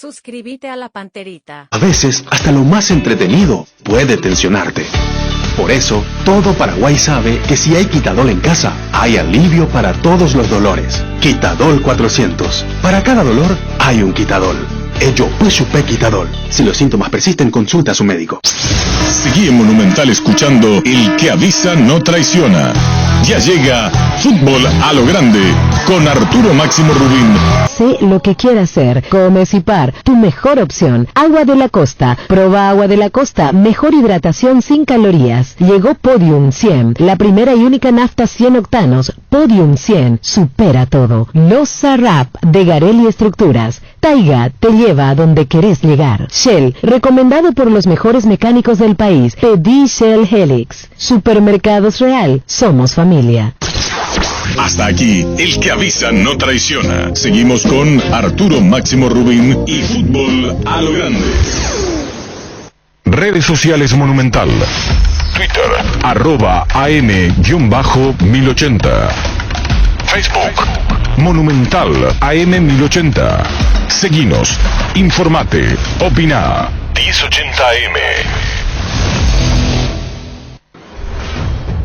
Suscríbete a La Panterita. A veces, hasta lo más entretenido puede tensionarte. Por eso, todo Paraguay sabe que si hay Quitadol en casa, hay alivio para todos los Quitadol 400. Para cada dolor, hay un Quitadol. Ello pues chupé Quitadol. Si los síntomas persisten, consulta a su médico. Seguí en Monumental escuchando El que avisa no traiciona. Ya llega Fútbol a lo Grande con Arturo Máximo Rubín. Sé lo que quieras hacer. Comecipar, tu mejor opción. Agua de la Costa. Proba Agua de la Costa. Mejor hidratación sin calorías. Llegó Podium 100. La primera y única nafta 100 octanos. Podium 100. Supera todo. Los Sarrap de Garelli Estructuras. Taiga te lleva a donde querés llegar. Shell, recomendado por los mejores mecánicos del país. Pedí Shell Helix. Supermercados Real. Somos familia. Hasta aquí, El que avisa no traiciona. Seguimos con Arturo Máximo Rubín y Fútbol a lo Grande. Redes sociales Monumental. Twitter, @AM_1080. Facebook, Monumental AM1080. Seguinos, informate, opina. 1080M.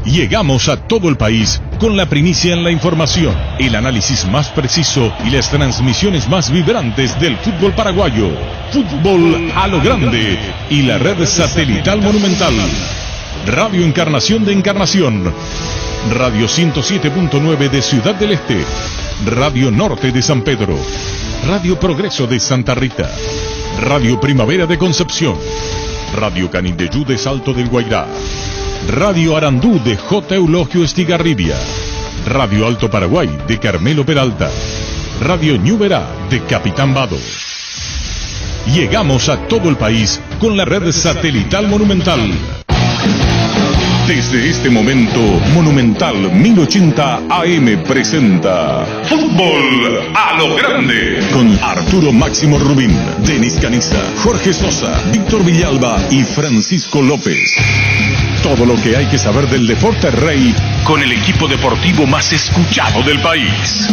Llegamos a todo el país con la primicia en la información, el análisis más preciso y las transmisiones más vibrantes del fútbol paraguayo. Fútbol a lo Grande y la red satelital Monumental. Radio Encarnación de Encarnación. Radio 107.9 de Ciudad del Este. Radio Norte de San Pedro. Radio Progreso de Santa Rita. Radio Primavera de Concepción. Radio Canindeyú de Salto del Guairá. Radio Arandú de J. Eulogio Estigarribia. Radio Alto Paraguay de Carmelo Peralta. Radio Ñuberá de Capitán Vado. Llegamos a todo el país con la red satelital Monumental. Desde este momento, Monumental 1080 AM presenta Fútbol a lo Grande con Arturo Máximo Rubín, Denis Caniza, Jorge Sosa, Víctor Villalba y Francisco López. Todo lo que hay que saber del deporte rey con el equipo deportivo más escuchado del país.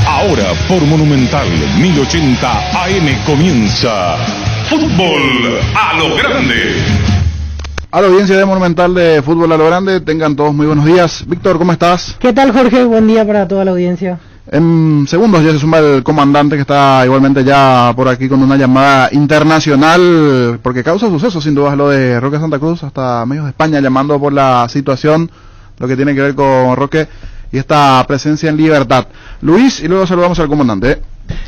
Ahora por Monumental 1080 AM comienza Fútbol a lo Grande. A la audiencia de Monumental de Fútbol a lo Grande, tengan todos muy buenos días. Víctor, ¿cómo estás? ¿Qué tal, Jorge? Buen día para toda la audiencia. En segundos ya se suma el comandante que está igualmente ya por aquí con una llamada internacional, porque causa suceso sin duda lo de Roque Santa Cruz, hasta medios de España llamando por la situación, lo que tiene que ver con Roque y esta presencia en libertad. Luis, y luego saludamos al comandante.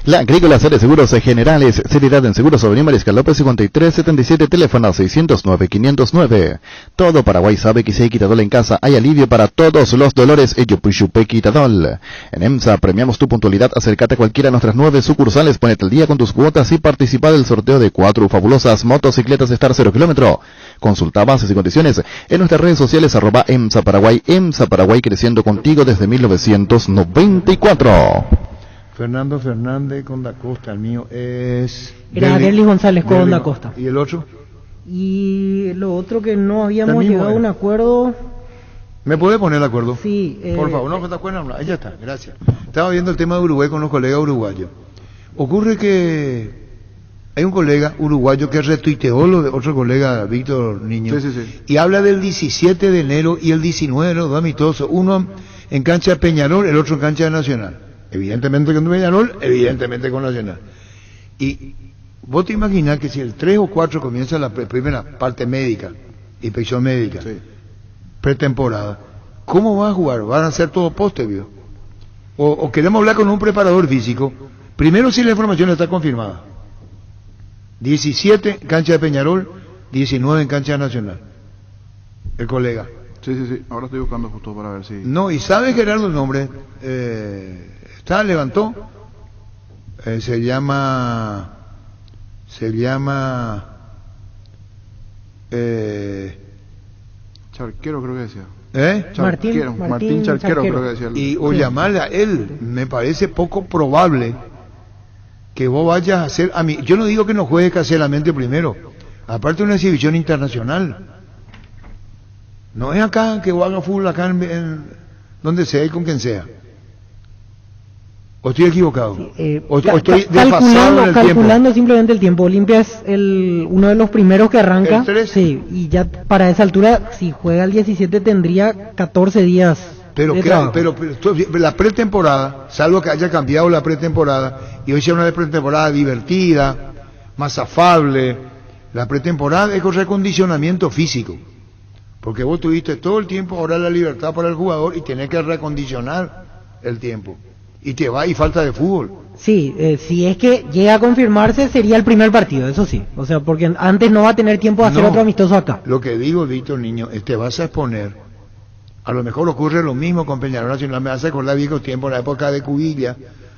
La Agrícola Serie Seguros Generales, seriedad en seguros sobre Mariscal López 5377, teléfono 609-509. Todo Paraguay sabe que si hay Quitadol en casa, hay alivio para todos los dolores. Ello Puchupe Quitadol. En EMSA premiamos tu puntualidad. Acércate a cualquiera de nuestras 9 sucursales, ponete al día con tus cuotas y participa del sorteo de 4 fabulosas motocicletas Star 0 kilómetro. Consulta bases y condiciones en nuestras redes sociales @EMSA Paraguay. EMSA Paraguay, creciendo contigo desde 1994. Fernando Fernández con Da Costa, el mío es... Era Derlis González con Da Costa. ¿Y el otro? Y lo otro que no habíamos llegado a un acuerdo... ¿Me puede poner de acuerdo? Sí. Por favor, no, ¿te acuerdas? Ahí ya está, gracias. Estaba viendo el tema de Uruguay con los colegas uruguayos. Ocurre que hay un colega uruguayo que retuiteó lo de otro colega, Víctor Niño, sí. Y habla del 17 de enero y el 19 de enero, dos amistosos, uno en cancha de Peñarol, el otro en cancha de Nacional. Evidentemente con Peñarol, evidentemente con Nacional. Y vos te imaginas que si el 3 o 4 comienza la primera parte médica, inspección médica, sí, pretemporada, ¿cómo van a jugar? ¿Van a hacer todo poste, vio? O queremos hablar con un preparador físico, primero si la información está confirmada. 17 en cancha de Peñarol, 19 en cancha Nacional. El colega. Sí. Ahora estoy buscando justo para ver si... No, y ¿sabe Gerardo el nombre? Levantó. Se llama... Charquero creo que decía. Martín Charquero creo que decía. Y o llamarle a él, me parece poco probable que vos vayas a hacer... A mí, yo no digo que no juegue caseramente primero, aparte de una exhibición internacional. No es acá que vos hagas fútbol acá en donde sea y con quien sea. ¿O estoy equivocado? ¿O estoy calculando simplemente el tiempo. Olimpia es uno de los primeros que arranca. ¿El 13? Sí, y ya para esa altura, si juega el 17 tendría 14 días. Pero la pretemporada, salvo que haya cambiado la pretemporada, y hoy sea una pretemporada divertida, más afable, la pretemporada es con recondicionamiento físico. Porque vos tuviste todo el tiempo ahora la libertad para el jugador y tenés que recondicionar el tiempo. Y te va y falta de fútbol. Sí, si es que llega a confirmarse sería el primer partido, eso sí. O sea, porque antes no va a tener tiempo de hacer otro amistoso acá. Lo que digo, Víctor, niño, te vas a exponer. A lo mejor ocurre lo mismo con Peñarol Nacional. Me hace acordar viejos tiempos, en la época de Cubilla,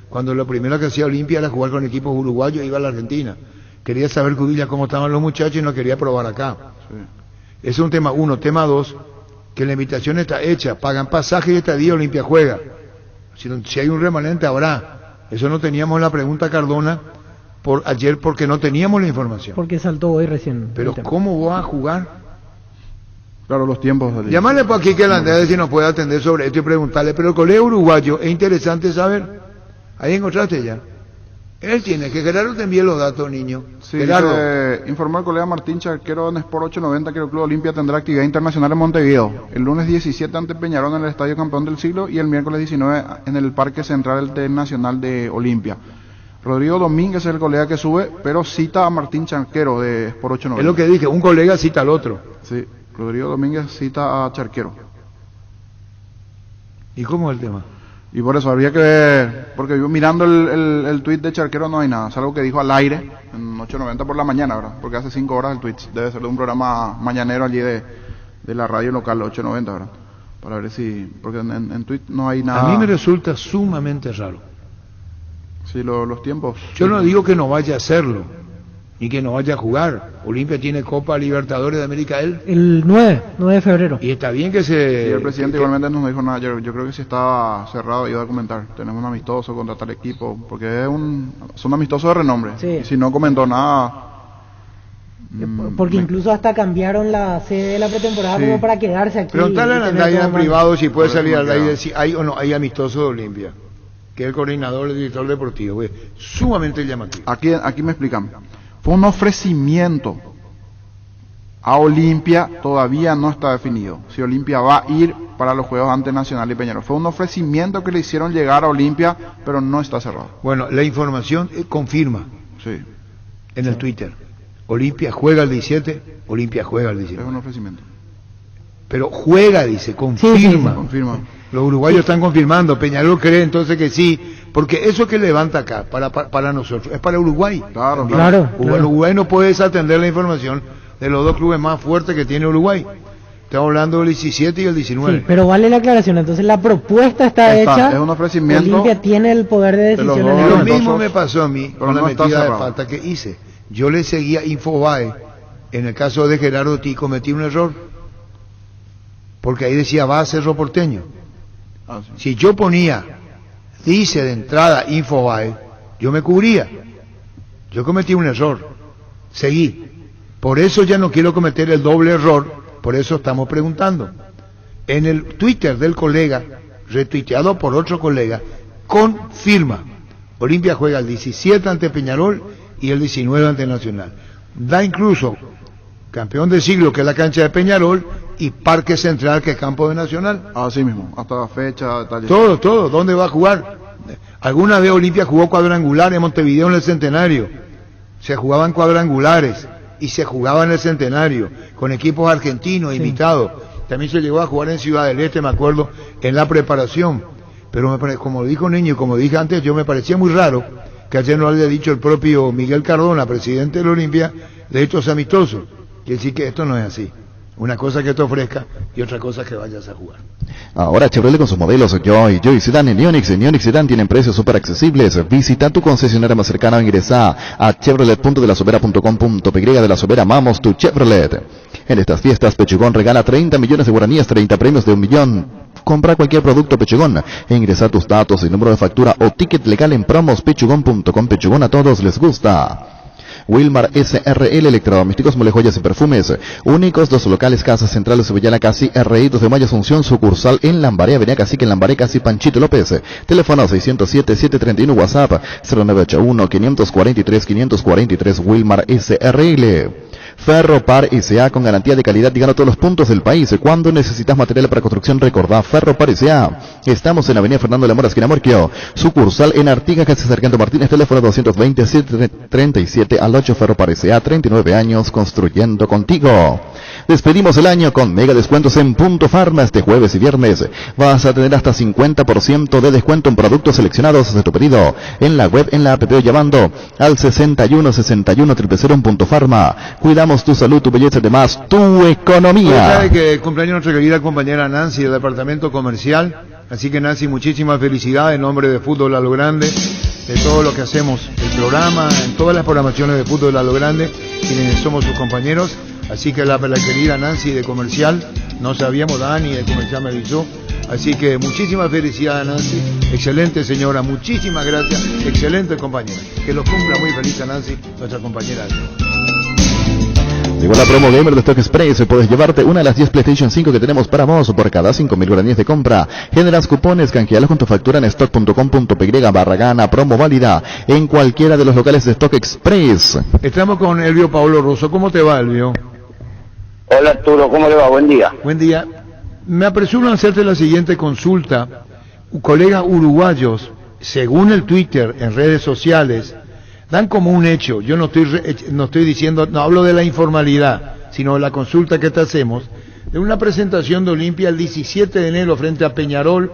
cuando lo primero que hacía Olimpia era jugar con equipos uruguayos e iba a la Argentina. Quería saber Cubilla cómo estaban los muchachos y no quería probar acá. Sí. Ese es un tema uno. Tema dos, que la invitación está hecha, pagan pasaje y estadía, Olimpia juega. Si hay un remanente habrá. Eso no teníamos la pregunta Cardona por ayer porque no teníamos la información. Porque saltó hoy recién. Pero ¿cómo va a jugar? Claro, los tiempos. Llamarle por aquí que el Andrés si nos puede atender sobre esto y preguntarle. Pero el colega uruguayo es interesante saber. Ahí encontraste ya. Él tiene que Gerardo te envíe los datos, niño. Sí, Gerardo. Informó el colega Martín Charquero en Sport 890 que el Club Olimpia tendrá actividad internacional en Montevideo. El lunes 17 ante Peñarol en el Estadio Campeón del Siglo y el miércoles 19 en el Parque Central del Nacional de Olimpia. Rodrigo Domínguez es el colega que sube, pero cita a Martín Charquero de Sport 890. Es lo que dije, un colega cita al otro. Sí, Rodrigo Domínguez cita a Charquero. ¿Y cómo es el tema? Y por eso habría que ver, porque yo mirando el tuit de Charquero no hay nada, es algo que dijo al aire en 8:90 por la mañana, ¿verdad? Porque hace 5 horas el tuit, debe ser de un programa mañanero allí de la radio local, 8:90, ¿verdad? Para ver si, porque en tuit no hay nada. A mí me resulta sumamente raro. Sí, los tiempos. Yo no digo que no vaya a hacerlo, ni que no vaya a jugar. Olimpia tiene Copa Libertadores de América el 9 de febrero. Y está bien que se... Y el presidente igualmente no dijo nada. Yo creo que si estaba cerrado iba a comentar. Tenemos un amistoso contra tal equipo, porque son amistosos de renombre. Sí. Y si no comentó nada... Porque incluso hasta cambiaron la sede de la pretemporada como para quedarse aquí. Preguntarle a Nandaya en privado si puede salir al aire si hay o no hay amistoso de Olimpia, que es el coordinador, el director deportivo. Sumamente llamativo. Aquí me explican. Fue un ofrecimiento a Olimpia, todavía no está definido. Si Olimpia va a ir para los Juegos ante Nacional y Peñarol. Fue un ofrecimiento que le hicieron llegar a Olimpia, pero no está cerrado. Bueno, la información confirma. Sí. En el Twitter. Olimpia juega el 17, Olimpia juega el 19. Es un ofrecimiento. Pero juega, dice, confirma. Sí. Confirma. Los uruguayos están confirmando, Peñarol cree entonces que sí, porque eso que levanta acá, para nosotros, es para Uruguay. Claro. Uruguay no puede desatender la información de los dos clubes más fuertes que tiene Uruguay. Estamos hablando del 17 y el 19. Sí, pero vale la aclaración, entonces la propuesta está hecha, es un ofrecimiento. Olimpia tiene el poder de decisión en el Lo mismo me pasó a mí con la metida de falta que hice. Yo le seguía Infobae, en el caso de Gerardo Tí cometí un error, porque ahí decía va a Cerro Porteño. Sí. Si yo ponía, dice de entrada Infobae, yo me cubría. Yo cometí un error, seguí. Por eso ya no quiero cometer el doble error, por eso estamos preguntando. En el Twitter del colega, retuiteado por otro colega, confirma, Olimpia juega el 17 ante Peñarol y el 19 ante Nacional. Da incluso campeón del siglo, que es la cancha de Peñarol, y Parque Central, que es campo de Nacional. Así mismo, hasta fecha, detalles. Todo, ¿dónde va a jugar? Alguna vez Olimpia jugó cuadrangular en Montevideo en el Centenario. Se jugaban cuadrangulares y se jugaba en el Centenario, con equipos argentinos invitados. También se llegó a jugar en Ciudad del Este, me acuerdo, en la preparación. Pero como dijo Niño, como dije antes, yo me parecía muy raro que ayer no haya dicho el propio Miguel Cardona, presidente de la Olimpia, de estos amistosos. Quiere decir que esto no es así. Una cosa que te ofrezca y otra cosa que vayas a jugar. Ahora Chevrolet con sus modelos Joy Sedan y Onix. En Onix Sedan tienen precios súper accesibles. Visita tu concesionaria más cercana o ingresa a chevrolet.delasobera.com.py. De La Sobera amamos tu Chevrolet. En estas fiestas Pechugón regala 30 millones de guaraníes, 30 premios de 1 millón. Compra cualquier producto Pechugón e ingresa tus datos y número de factura o ticket legal en promos pechugón.com. Pechugón, a todos les gusta. Wilmar SRL Electrodomésticos, Mole, Joyas y Perfumes. Únicos 2 locales, Casa Central, Subillana Casi, RI 2 de Mayo, Asunción, sucursal en Lambaré, Avenida Cacique, en Lambaré, Casi, Panchito López. Teléfono 607-731, WhatsApp 0981-543-543, Wilmar SRL. Ferropar S.A. con garantía de calidad y gana todos los puntos del país. Cuando necesitas material para construcción, recordá Ferropar S.A. Estamos en Avenida Fernando Lamora, esquina Morquio. Sucursal en Artigas, Casa Sargento Martínez, teléfono 220-737-8. Ferropar S.A. 39 años construyendo contigo. Despedimos el año con mega descuentos en Punto Farma. Este jueves y viernes vas a tener hasta 50% de descuento en productos seleccionados. Haz tu pedido en la web, en la app, llamando al 6161-000 en Punto Farma. Cuidamos tu salud, tu belleza, además tu economía. Sabe que cumpleaños nuestra querida compañera Nancy del departamento comercial. Así que Nancy, muchísimas felicidades en nombre de Fútbol a lo Grande, de todo lo que hacemos, el programa, en todas las programaciones de Fútbol a lo Grande, quienes somos sus compañeros. Así que la querida Nancy de comercial, no sabíamos, Dani de comercial me avisó. Así que muchísimas felicidades, Nancy. Excelente señora, muchísimas gracias. Excelente compañera. Que lo cumpla muy feliz a Nancy, nuestra compañera. Llegó la promo gamer de Stock Express. Puedes llevarte una de las 10 PlayStation 5 que tenemos para vos. Por cada 5.000 guaraníes de compra generas cupones, canjealos con tu factura en stock.com.py/gana. Promo válida en cualquiera de los locales de Stock Express. Estamos con Elvio Pablo Rosso. ¿Cómo te va, Elvio? Hola Arturo, ¿cómo le va? Buen día. Buen día. Me apresuro a hacerte la siguiente consulta. Colegas uruguayos, según el Twitter, en redes sociales, dan como un hecho, yo no estoy diciendo, no hablo de la informalidad, sino de la consulta que te hacemos, de una presentación de Olimpia el 17 de enero frente a Peñarol,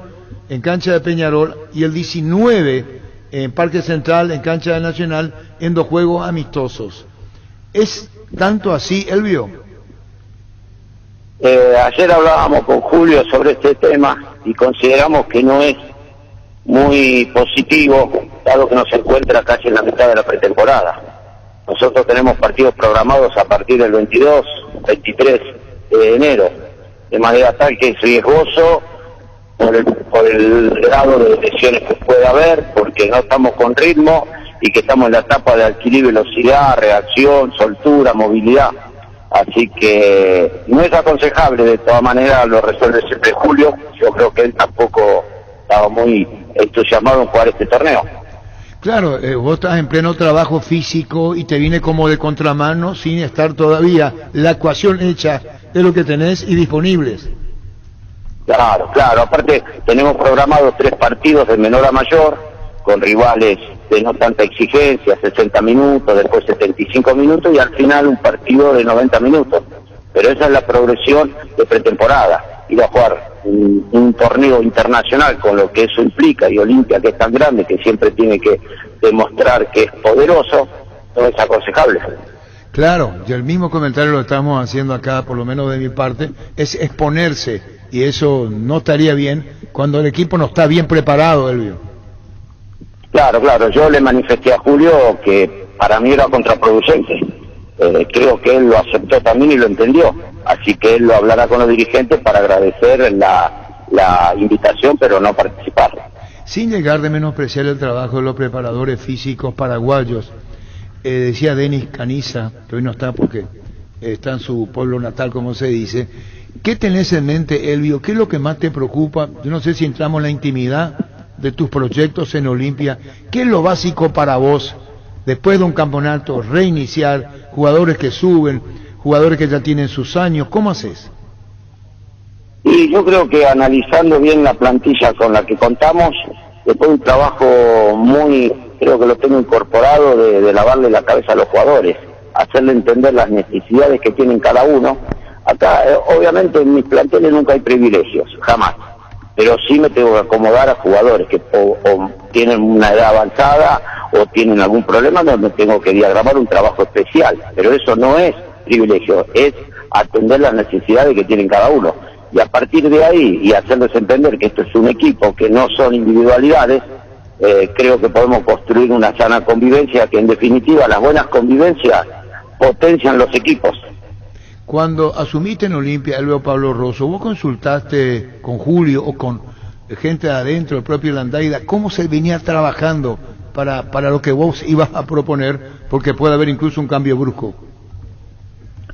en cancha de Peñarol, y el 19 en Parque Central, en cancha de Nacional, en 2 juegos amistosos. ¿Es tanto así, Elvio? Ayer hablábamos con Julio sobre este tema y consideramos que no es muy positivo, dado que nos encuentra casi en la mitad de la pretemporada. Nosotros tenemos partidos programados a partir del 22, 23 de enero, de manera tal que es riesgoso por el grado de lesiones que puede haber, porque no estamos con ritmo y que estamos en la etapa de adquirir velocidad, reacción, soltura, movilidad. Así que no es aconsejable, de todas maneras lo resuelve siempre Julio. Yo creo que él tampoco estaba muy entusiasmado en jugar este torneo. Claro, vos estás en pleno trabajo físico y te viene como de contramano sin estar todavía la ecuación hecha de lo que tenés y disponibles. Claro, aparte tenemos programados 3 partidos de menor a mayor, con rivales de no tanta exigencia, 60 minutos, después 75 minutos y al final un partido de 90 minutos. Pero esa es la progresión de pretemporada. Ir a jugar un torneo internacional con lo que eso implica, y Olimpia, que es tan grande, que siempre tiene que demostrar que es poderoso, no es aconsejable. Claro, y el mismo comentario lo estamos haciendo acá, por lo menos de mi parte, es exponerse, y eso no estaría bien cuando el equipo no está bien preparado, Elvio. Claro, yo le manifesté a Julio que para mí era contraproducente. Creo que él lo aceptó también y lo entendió, así que él lo hablará con los dirigentes para agradecer la invitación, pero no participar. Sin llegar de menospreciar el trabajo de los preparadores físicos paraguayos, decía Denis Caniza, que hoy no está porque está en su pueblo natal, como se dice. ¿Qué tenés en mente, Elvio? ¿Qué es lo que más te preocupa? Yo no sé si entramos en la intimidad de tus proyectos en Olimpia. ¿Qué es lo básico para vos? Después de un campeonato, reiniciar, jugadores que suben, jugadores que ya tienen sus años, ¿cómo haces? Y yo creo que analizando bien la plantilla con la que contamos, después de un trabajo creo que lo tengo incorporado, de lavarle la cabeza a los jugadores, hacerle entender las necesidades que tienen cada uno. Acá, obviamente, en mis planteles nunca hay privilegios, jamás. Pero sí me tengo que acomodar a jugadores que o tienen una edad avanzada o tienen algún problema donde tengo que diagramar un trabajo especial. Pero eso no es privilegio, es atender las necesidades que tienen cada uno. Y a partir de ahí, y hacerles entender que esto es un equipo, que no son individualidades, creo que podemos construir una sana convivencia, que en definitiva las buenas convivencias potencian los equipos. Cuando asumiste en Olimpia, Elvio Pablo Rosso, ¿vos consultaste con Julio o con gente de adentro, el propio Landaida, cómo se venía trabajando para lo que vos ibas a proponer, porque puede haber incluso un cambio brusco.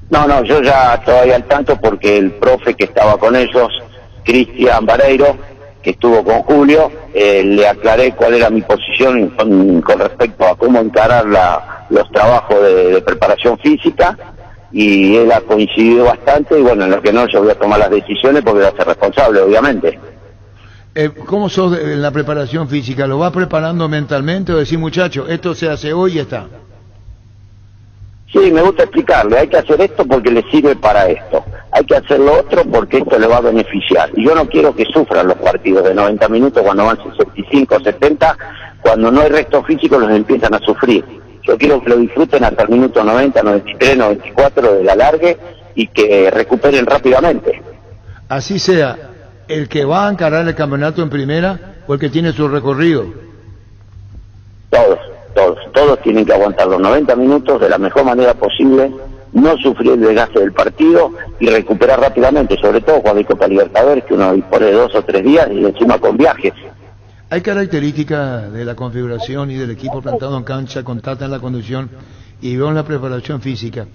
No, yo ya estoy al tanto porque el profe que estaba con ellos, Cristian Vareiro, que estuvo con Julio, le aclaré cuál era mi posición con respecto a cómo encarar los trabajos de preparación física, y él ha coincidido bastante, y bueno, en lo que no, yo voy a tomar las decisiones porque voy a ser responsable, obviamente. ¿Cómo sos en la preparación física? ¿Lo vas preparando mentalmente o decís, muchacho, esto se hace hoy y ya está? Sí, me gusta explicarle, hay que hacer esto porque le sirve para esto, hay que hacer lo otro porque esto le va a beneficiar. Y yo no quiero que sufran los partidos de 90 minutos cuando van 65 o 70, cuando no hay resto físico los empiezan a sufrir. Yo quiero que lo disfruten hasta el minuto 90, 93, 94 del alargue y que recuperen rápidamente. Así sea, el que va a encarar el campeonato en primera o el que tiene su recorrido. Todos tienen que aguantar los 90 minutos de la mejor manera posible, no sufrir el desgaste del partido y recuperar rápidamente, sobre todo cuando hay Copa Libertadores, que uno dispone de 2 o 3 días y encima con viajes. Hay características de la configuración y del equipo plantado en cancha, con Tata en la conducción y veo en la preparación física.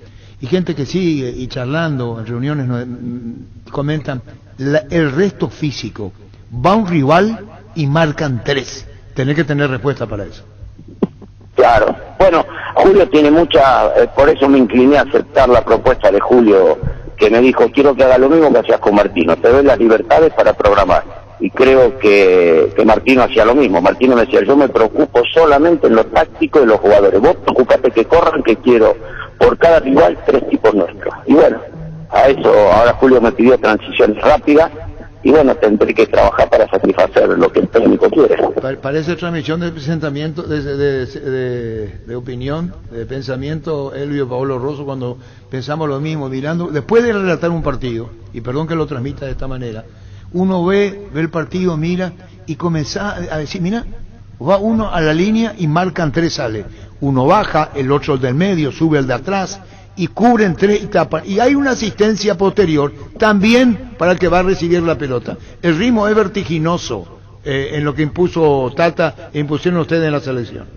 Y gente que sigue y charlando en reuniones comentan, el resto físico, va un rival y marcan 3. Tenés que tener respuesta para eso. Claro, bueno, Julio tiene por eso me incliné a aceptar la propuesta de Julio, que me dijo, quiero que haga lo mismo que hacías con Martino, te doy las libertades para programar. Y creo que Martino hacía lo mismo. Martino me decía, yo me preocupo solamente en lo táctico de los jugadores, vos preocupate que corran, que quiero por cada rival 3 tipos nuestros. Y bueno, a eso ahora Julio me pidió transiciones rápidas, y bueno, tendré que trabajar para satisfacer lo que el técnico quiere. Parece transmisión de pensamiento, de opinión, de pensamiento, Elvio Paolo Rosso, cuando pensamos lo mismo, mirando, después de relatar un partido, y perdón que lo transmita de esta manera, uno ve el partido, mira, y comienza a decir, mira, va uno a la línea y marcan 3, sale. Uno baja, el otro del medio, sube el de atrás, y cubren 3 y tapan. Y hay una asistencia posterior también para el que va a recibir la pelota. El ritmo es vertiginoso en lo que impuso Tata e impusieron ustedes en la selección.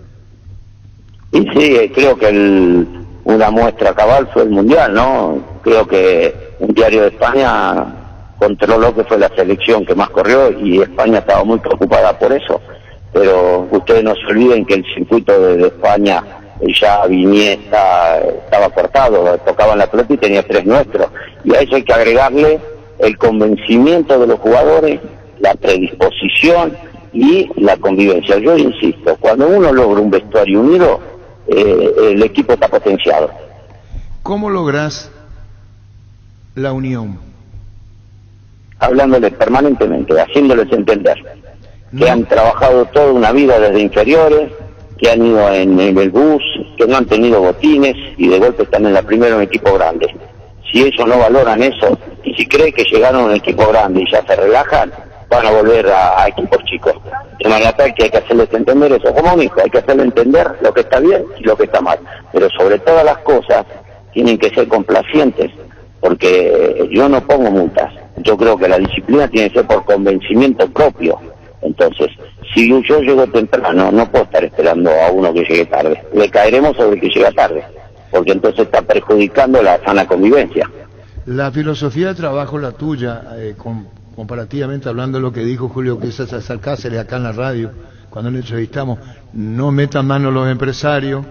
Y sí, creo que una muestra cabal fue el Mundial, ¿no? Creo que un diario de España controló que fue la selección que más corrió y España estaba muy preocupada por eso. Pero ustedes no se olviden que el circuito de España ya estaba cortado, tocaban la pelota y tenía 3 nuestros. Y a eso hay que agregarle el convencimiento de los jugadores, la predisposición y la convivencia. Yo insisto, cuando uno logra un vestuario unido, el equipo está potenciado. ¿Cómo lográs la unión? Hablándoles permanentemente, haciéndoles entender que han trabajado toda una vida desde inferiores, que han ido en el bus, que no han tenido botines y de golpe están en la primera en un equipo grande. Si ellos no valoran eso y si creen que llegaron a un equipo grande y ya se relajan, van a volver a equipos chicos. De manera tal que hay que hacerles entender eso, como un hijo, hay que hacerles entender lo que está bien y lo que está mal. Pero sobre todas las cosas tienen que ser complacientes, porque yo no pongo multas. Yo creo que la disciplina tiene que ser por convencimiento propio. Entonces, si yo llego temprano, no puedo estar esperando a uno que llegue tarde. Le caeremos sobre el que llega tarde, porque entonces está perjudicando la sana convivencia. La filosofía de trabajo, la tuya, comparativamente hablando de lo que dijo Julio, que es acercársele acá en la radio, cuando le entrevistamos, no metan mano los empresarios,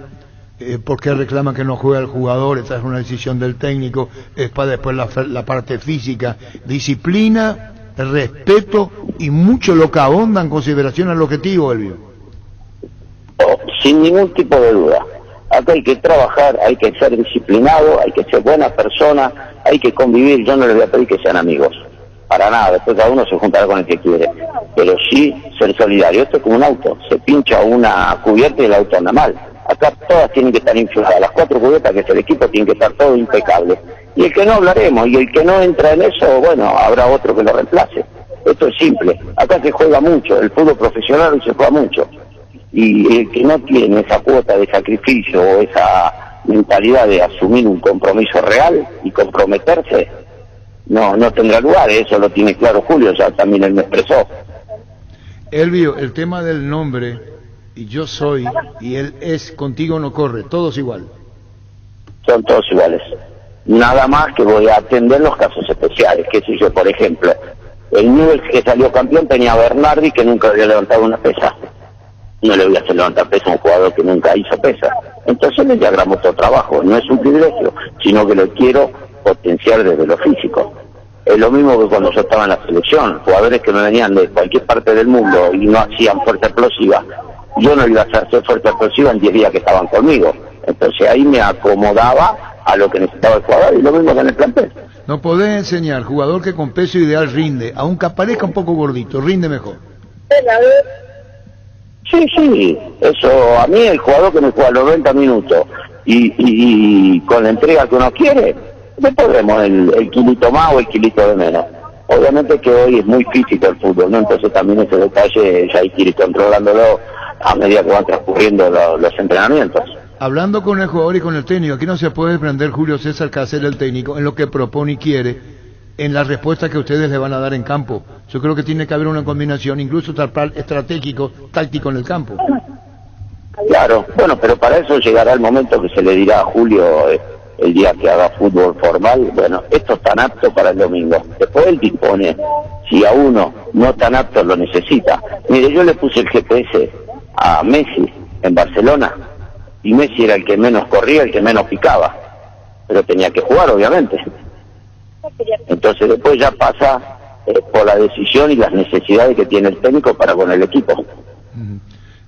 porque reclaman que no juega el jugador, esta es una decisión del técnico, es para después la parte física, disciplina, respeto y mucho lo que abonda en consideración al objetivo, Elvio. Sin ningún tipo de duda. Acá hay que trabajar, hay que ser disciplinado, hay que ser buena persona, hay que convivir. Yo no les voy a pedir que sean amigos, para nada, después cada uno se juntará con el que quiere, pero sí ser solidario. Esto es como un auto, se pincha una cubierta y el auto anda mal. Acá todas tienen que estar infladas, las 4 cubiertas que es el equipo tienen que estar todo impecable. Y el que no hablaremos, y el que no entra en eso, bueno, habrá otro que lo reemplace. Esto es simple, acá se juega mucho, el fútbol profesional se juega mucho. Y el que no tiene esa cuota de sacrificio o esa mentalidad de asumir un compromiso real y comprometerse, no tendrá lugar. Eso lo tiene claro Julio, ya también él me expresó. Elvio, el tema del nombre y yo soy, y él es, contigo no corre, todos igual. Son todos iguales. Nada más que voy a atender los casos especiales, qué sé yo, por ejemplo, el Newell's que salió campeón tenía a Bernardi que nunca había levantado una pesa. No le voy a hacer levantar pesa a un jugador que nunca hizo pesa. Entonces le diagramo otro trabajo, no es un privilegio, sino que lo quiero potenciar desde lo físico. Es lo mismo que cuando yo estaba en la selección, jugadores que me venían de cualquier parte del mundo y no hacían fuerza explosiva, yo no iba a hacer fuerza explosiva en 10 días que estaban conmigo. Entonces ahí me acomodaba a lo que necesitaba el jugador y lo mismo que en el plantel. No podés enseñar jugador que con peso ideal rinde, aunque aparezca un poco gordito, rinde mejor. Sí, eso a mí el jugador que me juega los 90 minutos y con la entrega que uno quiere, le podremos el kilito más o el kilito de menos. Obviamente que hoy es muy físico el fútbol, ¿no? Entonces también ese detalle ya hay que ir controlándolo a medida que van transcurriendo los entrenamientos. Hablando con el jugador y con el técnico, aquí no se puede desprender Julio César Cáceres, el técnico, en lo que propone y quiere, en la respuesta que ustedes le van a dar en campo. Yo creo que tiene que haber una combinación, incluso estratégico, táctico en el campo. Claro, bueno, pero para eso llegará el momento que se le dirá a Julio el día que haga fútbol formal, bueno, esto es tan apto para el domingo. Después él dispone, si a uno no tan apto lo necesita. Mire, yo le puse el GPS a Messi en Barcelona, y Messi era el que menos corría, el que menos picaba, pero tenía que jugar, obviamente. Entonces después ya pasa por la decisión y las necesidades que tiene el técnico para con el equipo.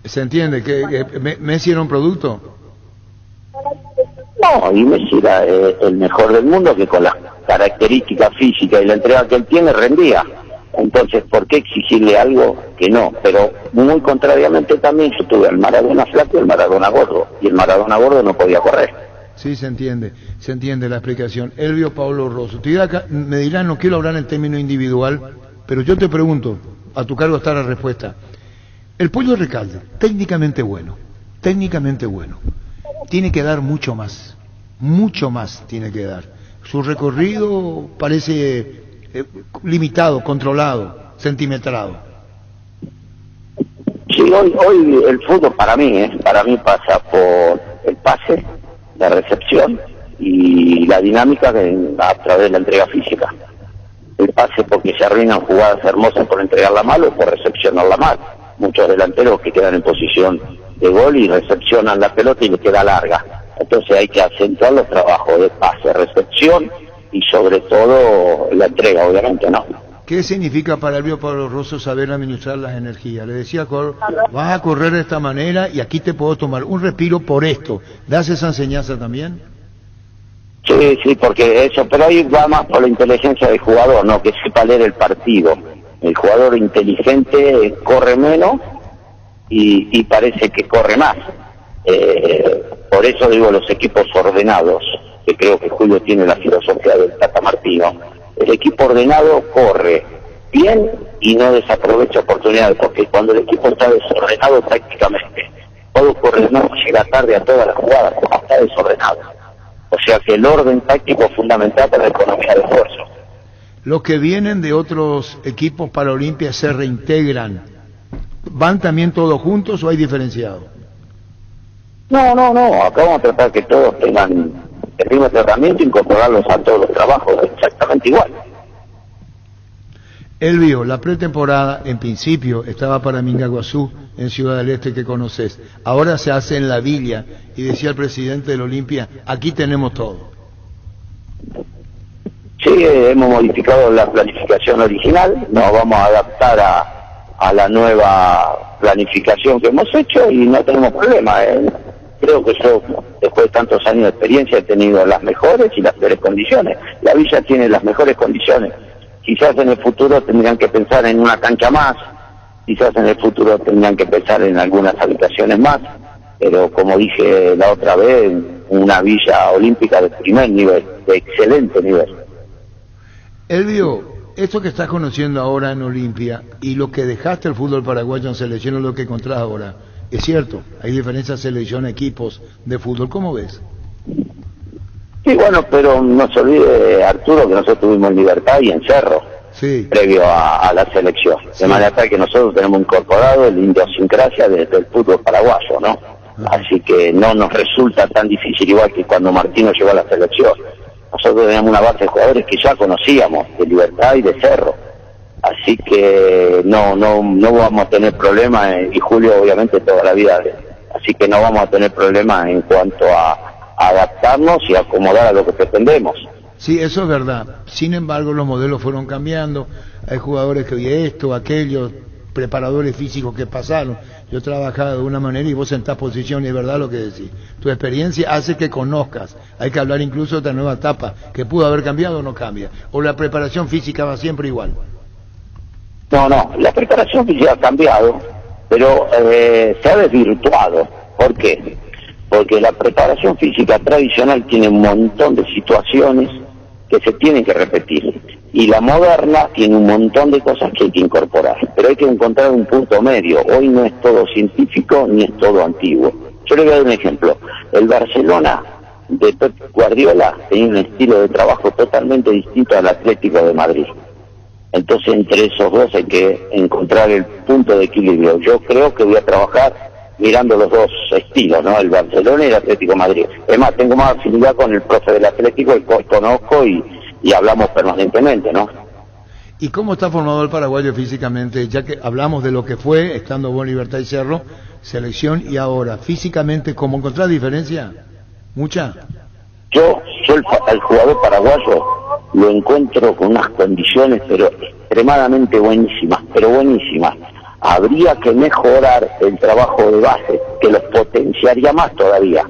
¿Se entiende que Messi era un producto? No, y Messi era el mejor del mundo, que con las características físicas y la entrega que él tiene rendía. Entonces, ¿por qué exigirle algo que no? Pero muy contrariamente también yo tuve al Maradona flaco y el Maradona gordo, y el Maradona gordo no podía correr. Sí, se entiende la explicación. Elvio Pablo Rosso, me dirán, no quiero hablar en términos individual, pero yo te pregunto, a tu cargo está la respuesta. El Pollo Recalde, técnicamente bueno, tiene que dar mucho más tiene que dar. Su recorrido parece limitado, controlado, centimetrado. Sí, hoy el fútbol para mí pasa por el pase, la recepción y la dinámica a través de la entrega física. El pase porque se arruinan jugadas hermosas por entregarla mal o por recepcionarla mal. Muchos delanteros que quedan en posición de gol y recepcionan la pelota y les queda larga. Entonces hay que acentuar los trabajos de pase, recepción y sobre todo la entrega, obviamente, ¿no? ¿Qué significa para Elvio Pablo Rosso saber administrar las energías? Le decía, vas a correr de esta manera y aquí te puedo tomar un respiro por esto. ¿Das esa enseñanza también? Sí, porque eso, pero ahí va más por la inteligencia del jugador, ¿no? Que sepa leer el partido. El jugador inteligente corre menos y parece que corre más. Por eso digo los equipos ordenados, que creo que Julio tiene la filosofía del Tata Martino. El equipo ordenado corre bien y no desaprovecha oportunidades, porque cuando el equipo está desordenado tácticamente, todo corredor llega tarde a todas las jugadas, como está desordenado. O sea que el orden táctico es fundamental para la economía de esfuerzo. Los que vienen de otros equipos para Olimpia se reintegran, ¿van también todos juntos o hay diferenciado? No, acá vamos a tratar que todos tengan el mismo tratamiento e incorporarlos a todos los trabajos, exactamente igual. Elvio, la pretemporada en principio estaba para Mingaguazú, en Ciudad del Este, que conoces. Ahora se hace en La Villa, y decía el presidente del Olimpia, aquí tenemos todo. Sí, hemos modificado la planificación original, nos vamos a adaptar a la nueva planificación que hemos hecho y no tenemos problema. Creo que yo, después de tantos años de experiencia, he tenido las mejores y las peores condiciones. La Villa tiene las mejores condiciones. Quizás en el futuro tendrían que pensar en una cancha más, quizás en el futuro tendrían que pensar en algunas habitaciones más, pero como dije la otra vez, una Villa Olímpica de primer nivel, de excelente nivel. Elvio, esto que estás conociendo ahora en Olimpia y lo que dejaste el fútbol paraguayo en selección, lo que encontrás ahora, es cierto, hay diferencias selección, equipos de fútbol, ¿cómo ves? Sí, bueno, pero no se olvide, Arturo, que nosotros tuvimos en Libertad y en Cerro. previo a la selección. De manera tal que nosotros tenemos incorporado la idiosincrasia del fútbol paraguayo, ¿no? Así que no nos resulta tan difícil, igual que cuando Martino llegó a la selección. Nosotros teníamos una base de jugadores que ya conocíamos, de Libertad y de Cerro. Así que no vamos a tener problemas, y Julio obviamente toda la vida, así que no vamos a tener problemas en cuanto a adaptarnos y acomodar a lo que pretendemos. Sí, eso es verdad. Sin embargo, los modelos fueron cambiando. Hay jugadores que hoy esto, aquello, preparadores físicos que pasaron. Yo trabajaba de una manera y vos sentás posición y es verdad lo que decís. Tu experiencia hace que conozcas. Hay que hablar incluso de otra nueva etapa, que pudo haber cambiado o no cambia. O la preparación física va siempre igual. No, la preparación física ha cambiado, pero se ha desvirtuado. ¿Por qué? Porque la preparación física tradicional tiene un montón de situaciones que se tienen que repetir, y la moderna tiene un montón de cosas que hay que incorporar, pero hay que encontrar un punto medio. Hoy no es todo científico ni es todo antiguo. Yo le voy a dar un ejemplo. El Barcelona de Pep Guardiola tenía un estilo de trabajo totalmente distinto al Atlético de Madrid. Entonces, entre esos dos hay que encontrar el punto de equilibrio. Yo creo que voy a trabajar mirando los dos estilos, ¿no? El Barcelona y el Atlético de Madrid. Es más, tengo más afinidad con el profe del Atlético, el cual conozco y hablamos permanentemente, ¿no? ¿Y cómo está formado el paraguayo físicamente? Ya que hablamos de lo que fue, estando vos en Libertad y Cerro, selección, y ahora, físicamente, ¿cómo encontrás diferencia? ¿Mucha? Yo al jugador paraguayo lo encuentro con unas condiciones pero extremadamente buenísimas, Habría que mejorar el trabajo de base, que los potenciaría más todavía,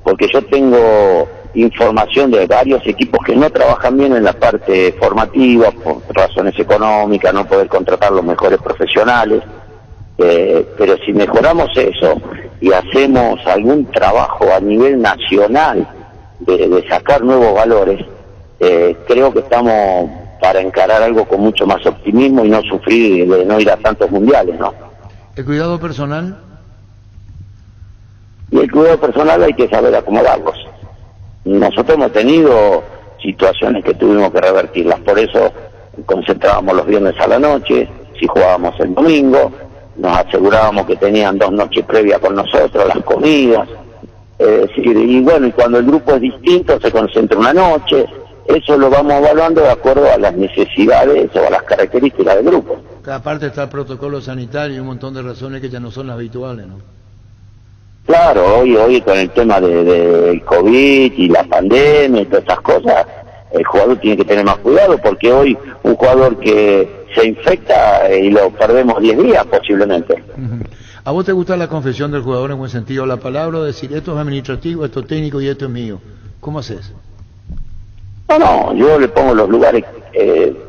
porque yo tengo información de varios equipos que no trabajan bien en la parte formativa, por razones económicas, no poder contratar los mejores profesionales, pero si mejoramos eso y hacemos algún trabajo a nivel nacional de sacar nuevos valores, creo que estamos para encarar algo con mucho más optimismo y no sufrir de no ir a tantos mundiales, ¿no? ¿El cuidado personal? Y el cuidado personal hay que saber acomodarlos. Nosotros hemos tenido situaciones que tuvimos que revertirlas, por eso concentrábamos los viernes a la noche, si jugábamos el domingo, nos asegurábamos que tenían 2 noches previas con nosotros, las comidas, y bueno, y cuando el grupo es distinto se concentra una noche. Eso lo vamos evaluando de acuerdo a las necesidades o a las características del grupo. Aparte está el protocolo sanitario y un montón de razones que ya no son las habituales, ¿no? Claro, hoy con el tema del COVID y la pandemia y todas esas cosas, el jugador tiene que tener más cuidado, porque hoy un jugador que se infecta y lo perdemos 10 días posiblemente. ¿A vos te gusta la confesión del jugador en buen sentido la palabra, o decir esto es administrativo, esto es técnico y esto es mío? ¿Cómo haces? No, yo le pongo los lugares,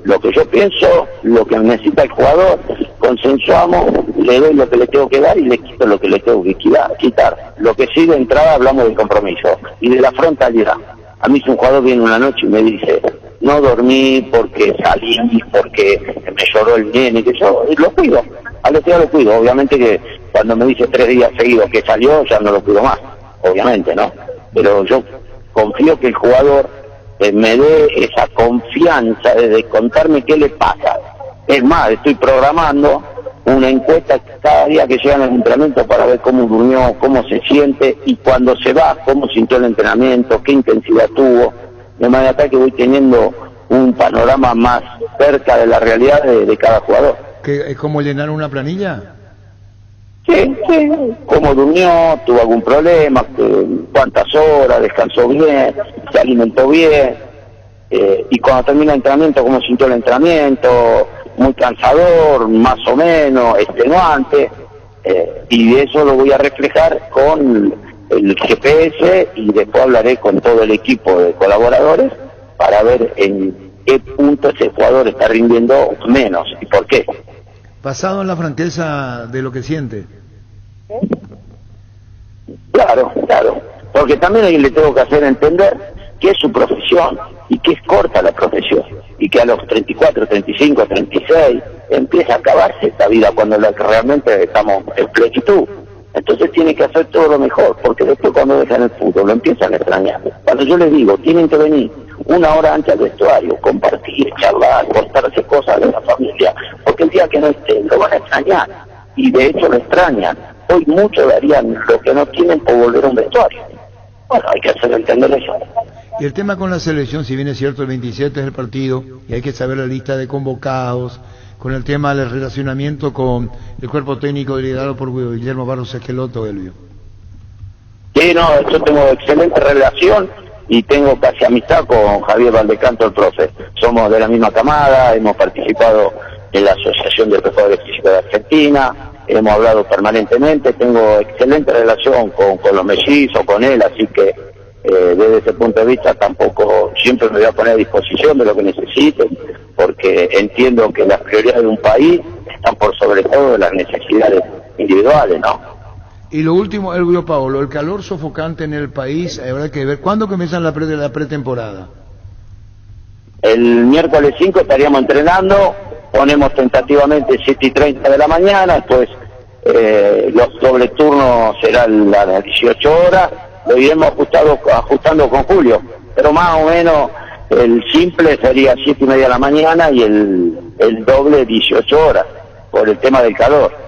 lo que yo pienso, lo que necesita el jugador, consensuamos, le doy lo que le tengo que dar y le quito lo que le tengo que quitar. Lo que sí de entrada hablamos del compromiso y de la frontalidad. A mí si un jugador viene una noche y me dice, no dormí porque salí, porque me lloró el nene, que yo lo cuido, a lo que yo lo cuido. Obviamente que cuando me dice 3 días seguidos que salió, ya no lo cuido más, obviamente, ¿no? Pero yo confío que el jugador me dé esa confianza de contarme qué le pasa. Es más, estoy programando una encuesta cada día que llega al entrenamiento para ver cómo durmió, cómo se siente, y cuando se va, cómo sintió el entrenamiento, qué intensidad tuvo, de manera tal que voy teniendo un panorama más cerca de la realidad de cada jugador. ¿Qué, es como llenar una planilla? Sí, cómo durmió, tuvo algún problema, cuántas horas, descansó bien, se alimentó bien, y cuando termina el entrenamiento, cómo sintió el entrenamiento, muy cansador, más o menos, extenuante, y de eso lo voy a reflejar con el GPS, y después hablaré con todo el equipo de colaboradores para ver en qué punto ese jugador está rindiendo menos y por qué. Basado en la franqueza de lo que siente. Claro, porque también le tengo que hacer entender que es su profesión y que es corta la profesión, y que a los 34, 35, 36 empieza a acabarse esta vida cuando realmente estamos en plenitud. Entonces tiene que hacer todo lo mejor, porque después cuando dejan el fútbol lo empiezan a extrañar. Cuando yo les digo, tienen que venir una hora antes al vestuario, compartir, charlar, contarse cosas de la familia, porque el día que no esté lo van a extrañar, y de hecho lo extrañan. Hoy muchos darían lo que no tienen por volver a un vestuario. Bueno, hay que hacer entender eso. Y el tema con la selección, si bien es cierto el 27 es el partido y hay que saber la lista de convocados, con el tema del relacionamiento con el cuerpo técnico liderado por Guillermo Barros Esqueloto, Elvio. Sí, no, yo tengo excelente relación y tengo casi amistad con Javier Valdecanto, el profe. Somos de la misma camada, hemos participado en la Asociación de Preparadores Físicos de Argentina, hemos hablado permanentemente, tengo excelente relación con los mellizos, con él, así que desde ese punto de vista tampoco siempre me voy a poner a disposición de lo que necesiten, porque entiendo que las prioridades de un país están por sobre todo de las necesidades individuales, ¿no? Y lo último, Elvio Paolo, el calor sofocante en el país, habrá que ver, ¿cuándo comienzan la pretemporada? El miércoles 5 estaríamos entrenando, ponemos tentativamente 7:30 de la mañana, después los dobles turnos serán a las 18 horas, lo iremos ajustando con Julio, pero más o menos el simple sería 7:30 de la mañana y el doble 18 horas, por el tema del calor.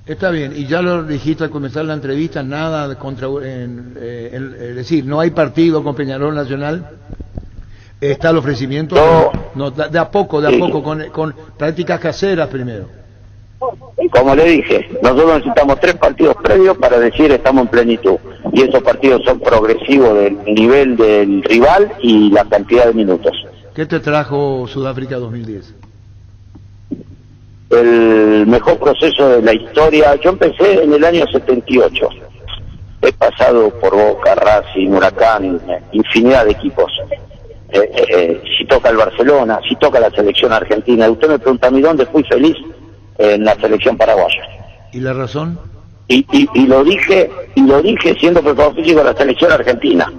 Está bien, y ya lo dijiste al comenzar la entrevista, nada contra, es decir, no hay partido con Peñarol Nacional, está el ofrecimiento, no, de a poco, con prácticas caseras primero. Como le dije, nosotros necesitamos 3 partidos previos para decir estamos en plenitud, y esos partidos son progresivos del nivel del rival y la cantidad de minutos. ¿Qué te trajo Sudáfrica 2010? El mejor proceso de la historia. Yo empecé en el año 78. He pasado por Boca, Racing, Huracán, infinidad de equipos. Si toca el Barcelona, si toca la selección argentina. Usted me pregunta a mí dónde fui feliz, en la selección paraguaya. ¿Y la razón? Y lo dije siendo preparador físico de la selección argentina.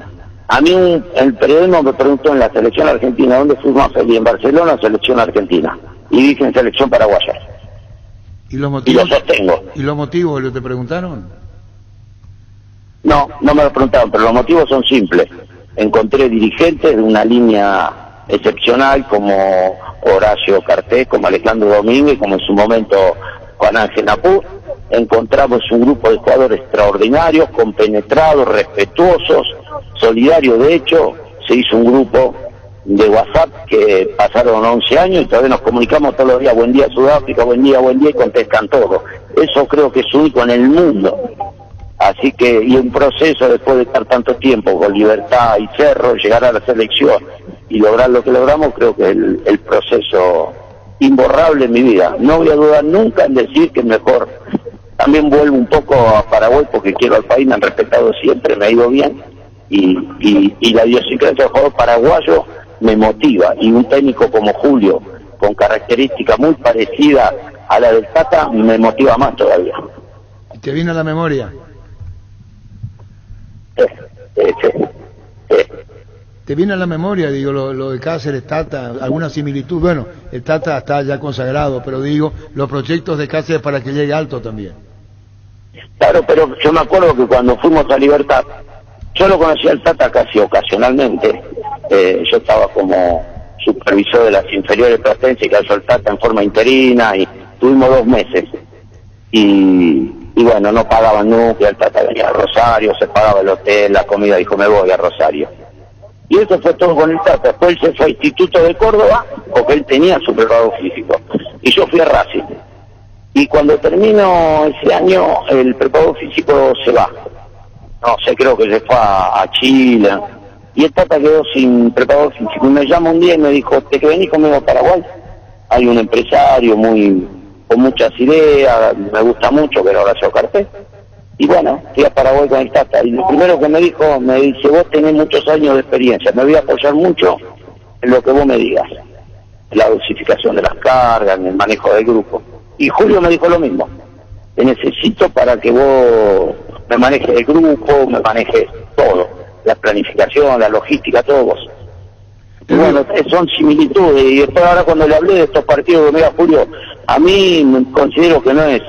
A mí el periodismo me preguntó en la selección argentina dónde fui más feliz, en Barcelona o selección argentina. Y dije en selección paraguaya. ¿Y los motivos? Y lo sostengo. ¿Y los motivos te preguntaron? No me lo preguntaron, pero los motivos son simples. Encontré dirigentes de una línea excepcional como Horacio Cartés, como Alejandro Domínguez, como en su momento Juan Ángel Napur. Encontramos un grupo de jugadores extraordinarios, compenetrados, respetuosos, solidarios. De hecho, se hizo un grupo de WhatsApp que pasaron 11 años y todavía nos comunicamos todos los días, buen día Sudáfrica, buen día, y contestan todo. Eso creo que es único en el mundo. Así que, y un proceso después de estar tanto tiempo con Libertad y Cerro, llegar a la selección y lograr lo que logramos, creo que es el proceso imborrable en mi vida. No voy a dudar nunca en decir que mejor. También vuelvo un poco a Paraguay porque quiero al país, me han respetado siempre, me ha ido bien, y la idiosincrasia del jugador paraguayo me motiva, y un técnico como Julio, con características muy parecidas a la del Tata, me motiva más todavía. ¿Te viene a la memoria? ¿Te viene a la memoria, digo, lo de Cáceres, Tata, alguna similitud? Bueno, el Tata está ya consagrado, pero digo, los proyectos de Cáceres para que llegue alto también. Claro, pero yo me acuerdo que cuando fuimos a Libertad, yo lo conocí al Tata casi ocasionalmente. Yo estaba como supervisor de las inferiores platenses y cayó el Tata en forma interina y tuvimos 2 meses. Y bueno, no pagaban nunca, el Tata venía a Rosario, se pagaba el hotel, la comida, dijo me voy a Rosario. Y eso fue todo con el Tata. Después él se fue a Instituto de Córdoba porque él tenía su preparado físico. Y yo fui a Racing. Y cuando termino ese año, el preparador físico se va. No sé, creo que se fue a Chile. Y el Tata quedó sin preparador físico. Y me llama un día y me dijo, ¿te venís conmigo a Paraguay? Hay un empresario con muchas ideas, me gusta mucho, que era Horacio Cartés. Y bueno, fui a Paraguay con el Tata. Y lo primero que me dijo, me dice, vos tenés muchos años de experiencia, me voy a apoyar mucho en lo que vos me digas. La dosificación de las cargas, en el manejo del grupo. Y Julio me dijo lo mismo. Te necesito para que vos me manejes el grupo, me manejes todo. La planificación, la logística, todo vos. Y bueno, son similitudes. Y después ahora cuando le hablé de estos partidos de Mega Julio, a mí considero que no es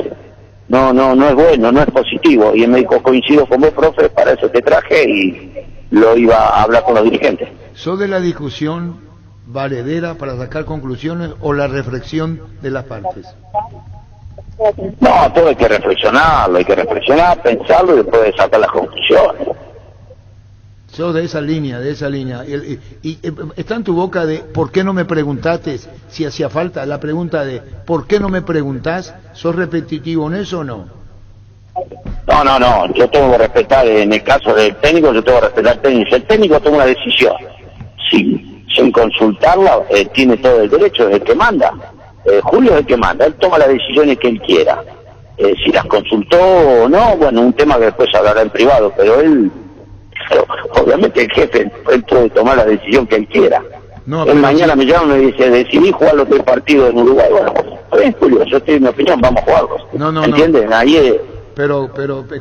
bueno, no es positivo. Y él me dijo, coincido con vos, profe, para eso te traje y lo iba a hablar con los dirigentes. ¿sos de la discusión valedera para sacar conclusiones o la reflexión de las partes? No, todo hay que reflexionar, pensarlo y después sacar las conclusiones. Sos de esa línea. Y está en tu boca de ¿por qué no me preguntaste si hacía falta? La pregunta de ¿por qué no me preguntás? ¿Sos repetitivo en eso o no? No, yo tengo que respetar, en el caso del técnico, yo tengo que respetar al técnico. Si el técnico toma una decisión, sin consultarla, tiene todo el derecho, es el que manda. Julio es el que manda, él toma las decisiones que él quiera. Si las consultó o no, bueno, un tema que después hablará en privado, pero obviamente el jefe, él puede tomar la decisión que él quiera. No, él mañana me llama y me dice, decidí jugar los 3 partidos en Uruguay. Bueno, pues, Julio, yo estoy en mi opinión, vamos a jugarlos. ¿Entiendes? No. Pero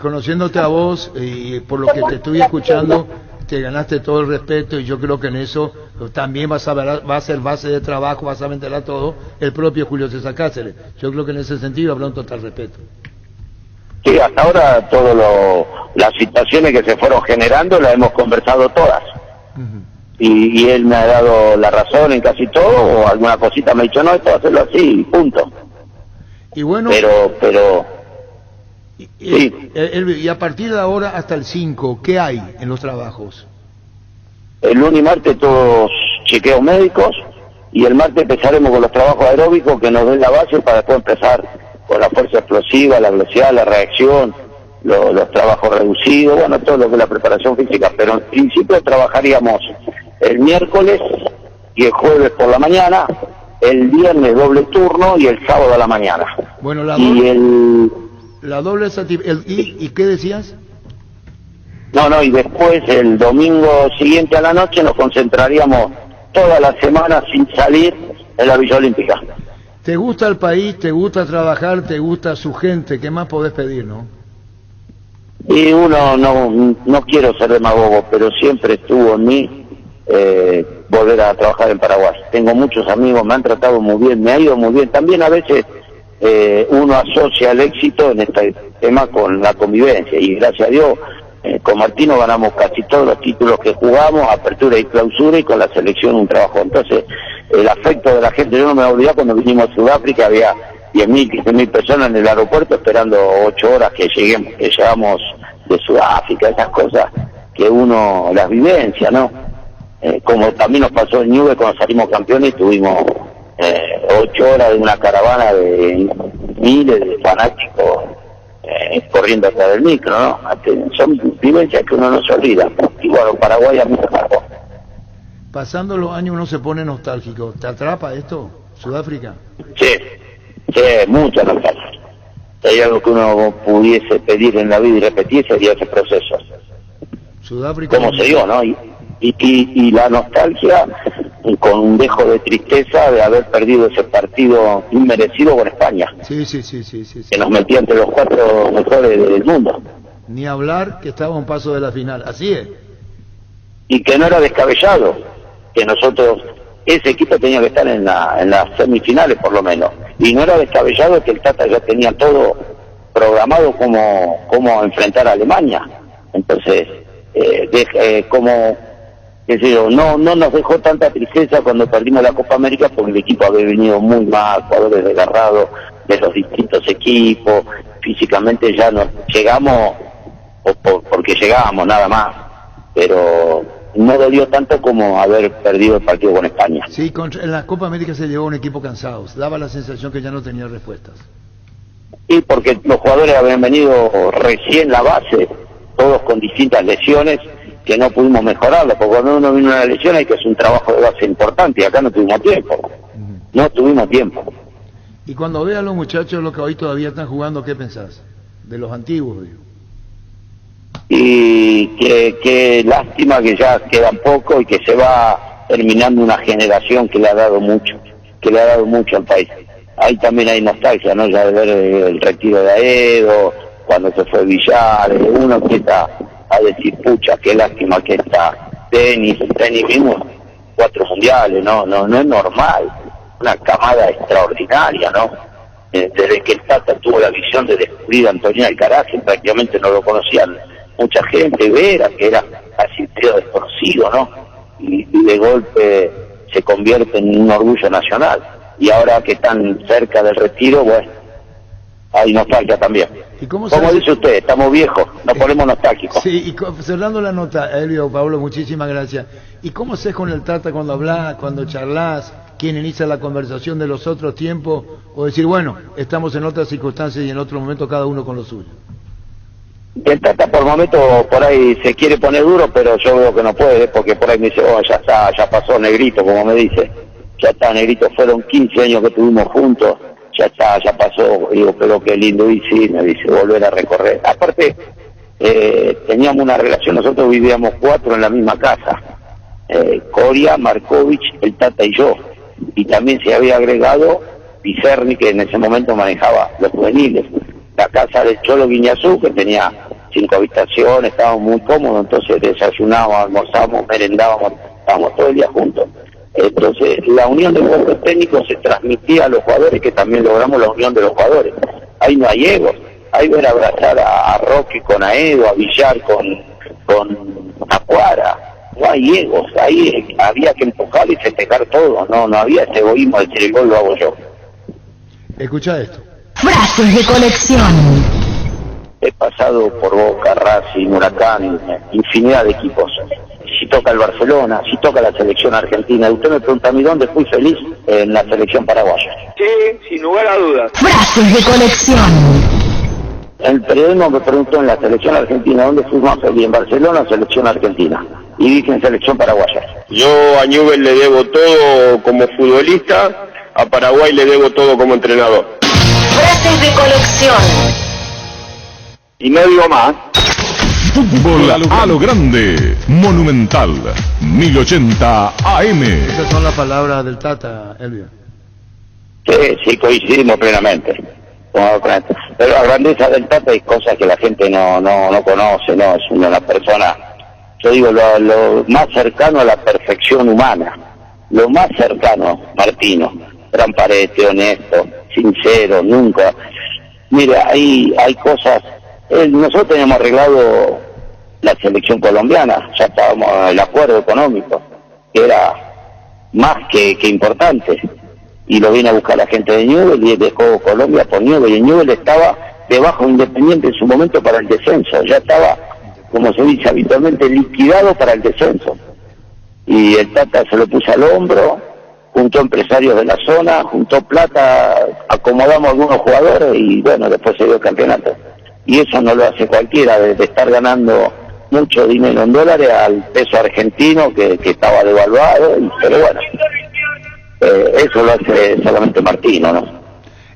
conociéndote a vos y por lo que te estoy escuchando, te ganaste todo el respeto y yo creo que en eso también va a ser base de trabajo, vas a ventilar todo el propio Julio César Cáceres. Yo creo que en ese sentido habrá un total respeto. Sí, hasta ahora las situaciones que se fueron generando las hemos conversado todas. Y él me ha dado la razón en casi todo, o alguna cosita me ha dicho, no, esto va a hacerlo así, punto. Y bueno, pero sí. Y a partir de ahora hasta el 5, ¿qué hay en los trabajos? El lunes y martes todos chequeos médicos, y el martes empezaremos con los trabajos aeróbicos que nos den la base para después empezar con la fuerza explosiva, la velocidad, la reacción, los trabajos reducidos, bueno, todo lo que es la preparación física, pero en principio trabajaríamos el miércoles y el jueves por la mañana, el viernes doble turno y el sábado a la mañana. Bueno, la doble ¿y qué decías? No, y después el domingo siguiente a la noche nos concentraríamos toda la semana sin salir en la Villa Olímpica. ¿Te gusta el país, te gusta trabajar, te gusta su gente? ¿Qué más podés pedir, no? Y uno no quiero ser demagogo, pero siempre estuvo en mí volver a trabajar en Paraguay. Tengo muchos amigos, me han tratado muy bien, me ha ido muy bien. También a veces uno asocia el éxito en este tema con la convivencia, y gracias a Dios con Martino ganamos casi todos los títulos que jugamos, apertura y clausura, y con la selección un trabajo. Entonces el afecto de la gente, yo no me voy a olvidar cuando vinimos a Sudáfrica, había 10.000, 15.000 personas en el aeropuerto esperando 8 horas que llegamos de Sudáfrica, esas cosas que uno las vivencia, ¿no? Como también nos pasó en Newell's cuando salimos campeones, tuvimos 8 horas de una caravana de miles de fanáticos corriendo atrás del micro, ¿no? Son vivencias que uno no se olvida. Y bueno, Paraguay a mí me marcó. Pasando los años uno se pone nostálgico. ¿Te atrapa esto, Sudáfrica? Sí, mucha nostalgia. Si hay algo que uno pudiese pedir en la vida y repetir, sería ese proceso. Sudáfrica. Como se dio, ¿no? Y la nostalgia, con un dejo de tristeza de haber perdido ese partido inmerecido con España. Sí. Que nos metía entre los 4 mejores del mundo. Ni hablar que estaba a un paso de la final, así es. Y que no era descabellado, que nosotros, ese equipo tenía que estar en las semifinales por lo menos. Y no era descabellado que el Tata ya tenía todo programado como enfrentar a Alemania. Entonces, qué sé yo, no nos dejó tanta tristeza cuando perdimos la Copa América, porque el equipo había venido muy mal, jugadores desgarrados de los distintos equipos, físicamente ya no llegamos porque llegábamos nada más, pero no dolió tanto como haber perdido el partido con España. Sí, en la Copa América se llevó un equipo cansado, daba la sensación que ya no tenía respuestas. Y porque los jugadores habían venido recién la base, todos con distintas lesiones, que no pudimos mejorarlo, porque cuando uno viene una lesión hay que hacer un trabajo de base importante, y acá no tuvimos tiempo. Y cuando ve a los muchachos, los que hoy todavía están jugando, ¿qué pensás? De los antiguos, digo. Y qué lástima que ya quedan poco y que se va terminando una generación que le ha dado mucho al país. Ahí también hay nostalgia, ¿no? Ya de ver el retiro de Aedo, cuando se fue Villar, uno empieza a decir, pucha, qué lástima que está tenis mismo, 4 mundiales, no es normal, una camada extraordinaria, ¿no? Desde que el Tata tuvo la visión de descubrir a Antonio Alcaraz, que prácticamente no lo conocían mucha gente, Vera, que era casi medio desconocido, ¿no? y de golpe se convierte en un orgullo nacional. Y ahora que están cerca del retiro, bueno, hay nostalgia también. ¿Y cómo dice usted, estamos viejos, nos ponemos nostálgicos. Sí, y cerrando la nota, Elvio, Pablo, muchísimas gracias. ¿Y cómo haces con el Tata cuando hablas, cuando charlas? ¿Quién inicia la conversación de los otros tiempos? O decir, bueno, estamos en otras circunstancias y en otro momento cada uno con lo suyo. El Tata por momento por ahí se quiere poner duro, pero yo veo que no puede, porque por ahí me dice, oh, ya está, ya pasó Negrito, como me dice. Ya está, Negrito, fueron 15 años que tuvimos juntos, ya está, ya pasó. Digo, pero qué lindo, y sí, me dice, volver a recorrer. Aparte, teníamos una relación, nosotros vivíamos 4 en la misma casa. Coria, Markovich, el Tata y yo. Y también se había agregado Picerni, que en ese momento manejaba los juveniles. La casa del Cholo Guiñazú, que tenía 5 habitaciones, estábamos muy cómodos, entonces desayunábamos, almorzábamos, merendábamos, estábamos todo el día juntos. Entonces la unión de cuerpos técnicos se transmitía a los jugadores, que también logramos la unión de los jugadores. Ahí no hay egos, ahí ver abrazar a Roque con Aedo, a Villar con Acuara. No hay egos, ahí había que empujar y festejar todo, no había ese egoísmo de decir el gol lo hago yo. Escucha esto. Frases de colección. He pasado por Boca, Racing, Huracán, infinidad de equipos. Si toca el Barcelona, si toca la selección argentina. Usted me pregunta a mí dónde fui feliz, en la selección paraguaya. Sí, sin lugar a dudas. Frases de colección. El periodismo me preguntó en la selección argentina dónde fui más feliz, en Barcelona o selección argentina. Y dije en selección paraguaya. Yo a Newell le debo todo como futbolista, a Paraguay le debo todo como entrenador. Frases de colección. Y no digo más. Fútbol a lo grande, Monumental, 1080 AM. Esas son las palabras del Tata, Elvio. Sí, coincidimos plenamente. Pero la grandeza del Tata hay cosas que la gente no conoce, ¿no? Es una persona, yo digo, lo más cercano a la perfección humana, lo más cercano, Martino, transparente, honesto, sincero, nunca. Mira, hay cosas, nosotros teníamos arreglado la selección colombiana, ya estábamos en el acuerdo económico, que era más que importante, y lo viene a buscar la gente de Newell y dejó Colombia por Newell, y Newell estaba debajo de Independiente en su momento para el descenso, ya estaba, como se dice habitualmente, liquidado para el descenso, y el Tata se lo puso al hombro, juntó empresarios de la zona, juntó plata, acomodamos algunos jugadores y bueno, después se dio el campeonato. Y eso no lo hace cualquiera, de estar ganando mucho dinero en dólares al peso argentino que estaba devaluado, pero bueno, eso lo hace solamente Martino, ¿no?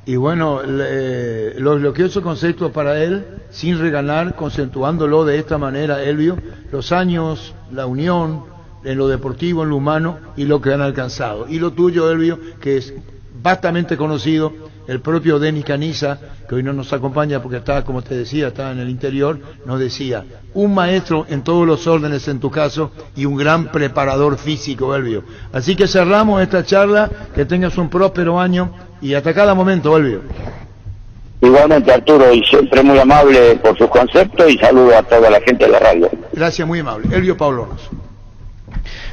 Y bueno, lo que hizo concepto para él, sin regalar, conceptuándolo de esta manera, Elvio, los años, la unión, en lo deportivo, en lo humano y lo que han alcanzado. Y lo tuyo, Elvio, que es vastamente conocido, el propio Denis Caniza, que hoy no nos acompaña porque está, como te decía, está en el interior, nos decía, un maestro en todos los órdenes en tu caso y un gran preparador físico, Elvio. Así que cerramos esta charla, que tengas un próspero año y hasta cada momento, Elvio. Igualmente, Arturo, y siempre muy amable por sus conceptos y saludo a toda la gente de la radio. Gracias, muy amable. Elvio Pablo.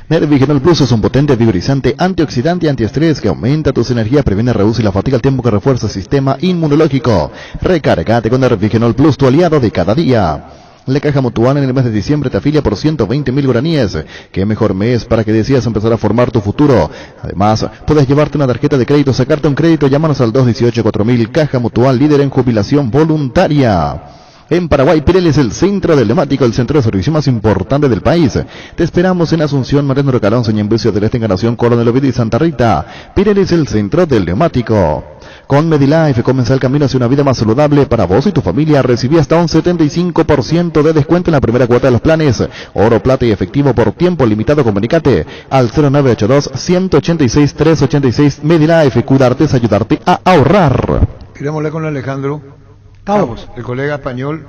Nervigenol Plus es un potente vigorizante, antioxidante y antiestrés que aumenta tus energías, previene, reduce la fatiga al tiempo que refuerza el sistema inmunológico. Recárgate con Nervigenol Plus, tu aliado de cada día. La Caja Mutual en el mes de diciembre te afilia por 120.000 guaraníes. Qué mejor mes para que decidas empezar a formar tu futuro. Además, puedes llevarte una tarjeta de crédito, sacarte un crédito, llámanos al 218-4000. Caja Mutual, líder en jubilación voluntaria. En Paraguay, Pirelli es el centro del neumático, el centro de servicio más importante del país. Te esperamos en Asunción, Mariano Recalonce y en Bucio del Este, Encarnación, Coronel Ovidio y Santa Rita. Pirelli es el centro del neumático. Con Medilife comienza el camino hacia una vida más saludable para vos y tu familia. Recibí hasta un 75% de descuento en la primera cuota de los planes. Oro, plata y efectivo por tiempo limitado. Comunicate al 0982-186-386. Medilife, cuidarte es ayudarte a ahorrar. Queremos hablar con Alejandro Cabos, el colega español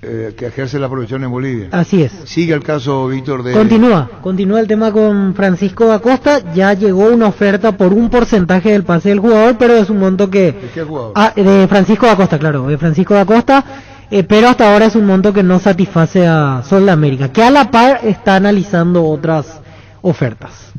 que ejerce la profesión en Bolivia. Así es. Sigue el caso, Víctor, de... Continúa el tema con Francisco da Costa. Ya llegó una oferta por un porcentaje del pase del jugador, pero es un monto que... ¿De qué jugador? De Francisco da Costa, claro, de Francisco da Costa, pero hasta ahora es un monto que no satisface a Sol de América, que a la par está analizando otras ofertas.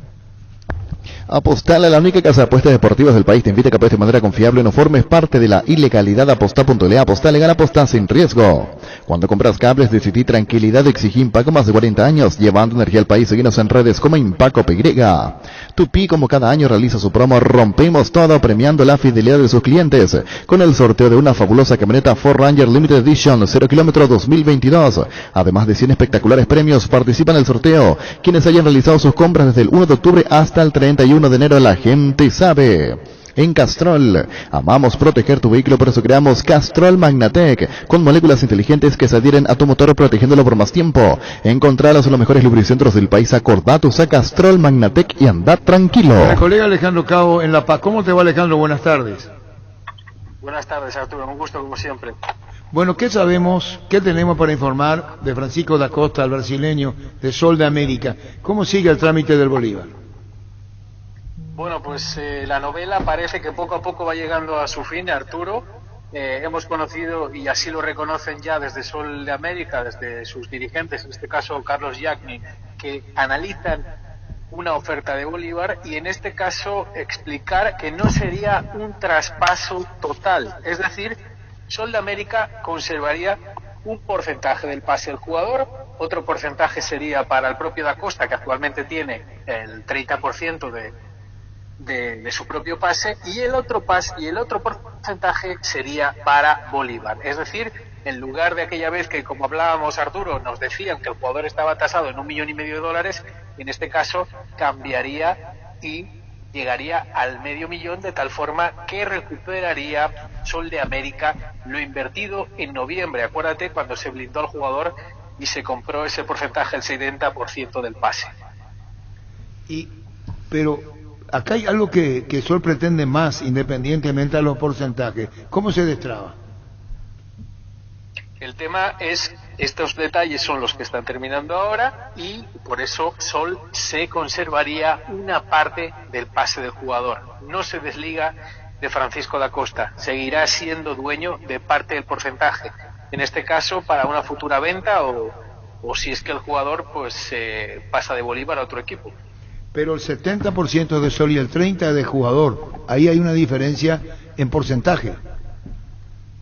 Apostale a la única casa de apuestas deportivas del país. Te invita a que apuestes de manera confiable. No formes parte de la ilegalidad. Aposta.le. Aposta legal, aposta sin riesgo. Cuando compras cables, decidí tranquilidad. Exigí Impaco, más de 40 años llevando energía al país. Seguinos en redes como Impaco PY. Tupi, como cada año, realiza su promo Rompemos Todo, premiando la fidelidad de sus clientes con el sorteo de una fabulosa camioneta Ford Ranger Limited Edition 0 km 2022. Además de 100 espectaculares premios, participan en el sorteo quienes hayan realizado sus compras desde el 1 de octubre hasta el 31 de enero. La gente sabe. En Castrol, amamos proteger tu vehículo, por eso creamos Castrol Magnatec, con moléculas inteligentes que se adhieren a tu motor protegiéndolo por más tiempo. Encontralos en los mejores lubricentros del país. Acordatus a Castrol Magnatec y andad tranquilo. El colega Alejandro Cabo en La Paz. ¿Cómo te va, Alejandro? Buenas tardes. Buenas tardes, Arturo. Un gusto como siempre. Bueno, ¿qué sabemos, qué tenemos para informar de Francisco da Costa, el brasileño de Sol de América? ¿Cómo sigue el trámite del Bolívar? Bueno, pues la novela parece que poco a poco va llegando a su fin, Arturo. Hemos conocido, y así lo reconocen ya desde Sol de América, desde sus dirigentes, en este caso Carlos Yagni, que analizan una oferta de Bolívar y en este caso explicar que no sería un traspaso total. Es decir, Sol de América conservaría un porcentaje del pase del jugador, otro porcentaje sería para el propio da Costa, que actualmente tiene el 30% de su propio pase, y el otro porcentaje sería para Bolívar. Es decir, en lugar de aquella vez que, como hablábamos, Arturo, nos decían que el jugador estaba tasado en $1,5 millones, en este caso cambiaría y llegaría al $500,000, de tal forma que recuperaría Sol de América lo invertido en noviembre. Acuérdate cuando se blindó al jugador y se compró ese porcentaje, el 70% del pase. Pero acá hay algo que Sol pretende más, independientemente de los porcentajes. ¿Cómo se destraba? El tema es, estos detalles son los que están terminando ahora y por eso Sol se conservaría una parte del pase del jugador. No se desliga de Francisco da Costa, seguirá siendo dueño de parte del porcentaje. En este caso, para una futura venta o si es que el jugador pues pasa de Bolívar a otro equipo. Pero el 70% de Sol y el 30% de jugador, ahí hay una diferencia en porcentaje.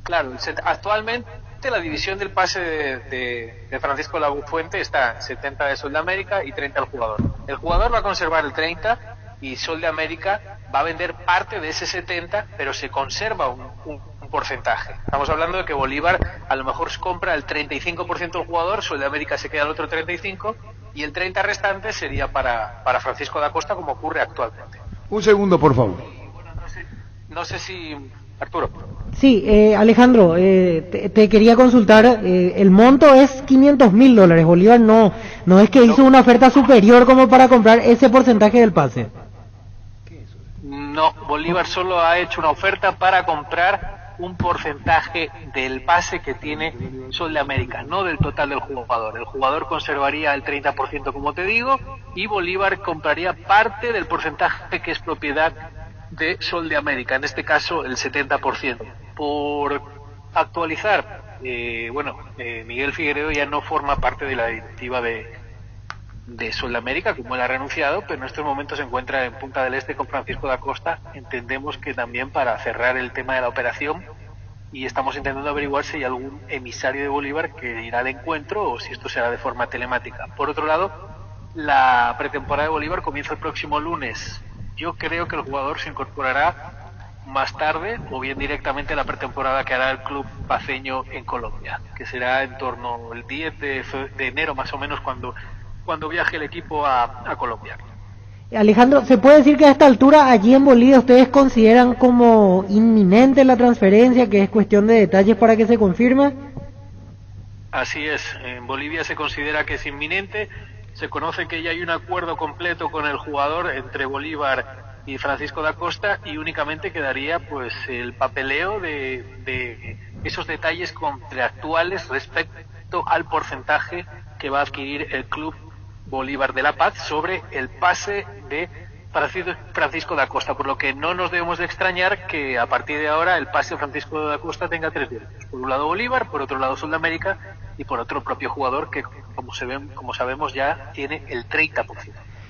Claro, actualmente la división del pase de Francisco Lafuente está 70 de Sol de América y 30 al jugador. El jugador va a conservar el 30 y Sol de América va a vender parte de ese 70, pero se conserva un porcentaje. Estamos hablando de que Bolívar a lo mejor compra el 35% del jugador, Sol de América se queda el otro 35% y el 30 restante sería para Francisco da Costa, como ocurre actualmente. Un segundo, por favor. Bueno, no sé si... Arturo. Sí, Alejandro, te quería consultar, el monto es $500,000, Bolívar no es que hizo una oferta superior como para comprar ese porcentaje del pase. No, Bolívar solo ha hecho una oferta para comprar un porcentaje del pase que tiene Sol de América, no del total del jugador. El jugador conservaría el 30%, como te digo, y Bolívar compraría parte del porcentaje que es propiedad de Sol de América, en este caso el 70%. Por actualizar, Miguel Figueredo ya no forma parte de la directiva de Sol de América, como él ha renunciado, pero en estos momentos se encuentra en Punta del Este con Francisco da Costa. Entendemos que también para cerrar el tema de la operación, y estamos intentando averiguar si hay algún emisario de Bolívar que irá al encuentro o si esto será de forma telemática. Por otro lado, la pretemporada de Bolívar comienza el próximo lunes. Yo creo que el jugador se incorporará más tarde o bien directamente a la pretemporada que hará el club paceño en Colombia, que será en torno al 10 de enero más o menos cuando viaje el equipo a Colombia. Alejandro, ¿se puede decir que a esta altura allí en Bolivia ustedes consideran como inminente la transferencia, que es cuestión de detalles para que se confirme? Así es, en Bolivia se considera que es inminente. Se conoce que ya hay un acuerdo completo con el jugador entre Bolívar y Francisco da Costa y únicamente quedaría pues el papeleo de esos detalles contractuales respecto al porcentaje que va a adquirir el club Bolívar de La Paz sobre el pase de Francisco da Costa, por lo que no nos debemos de extrañar que a partir de ahora el pase de Francisco da Costa tenga tres derechos: por un lado Bolívar, por otro lado Sol de América y por otro propio jugador que como sabemos ya tiene el 30%.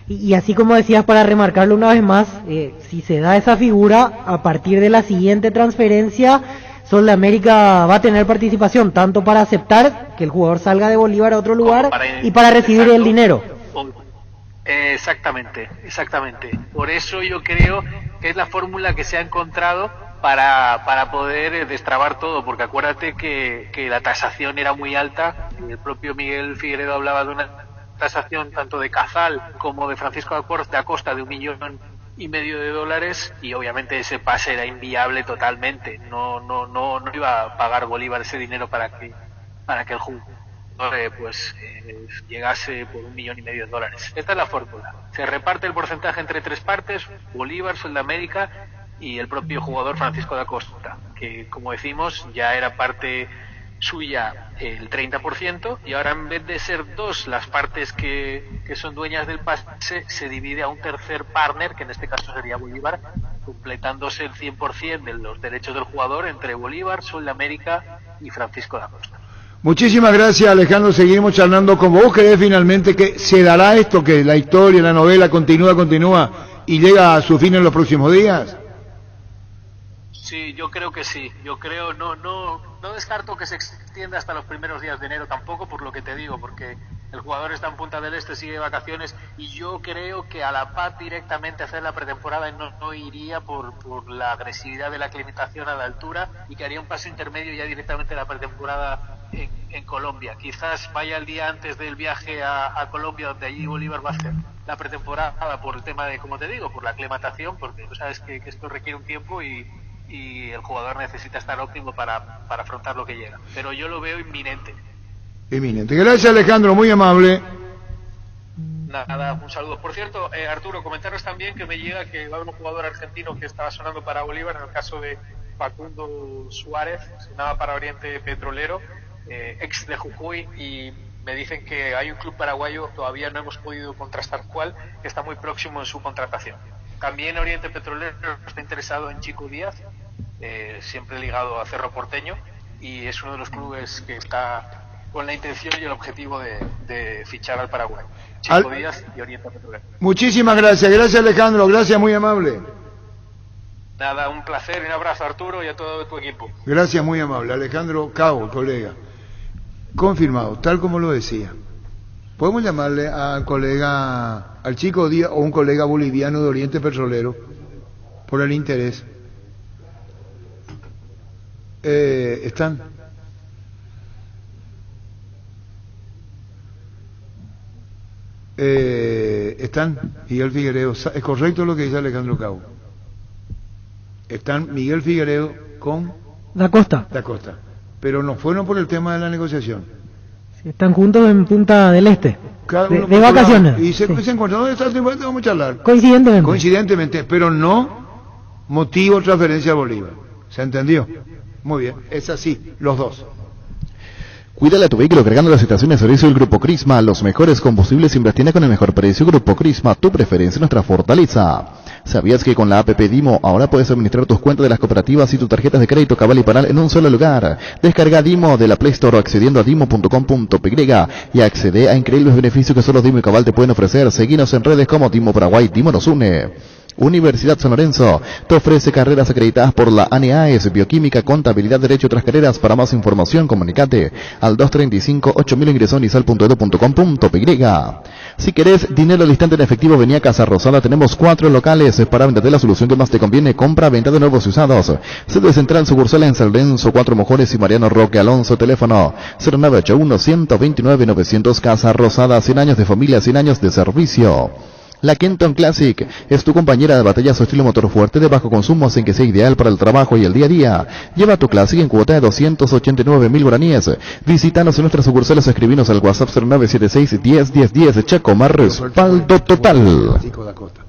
Y así como decías, para remarcarlo una vez más, si se da esa figura, a partir de la siguiente transferencia, Sol de América va a tener participación, tanto para aceptar que el jugador salga de Bolívar a otro lugar y para recibir el dinero. Exactamente. Por eso yo creo que es la fórmula que se ha encontrado para poder destrabar todo, porque acuérdate que la tasación era muy alta, y el propio Miguel Figueredo hablaba de una tasación tanto de Cazal como de Francisco da Costa de $1,5 millones, y obviamente ese pase era inviable totalmente. No iba a pagar Bolívar ese dinero para que el jugador llegase por $1,5 millones. Esta es la fórmula. Se reparte el porcentaje entre 3 partes: Bolívar, Sol de América y el propio jugador Francisco da Costa, que, como decimos, ya era parte suya el 30%, y ahora, en vez de ser 2 las partes que son dueñas del pase, se divide a un tercer partner, que en este caso sería Bolívar, completándose el 100% de los derechos del jugador entre Bolívar, Sol de América y Francisco da Costa. Muchísimas gracias, Alejandro. Seguimos charlando con vos. ¿Crees finalmente que se dará esto, que la historia, la novela continúa y llega a su fin en los próximos días? Sí, yo creo que sí. Yo creo, no descarto que se extienda hasta los primeros días de enero tampoco, por lo que te digo, porque el jugador está en Punta del Este, sigue de vacaciones, y yo creo que a La Paz directamente hacer la pretemporada no iría por la agresividad de la aclimatación a la altura, y que haría un paso intermedio ya directamente la pretemporada en Colombia. Quizás vaya el día antes del viaje a Colombia, donde allí Bolívar va a hacer la pretemporada, por el tema de, como te digo, por la aclimatación, porque tú sabes que esto requiere un tiempo y el jugador necesita estar óptimo para afrontar lo que llega. Pero yo lo veo inminente. Gracias, Alejandro, muy amable. Nada, un saludo. Por cierto, Arturo, comentaros también que me llega que va a haber un jugador argentino que estaba sonando para Bolívar, en el caso de Facundo Suárez, sonaba para Oriente Petrolero, ex de Jujuy, y me dicen que hay un club paraguayo, todavía no hemos podido contrastar cuál, que está muy próximo en su contratación. También Oriente Petrolero está interesado en Chico Díaz, siempre ligado a Cerro Porteño, y es uno de los clubes que está con la intención y el objetivo de fichar al Paraguay. Chico Díaz y Oriente Petrolero. Muchísimas gracias, Alejandro, gracias, muy amable. Nada, un placer y un abrazo, Arturo, y a todo tu equipo. Gracias, muy amable. Alejandro Cabo, colega. Confirmado, tal como lo decía. Podemos llamarle al colega, al Chico Díaz, o un colega boliviano de Oriente Petrolero, por el interés. ¿Están? ¿Están? Miguel Figueredo, es correcto lo que dice Alejandro Cabo. Están Miguel Figueredo con Da Costa, pero no fueron por el tema de la negociación. están juntos en Punta del Este, de vacaciones. Y se encontraron, ¿dónde está el tiempo? Vamos a charlar. Coincidentemente, pero no motivo transferencia a Bolívar. ¿Se entendió? Muy bien, es así, los dos. Cuídale a tu vehículo cargando las estaciones de servicio del Grupo Crisma. Los mejores combustibles invertiendo con el mejor precio. Grupo Crisma, tu preferencia, nuestra fortaleza. ¿Sabías que con la app Dimo ahora puedes administrar tus cuentas de las cooperativas y tus tarjetas de crédito Cabal y Panal en un solo lugar? Descarga Dimo de la Play Store o accediendo a dimo.com.py y accede a increíbles beneficios que solo Dimo y Cabal te pueden ofrecer. Seguinos en redes como Dimo Paraguay, Dimo nos une. Universidad San Lorenzo te ofrece carreras acreditadas por la ANEAES, Bioquímica, Contabilidad, Derecho y otras carreras. Para más información, comunicate al 235-8000 ingresó en isal.edu.com.py. Si querés dinero al instante en efectivo, vení a Casa Rosada. Tenemos 4 locales para venderte la solución que más te conviene. Compra, venta de nuevos y usados. Sede central, sucursal en San Lorenzo, 4 Mojones y Mariano Roque Alonso. Teléfono 0981-129-900. Casa Rosada, 100 años de familia, 100 años de servicio. La Kenton Classic es tu compañera de batalla, su estilo motor fuerte de bajo consumo hacen que sea ideal para el trabajo y el día a día. Lleva tu Classic en cuota de 289.000 guaraníes. Visítanos en nuestras sucursales o escribinos al WhatsApp 0976-101010. Chacomar, respaldo total. Francisco da Costa.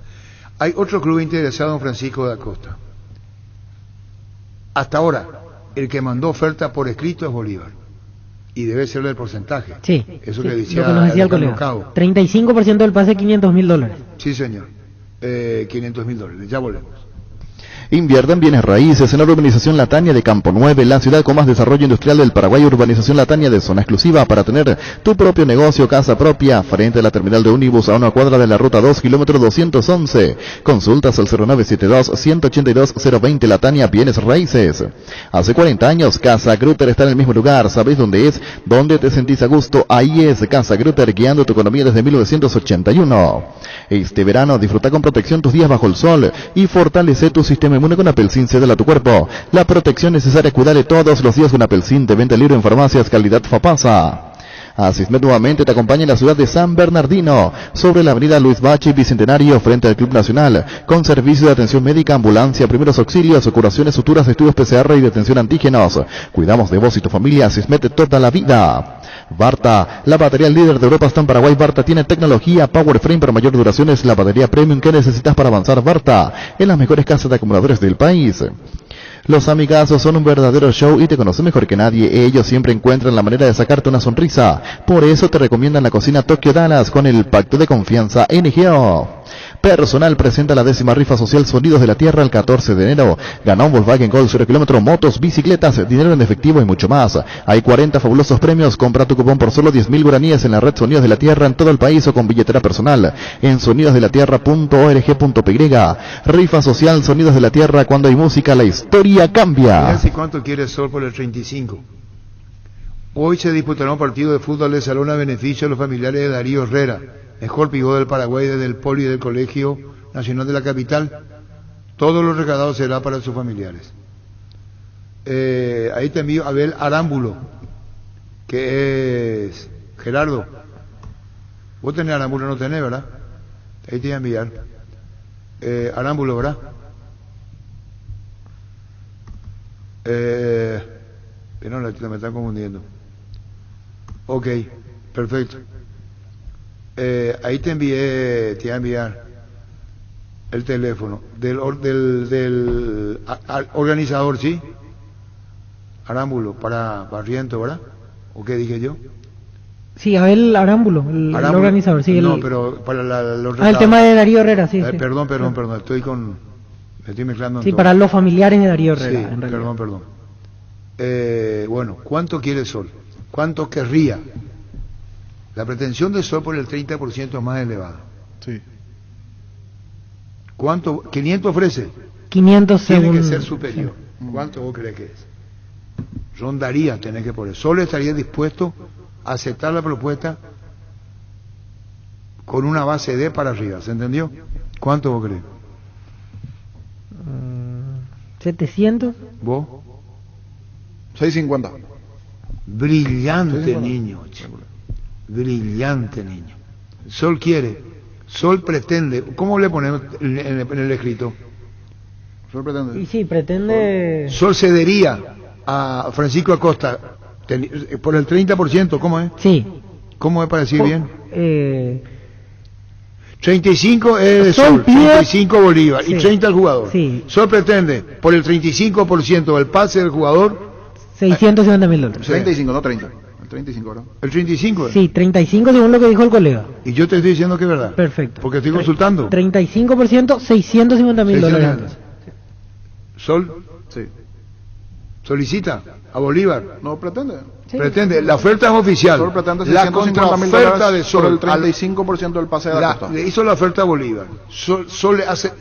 Hay otro club interesado en Francisco da Costa. Hasta ahora, el que mandó oferta por escrito es Bolívar. Y debe ser del porcentaje. Sí, eso sí, que decía, lo que nos decía el colega. 35% del pase, $500.000. Sí, señor. $500.000. Ya volvemos. Invierta en bienes raíces en la urbanización Latania de Campo 9, la ciudad con más desarrollo industrial del Paraguay, urbanización Latania de zona exclusiva para tener tu propio negocio, casa propia, frente a la terminal de ómnibus a una cuadra de la ruta 2, kilómetro 211. Consultas al 0972-182-020 Latania Bienes Raíces. Hace 40 años, Casa Grutter está en el mismo lugar. ¿Sabés dónde es? ¿Dónde te sentís a gusto? Ahí es Casa Grutter, guiando tu economía desde 1981. Este verano disfruta con protección tus días bajo el sol y fortalece tu sistema inmune con Apelsin. Cédela a tu cuerpo la protección necesaria. Cuidale todos los días con Apelsin, de venta libre en farmacias, calidad Fapasa. Asismed nuevamente te acompaña en la ciudad de San Bernardino, sobre la avenida Luis Bachi Bicentenario, frente al Club Nacional, con servicio de atención médica, ambulancia, primeros auxilios, curaciones, suturas, estudios PCR y detención antígenos. Cuidamos de vos y tu familia. Asismed toda la vida. Barta, la batería líder de Europa está en Paraguay. Barta tiene tecnología Power Frame para mayor duración. Es la batería premium que necesitas para avanzar. Barta, en las mejores casas de acumuladores del país. Los amigazos son un verdadero show y te conocen mejor que nadie. Ellos siempre encuentran la manera de sacarte una sonrisa. Por eso te recomiendan la cocina Tokyo Dallas con el pacto de confianza NGO. Personal presenta la 10ª rifa social Sonidos de la Tierra el 14 de enero. Gana un Volkswagen Gol 0 kilómetro, motos, bicicletas, dinero en efectivo y mucho más. Hay 40 fabulosos premios. Compra tu cupón por solo 10.000 guaraníes en la red Sonidos de la Tierra en todo el país o con billetera personal en sonidosdelatierra.org.py. Rifa social Sonidos de la Tierra. Cuando hay música, la historia cambia. Mira si cuánto quiere Sol por el 35. Hoy se disputará un partido de fútbol de salón a beneficio de los familiares de Darío Herrera, mejor pivot del Paraguay desde el poli del Colegio Nacional de la Capital. Todo lo recaudado será para sus familiares. Ahí te envío a Abel Arámbulo, que es Gerardo. Vos tenés Arámbulo, no tenés, ¿verdad? Ahí te voy a enviar. Arámbulo, ¿verdad? Pero no, me están confundiendo. Ok, perfecto. Ahí te voy a enviar el teléfono del organizador, ¿sí? Arámbulo, para Barriento, ¿verdad? ¿O qué dije yo? Sí, Abel Arámbulo, el organizador, sí. No, pero para los el tema de Darío Herrera, sí. Sí. Perdón, me estoy mezclando. Sí, para los familiares de Darío Herrera. Sí, en perdón. Bueno, ¿cuánto quiere Sol? ¿Cuánto querría? La pretensión de Sol por el 30% es más elevada. Sí. ¿Cuánto? ¿500 ofrece? 500 tiene que ser superior. Sí. ¿Cuánto vos crees que es? Rondaría, tenés que poner. Sol estaría dispuesto a aceptar la propuesta con una base D para arriba, ¿se entendió? ¿Cuánto vos crees? 700. ¿Vos? 650. Brillante niño. Brillante niño. Sol quiere, Sol pretende. ¿Cómo le ponemos en el escrito? Sol pretende. Y sí, pretende. Sol cedería a Francisco Acosta por el 30%, ¿cómo es? Sí. ¿Cómo es para decir bien? 35 es Sol, 35 Bolívar, sí. Y 30 el jugador. Sí. Sol pretende por el 35% del pase del jugador $650.000. 35, no 30. El 35, ¿verdad? ¿El 35? Sí, 35 según lo que dijo el colega. Y yo te estoy diciendo que es verdad. Perfecto. Porque estoy consultando. 35%, $650.000. Sol. Sí. Solicita a Bolívar. No pretende. Sí. Pretende. La oferta es oficial. Sol pretende la contraoferta de Sol. Por el 35% del pase de la costa. Le hizo la oferta a Bolívar. Sol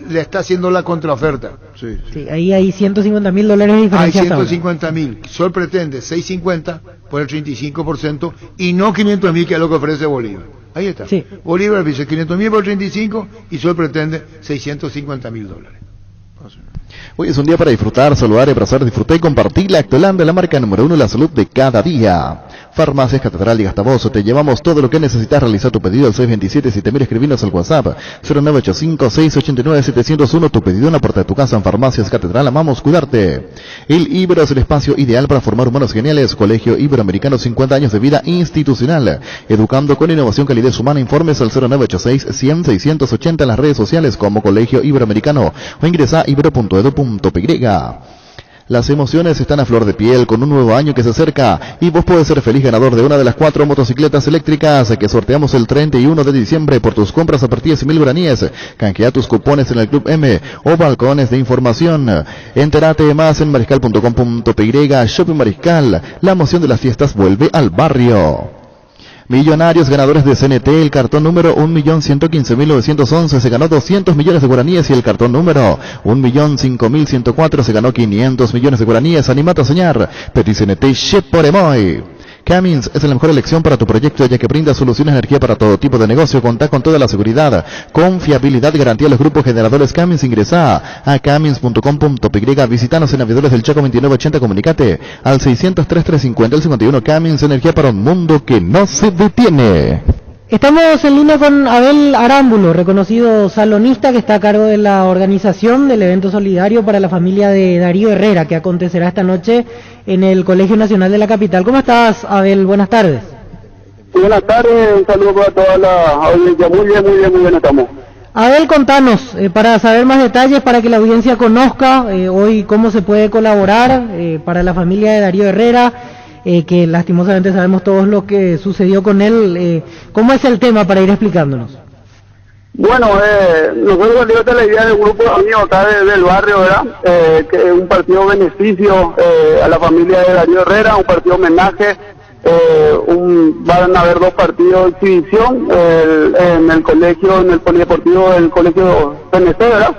le está haciendo la contraoferta. Sí. Sí, ahí hay $150.000 de diferencia. Hay 150.000. Sol pretende 650 por el 35% y no 500.000, que es lo que ofrece Bolívar. Ahí está. Sí. Bolívar dice 500.000 por el 35 y Sol pretende $650.000. Hoy es un día para disfrutar, saludar, abrazar, disfrutar y compartir la Lactolanda, la marca número 1 de la salud de cada día. Farmacias Catedral y Gastaboso, te llevamos todo lo que necesitas. Realizar tu pedido al 627-7000, escribinos al WhatsApp 0985-689-701. Tu pedido en la puerta de tu casa. En Farmacias Catedral, amamos cuidarte. El Ibero es el espacio ideal para formar humanos geniales. Colegio Iberoamericano, 50 años de vida institucional, educando con innovación, calidez humana. Informes al 0986-100-680 en las redes sociales como Colegio Iberoamericano o ingresa ibero.edu.py. Las emociones están a flor de piel con un nuevo año que se acerca y vos podés ser feliz ganador de una de las 4 motocicletas eléctricas que sorteamos el 31 de diciembre por tus compras a partir de 100.000 guaraníes. Canjea tus cupones en el Club M o balcones de información. Entérate más en mariscal.com.py. Shopping Mariscal, la emoción de las fiestas vuelve al barrio. Millonarios ganadores de CNT, el cartón número 1.115.911 se ganó 200 millones de guaraníes y el cartón número 1.005.104 se ganó 500 millones de guaraníes. Animate a soñar, pedí CNT Ship por Emoy. Cummins es la mejor elección para tu proyecto ya que brinda soluciones de energía para todo tipo de negocio. Contá con toda la seguridad, confiabilidad y garantía de los grupos generadores Cummins. Ingresá a cummins.com.py. Visitanos en Aviadores del Chaco 2980. Comunicate al 600-3350-51. Cummins, energía para un mundo que no se detiene. Estamos en línea con Abel Arámbulo, reconocido salonista que está a cargo de la organización del evento solidario para la familia de Darío Herrera, que acontecerá esta noche en el Colegio Nacional de la Capital. ¿Cómo estás, Abel? Buenas tardes. Buenas tardes, un saludo para toda la audiencia. Muy bien estamos. Abel, contanos, para saber más detalles, para que la audiencia conozca hoy cómo se puede colaborar para la familia de Darío Herrera, que lastimosamente sabemos todos lo que sucedió con él. ¿Cómo es el tema para ir explicándonos? Bueno, nosotros salimos de la idea del grupo de amigos acá del barrio, ¿verdad? Que es un partido beneficio a la familia de Darío Herrera, un partido homenaje. Van a haber 2 partidos de exhibición en el colegio, en el polideportivo del colegio CNC, ¿verdad?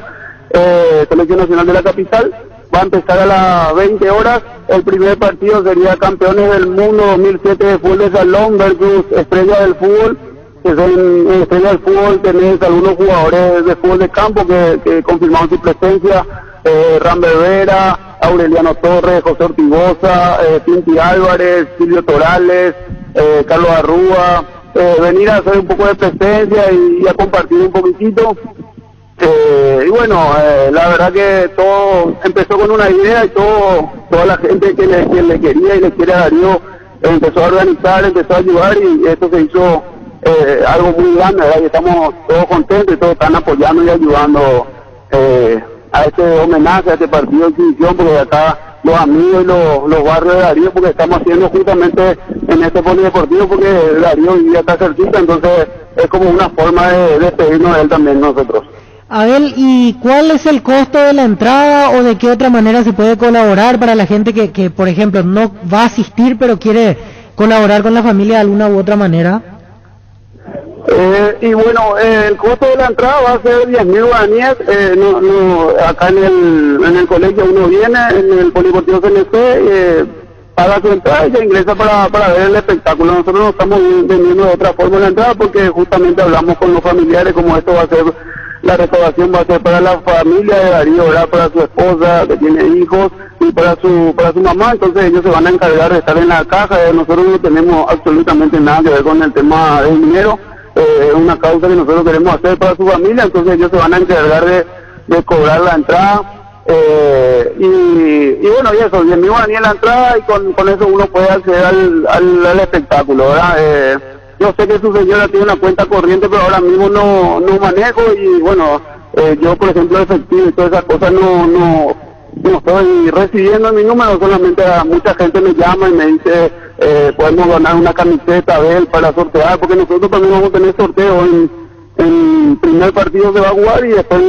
Colegio Nacional de la Capital. Va a empezar a las 20 horas. El primer partido sería Campeones del Mundo 2007 de fútbol de salón versus Estrella del Fútbol. Que son Estrella del Fútbol, tenés algunos jugadores de fútbol de campo que confirmaron su presencia. Rambert Vera, Aureliano Torres, José Ortigosa, Pinti Álvarez, Silvio Torales, Carlos Arrúa. Venir a hacer un poco de presencia y a compartir un poquitito. Y bueno, la verdad que todo empezó con una idea y toda la gente que le quería y le quiere a Darío empezó a organizar, empezó a ayudar y esto se hizo algo muy grande, ¿verdad? Y estamos todos contentos y todos están apoyando y ayudando a este homenaje, a este partido de exhibición, porque acá los amigos y los barrios de Darío, porque estamos haciendo justamente en este polideportivo, porque Darío vivía acá cerquita, entonces es como una forma de despedirnos de él también nosotros. Abel, ¿y cuál es el costo de la entrada o de qué otra manera se puede colaborar para la gente que por ejemplo, no va a asistir pero quiere colaborar con la familia de alguna u otra manera? Y bueno, el costo de la entrada va a ser 10.000 guaraníes. Acá en el colegio uno viene, en el polideportivo CNC, paga su entrada y se ingresa para ver el espectáculo. Nosotros no estamos vendiendo de otra forma la entrada porque justamente hablamos con los familiares como esto va a ser. La restauración va a ser para la familia de Darío, ¿verdad? Para su esposa que tiene hijos y para su mamá, entonces ellos se van a encargar de estar en la caja. Nosotros no tenemos absolutamente nada que ver con el tema del dinero, es una causa que nosotros queremos hacer para su familia, entonces ellos se van a encargar de cobrar la entrada. Y bueno, y eso, 10.000 guaraníes la entrada y con eso uno puede acceder al espectáculo, ¿verdad? Yo sé que su señora tiene una cuenta corriente, pero ahora mismo no manejo y bueno, yo por ejemplo efectivo y todas esas cosas no estoy recibiendo mi número, solamente mucha gente me llama y me dice podemos ganar una camiseta de él para sortear, porque nosotros también vamos a tener sorteo en primer partido se va a jugar y después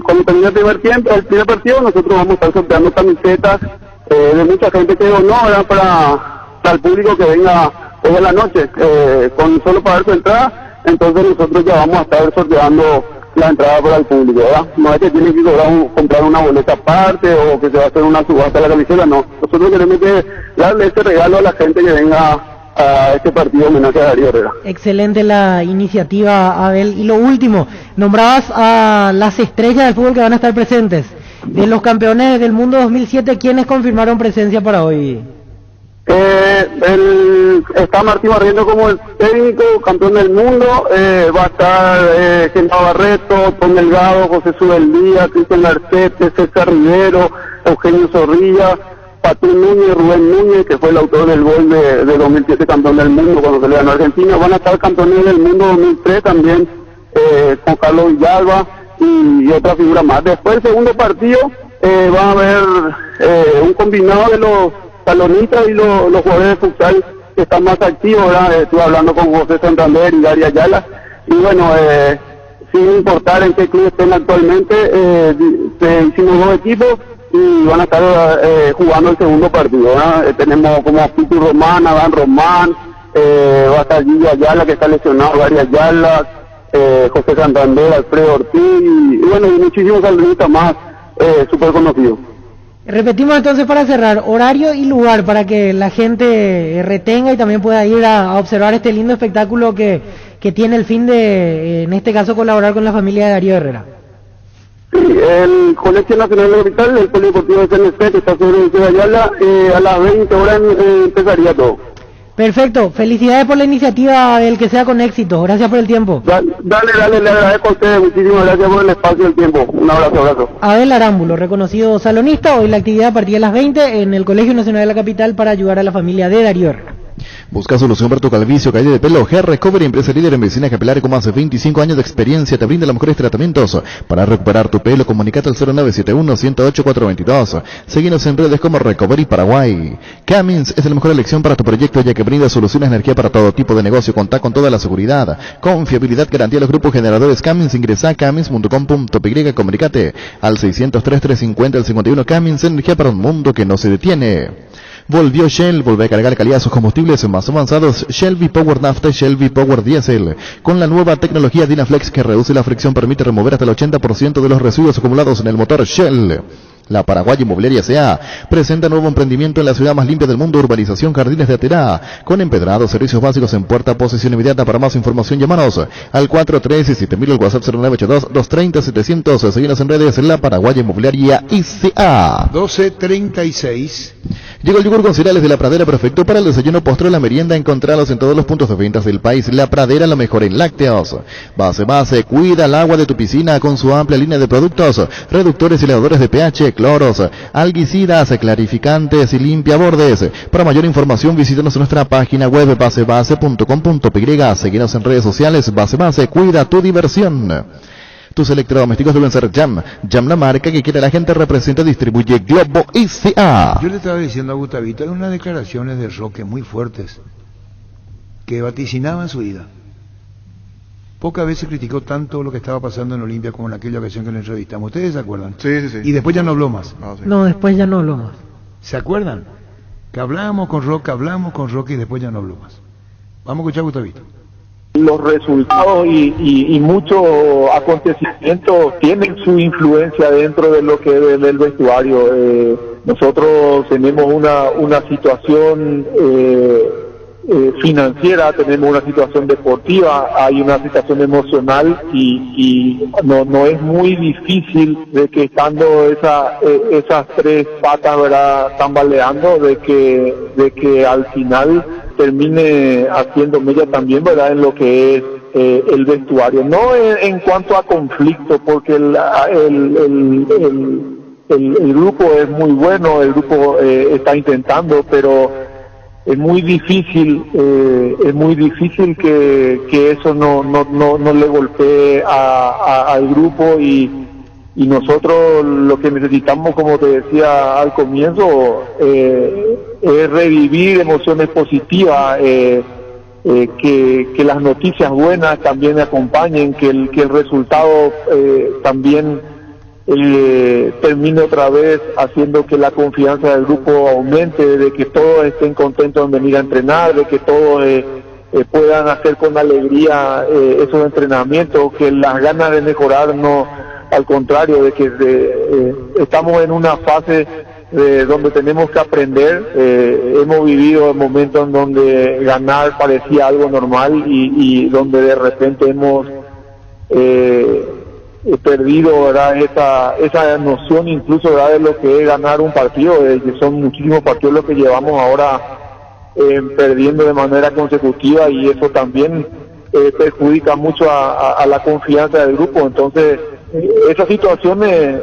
cuando termine el primer partido nosotros vamos a estar sorteando camisetas de mucha gente que donó, ¿verdad? Para el público que venga hoy en la noche, con solo pagar su entrada, entonces nosotros ya vamos a estar sorteando la entrada para el público, ¿verdad? No es que tiene que comprar una boleta aparte o que se va a hacer una subasta de la camiseta, no. Nosotros queremos darle este regalo a la gente que venga a este partido homenaje a Darío Herrera. Excelente la iniciativa, Abel. Y lo último, nombrabas a las estrellas del fútbol que van a estar presentes. De los campeones del mundo 2007, ¿quiénes confirmaron presencia para hoy? Está Martín Barriento como el técnico, campeón del mundo, va a estar Genaro Barreto, Tom Delgado, José Subeldía, Cristian Garcete, César Rivero, Eugenio Zorrilla, Patrón Núñez, Rubén Núñez, que fue el autor del gol de 2007 campeón del mundo cuando se le ganó a Argentina. Van a estar campeones del mundo 2003 también, con Carlos Villalba y otra figura más. Después el segundo partido va a haber un combinado de los salonistas y los jugadores de futsal que están más activos, ¿verdad? Estuve hablando con José Santander y Gary Ayala, y bueno, sin importar en qué club estén actualmente, hicimos 2 equipos y van a estar jugando el segundo partido, ¿verdad? Tenemos como Pitu Román, Adán Román, va a estar Gillo Ayala, que está lesionado, Gary Ayala, José Santander, Alfredo Ortiz, y bueno, y muchísimos salonistas más súper conocidos. Repetimos entonces para cerrar, horario y lugar para que la gente retenga y también pueda ir a observar este lindo espectáculo que tiene el fin de, en este caso, colaborar con la familia de Darío Herrera. Sí, el Colegio Nacional de Capital, el Polideportivo de CNC, que está sobre el de Ayala, a las 20 horas empezaría todo. Perfecto, felicidades por la iniciativa del que sea con éxito, gracias por el tiempo. Dale, le agradezco a ustedes, muchísimas gracias por el espacio y el tiempo, un abrazo. Abel Arámbulo, reconocido salonista, hoy la actividad a partir de las 20 en el Colegio Nacional de la Capital para ayudar a la familia de Darío Herrera. Busca solución para tu calvicie o caída de pelo. Hair Recovery, empresa líder en medicina capilar con más de 25 años de experiencia, te brinda los mejores tratamientos para recuperar tu pelo. Comunicate al 0971-108-422. Seguinos en redes como Recovery Paraguay. Cummins es la mejor elección para tu proyecto, ya que brinda soluciones de energía para todo tipo de negocio. Contá con toda la seguridad, confiabilidad, garantía de los grupos generadores Cummins. Ingresa a cummins.com.py, comunicate al 603-350-51. Cummins, energía para un mundo que no se detiene. Volvió Shell, vuelve a cargar calidad a sus combustibles más avanzados, Shell V-Power Nafta y Shell V-Power Diesel. Con la nueva tecnología Dynaflex que reduce la fricción, permite remover hasta el 80% de los residuos acumulados en el motor Shell. La Paraguaya Inmobiliaria S.A. presenta nuevo emprendimiento en la ciudad más limpia del mundo, urbanización Jardines de Aterá, con empedrados, servicios básicos en puerta, posesión inmediata. Para más información, llámanos al 437.000, el WhatsApp 0982-230-700. Seguinos en redes, La Paraguaya Inmobiliaria S.A. 12:36. Llegó el yogur con cereales de La Pradera, perfecto para el desayuno, postre, la merienda. Encontralos en todos los puntos de ventas del país. La Pradera, lo mejor en lácteos. Base, cuida el agua de tu piscina con su amplia línea de productos, reductores y elevadores de pH, cloros, alguicidas, clarificantes y limpiabordes. Para mayor información, visítanos en nuestra página web basebase.com.py. Seguinos en redes sociales. Base, cuida tu diversión. Tus electrodomésticos deben ser Jam, la marca que quiere la gente, representa, distribuye Globo S.A. Yo le estaba diciendo a Gustavito, hay unas declaraciones de Roque muy fuertes que vaticinaban su ida. Pocas veces criticó tanto lo que estaba pasando en Olimpia como en aquella ocasión que lo entrevistamos. ¿Ustedes se acuerdan? Sí. Y después ya no habló más. No, después ya no habló más. ¿Se acuerdan? Que hablamos con Roque y después ya no habló más. Vamos a escuchar a Gustavito. Los resultados y muchos acontecimientos tienen su influencia dentro de lo que es del vestuario. Nosotros tenemos una situación financiera, tenemos una situación deportiva, hay una situación emocional y no es muy difícil de que estando esas tres patas, ¿verdad?, tambaleando, de que al final termine haciendo mella también, ¿verdad?, en lo que es el vestuario. No en cuanto a conflicto, porque el grupo es muy bueno, el grupo está intentando, pero es muy difícil que eso no le golpee al grupo y nosotros lo que necesitamos, como te decía al comienzo, es revivir emociones positivas, que las noticias buenas también acompañen, que el resultado también termine otra vez haciendo que la confianza del grupo aumente, de que todos estén contentos en venir a entrenar, de que todos puedan hacer con alegría esos entrenamientos, que las ganas de mejorar no, al contrario, de que estamos en una fase donde tenemos que aprender. Hemos vivido momentos en donde ganar parecía algo normal y donde de repente hemos perdido, ¿verdad?, esa noción incluso, ¿verdad?, de lo que es ganar un partido, que son muchísimos partidos los que llevamos ahora perdiendo de manera consecutiva, y eso también perjudica mucho a la confianza del grupo. Entonces esas situaciones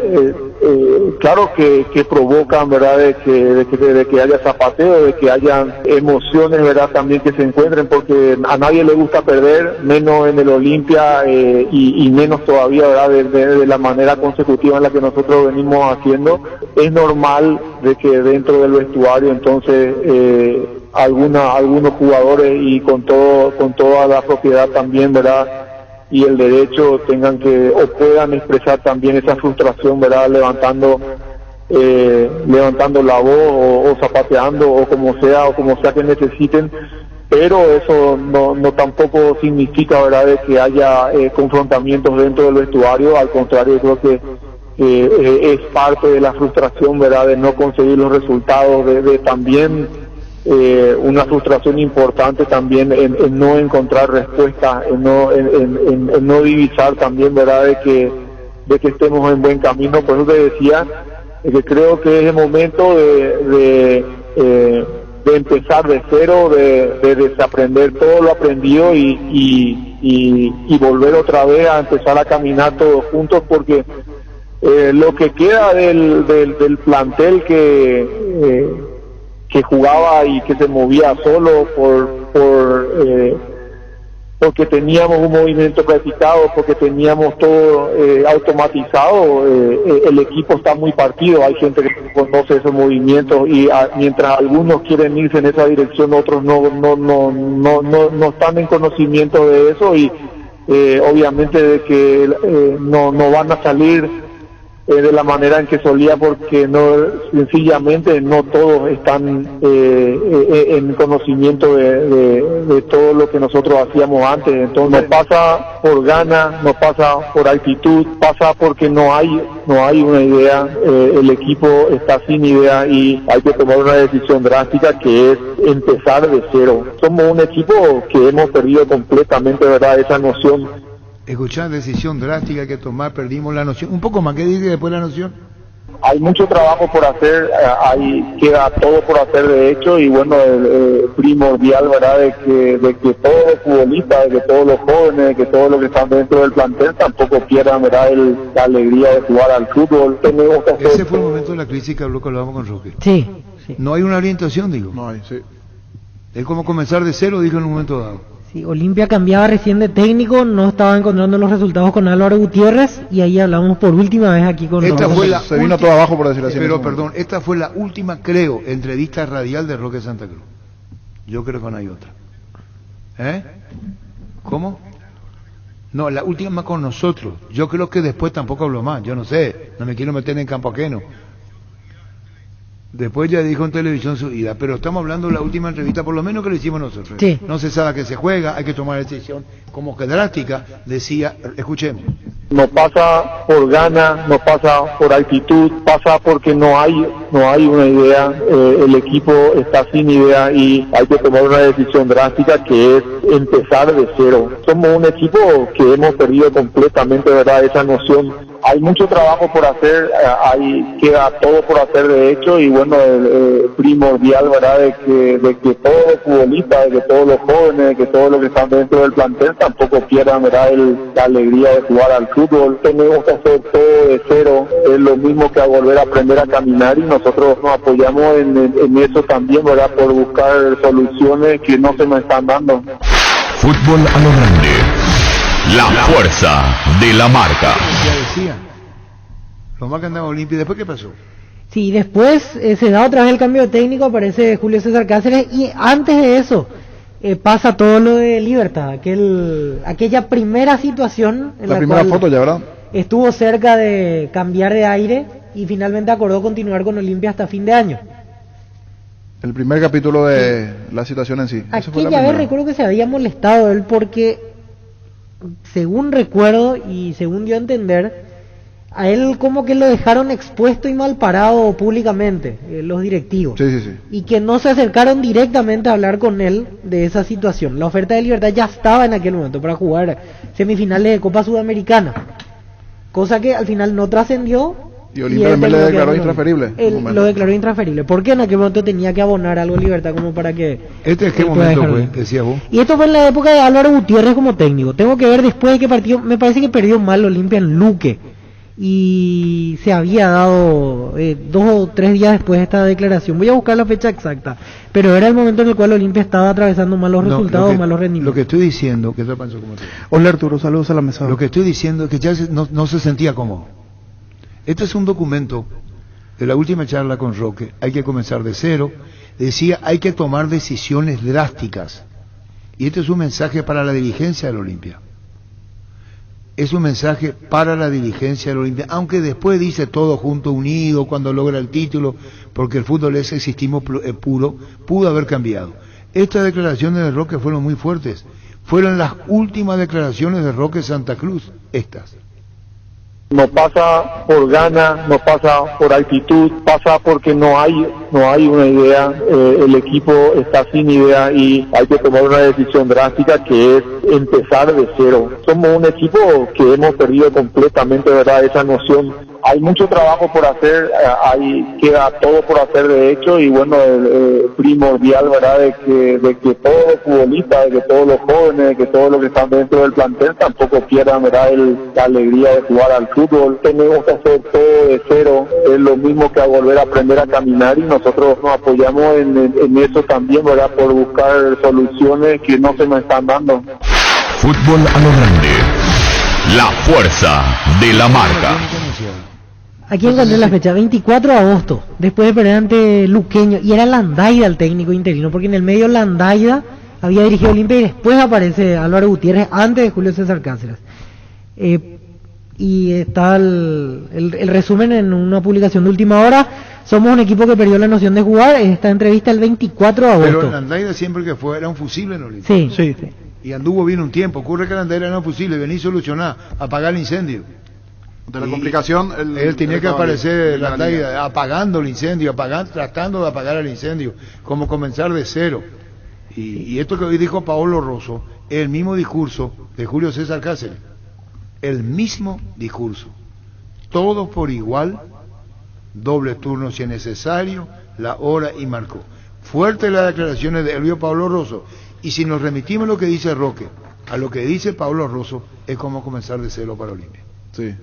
claro que provocan, ¿verdad?, de que haya zapateo, de que haya emociones, ¿verdad?, también que se encuentren, porque a nadie le gusta perder, menos en el Olimpia, y menos todavía, ¿verdad?, de la manera consecutiva en la que nosotros venimos haciendo. Es normal de que dentro del vestuario, entonces, algunos jugadores, y con toda la propiedad también, ¿verdad?, y el derecho, tengan que o puedan expresar también esa frustración, ¿verdad?, levantando la voz o zapateando o como sea que necesiten, pero eso no tampoco significa, ¿verdad?, de que haya confrontamientos dentro del vestuario. Al contrario, creo que es parte de la frustración, ¿verdad?, de no conseguir los resultados, de también una frustración importante también en no encontrar respuesta, en no divisar también, ¿verdad?, de que estemos en buen camino. Por eso te decía que creo que es el momento de empezar de cero, de desaprender todo lo aprendido y volver otra vez a empezar a caminar todos juntos, porque lo que queda del plantel que jugaba y que se movía solo porque teníamos un movimiento practicado, porque teníamos todo automatizado, el equipo está muy partido. Hay gente que conoce esos movimientos y mientras algunos quieren irse en esa dirección, otros no están en conocimiento de eso, y obviamente de que no van a salir de la manera en que solía, porque sencillamente no todos están en conocimiento de todo lo que nosotros hacíamos antes. Entonces no pasa por ganas, no pasa por actitud, pasa porque no hay una idea. El equipo está sin idea y hay que tomar una decisión drástica, que es empezar de cero. Somos un equipo que hemos perdido completamente, ¿verdad?, esa noción. Escuchar, decisión drástica hay que tomar, perdimos la noción. Un poco más, ¿qué dice después la noción? Hay mucho trabajo por hacer, queda todo por hacer de hecho, y bueno, primordial, ¿verdad?, de que todos los futbolistas, de que todos los jóvenes, de que todos los que están dentro del plantel tampoco pierdan, ¿verdad?, la alegría de jugar al fútbol. Tenemos que hacer. Ese fue el momento de la crisis que hablábamos con Roque. Sí. No hay una orientación, digo. No hay, sí. Es como comenzar de cero, dijo en un momento dado. Sí, Olimpia cambiaba recién de técnico, no estaba encontrando los resultados con Álvaro Gutiérrez, y ahí hablamos por última vez aquí con Roque. Se vino todo abajo, por decirlo así. Pero perdón, esta fue la última, creo, entrevista radial de Roque Santa Cruz. Yo creo que no hay otra. ¿Cómo? No, la última con nosotros. Yo creo que después tampoco habló más. Yo no sé, no me quiero meter en campo ajeno. Después ya dijo en televisión su ida, pero estamos hablando de la última entrevista, por lo menos que le hicimos nosotros. Sí. No se sabe a qué se juega, hay que tomar decisión como que drástica, decía, escuchemos. No pasa por ganas, no pasa por actitud, pasa porque no hay una idea. El equipo está sin idea y hay que tomar una decisión drástica, que es empezar de cero. Somos un equipo que hemos perdido completamente, ¿verdad?, esa noción. Hay mucho trabajo por hacer, queda todo por hacer de hecho, y bueno, primordial, ¿verdad?, de que todos los futbolistas, de que todos los jóvenes, de que todos los que están dentro del plantel tampoco pierdan, ¿verdad?, la alegría de jugar al fútbol. Tenemos que hacer todo de cero, es lo mismo que a volver a aprender a caminar, y nosotros nos apoyamos en eso también, ¿verdad?, por buscar soluciones que no se nos están dando. Fútbol a lo grande. La fuerza de la marca. Ya decía, los más que andaban Olimpia. ¿Después qué pasó? Sí, después se da otra vez el cambio de técnico, aparece Julio César Cáceres, y antes de eso pasa todo lo de Libertad, aquella primera situación en la primera cual foto ya, ¿verdad? Estuvo cerca de cambiar de aire y finalmente acordó continuar con Olimpia hasta fin de año. El primer capítulo de la situación en sí. Aquella vez recuerdo que se había molestado él porque, según recuerdo y según dio a entender, a él como que lo dejaron expuesto y mal parado públicamente, los directivos. Sí. Y que no se acercaron directamente a hablar con él de esa situación. La oferta de Libertad ya estaba en aquel momento para jugar semifinales de Copa Sudamericana, cosa que al final no trascendió. Y Olimpia también le declaró intransferible. Lo declaró intransferible, porque en aquel momento tenía que abonar algo Libertad como para que... ¿Este es qué momento fue? Decías vos. Y esto fue en la época de Álvaro Gutiérrez como técnico. Tengo que ver después de qué partido, me parece que perdió mal Olimpia en Luque. y se había dado 2 o 3 días después de esta declaración. Voy a buscar la fecha exacta, pero era el momento en el cual Olimpia estaba atravesando malos resultados, malos rendimientos. Lo que estoy diciendo, ¿qué tal, Pancho? ¿Cómo te va? Hola Arturo, saludos a la mesa. Lo que estoy diciendo es que ya no se sentía cómodo. Este es un documento de la última charla con Roque. Hay que comenzar de cero. Decía, hay que tomar decisiones drásticas. Y este es un mensaje para la dirigencia del Olimpia. Es un mensaje para la dirigencia del Olimpia, aunque después dice todo junto, unido, cuando logra el título, porque el fútbol es existismo puro, pudo haber cambiado. Estas declaraciones de Roque fueron muy fuertes. Fueron las últimas declaraciones de Roque Santa Cruz, estas. No pasa por ganas, no pasa por actitud, pasa porque no hay una idea, el equipo está sin idea y hay que tomar una decisión drástica que es empezar de cero. Somos un equipo que hemos perdido completamente, ¿verdad?, esa noción. Hay mucho trabajo por hacer, queda todo por hacer de hecho, y bueno, primordial, ¿verdad?, de que todos los futbolistas, de que todos los jóvenes, de que todos los que están dentro del plantel tampoco pierdan, ¿verdad?, la alegría de jugar al fútbol. Tenemos que hacer todo de cero, es lo mismo que a volver a aprender a caminar, y nosotros nos apoyamos en eso también, ¿verdad?, por buscar soluciones que no se nos están dando. Fútbol a lo grande, la fuerza de la marca. Aquí encontré la fecha, 24 de agosto, después de perder ante Luqueño, y era Landaida el técnico interino, porque en el medio Landaida había dirigido Olimpia y después aparece Álvaro Gutiérrez antes de Julio César Cáceres. Y está el resumen en una publicación de última hora. Somos un equipo que perdió la noción de jugar. Esta entrevista el 24 de agosto. Pero Landaida siempre que fue era un fusible en Olimpia. Sí. Y anduvo bien un tiempo. Ocurre que Landaida era un fusible, venía a solucionar, apagar el incendio. De la complicación, él tenía que aparecer Landaida apagando el incendio, tratando de apagar el incendio, como comenzar de cero. Y esto que hoy dijo Paolo Rosso, el mismo discurso de Julio César Cáceres, el mismo discurso, todos por igual, doble turno si es necesario, la hora y marcó. Fuertes las declaraciones de Elvio Paolo Rosso, y si nos remitimos a lo que dice Roque, a lo que dice Paolo Rosso, es como comenzar de cero para Olimpia. Sí.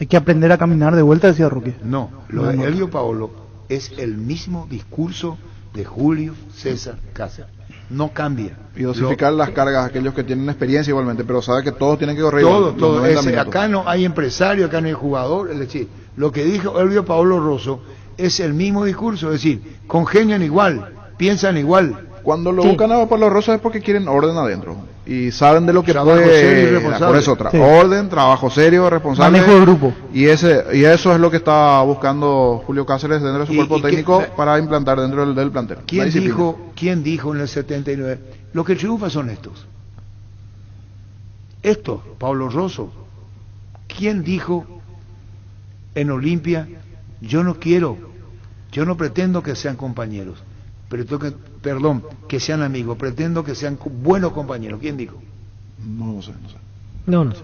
Hay que aprender a caminar de vuelta, decía Roque. No, lo de Elvio Paolo es el mismo discurso de Julio César Cáceres. No cambia. Y dosificar las cargas a aquellos que tienen experiencia igualmente, pero sabe que todos tienen que correr. Todo. Acá no hay empresario, acá no hay jugador. Es decir, lo que dijo Elvio Paolo Rosso es el mismo discurso, es decir, congenian igual, piensan igual. Cuando lo buscan a Pablo Rosso es porque quieren orden adentro y saben de lo que puede. Por eso orden, trabajo serio, responsable, manejo de grupo. Y eso es lo que está buscando Julio Cáceres dentro de su cuerpo técnico para implantar dentro del plantel. ¿Quién dijo en el 79? Lo que triunfa son estos. Pablo Rosso. ¿Quién dijo en Olimpia, yo no pretendo que sean compañeros, que sean amigos, pretendo que sean buenos compañeros? ¿Quién dijo? No sé. No sé.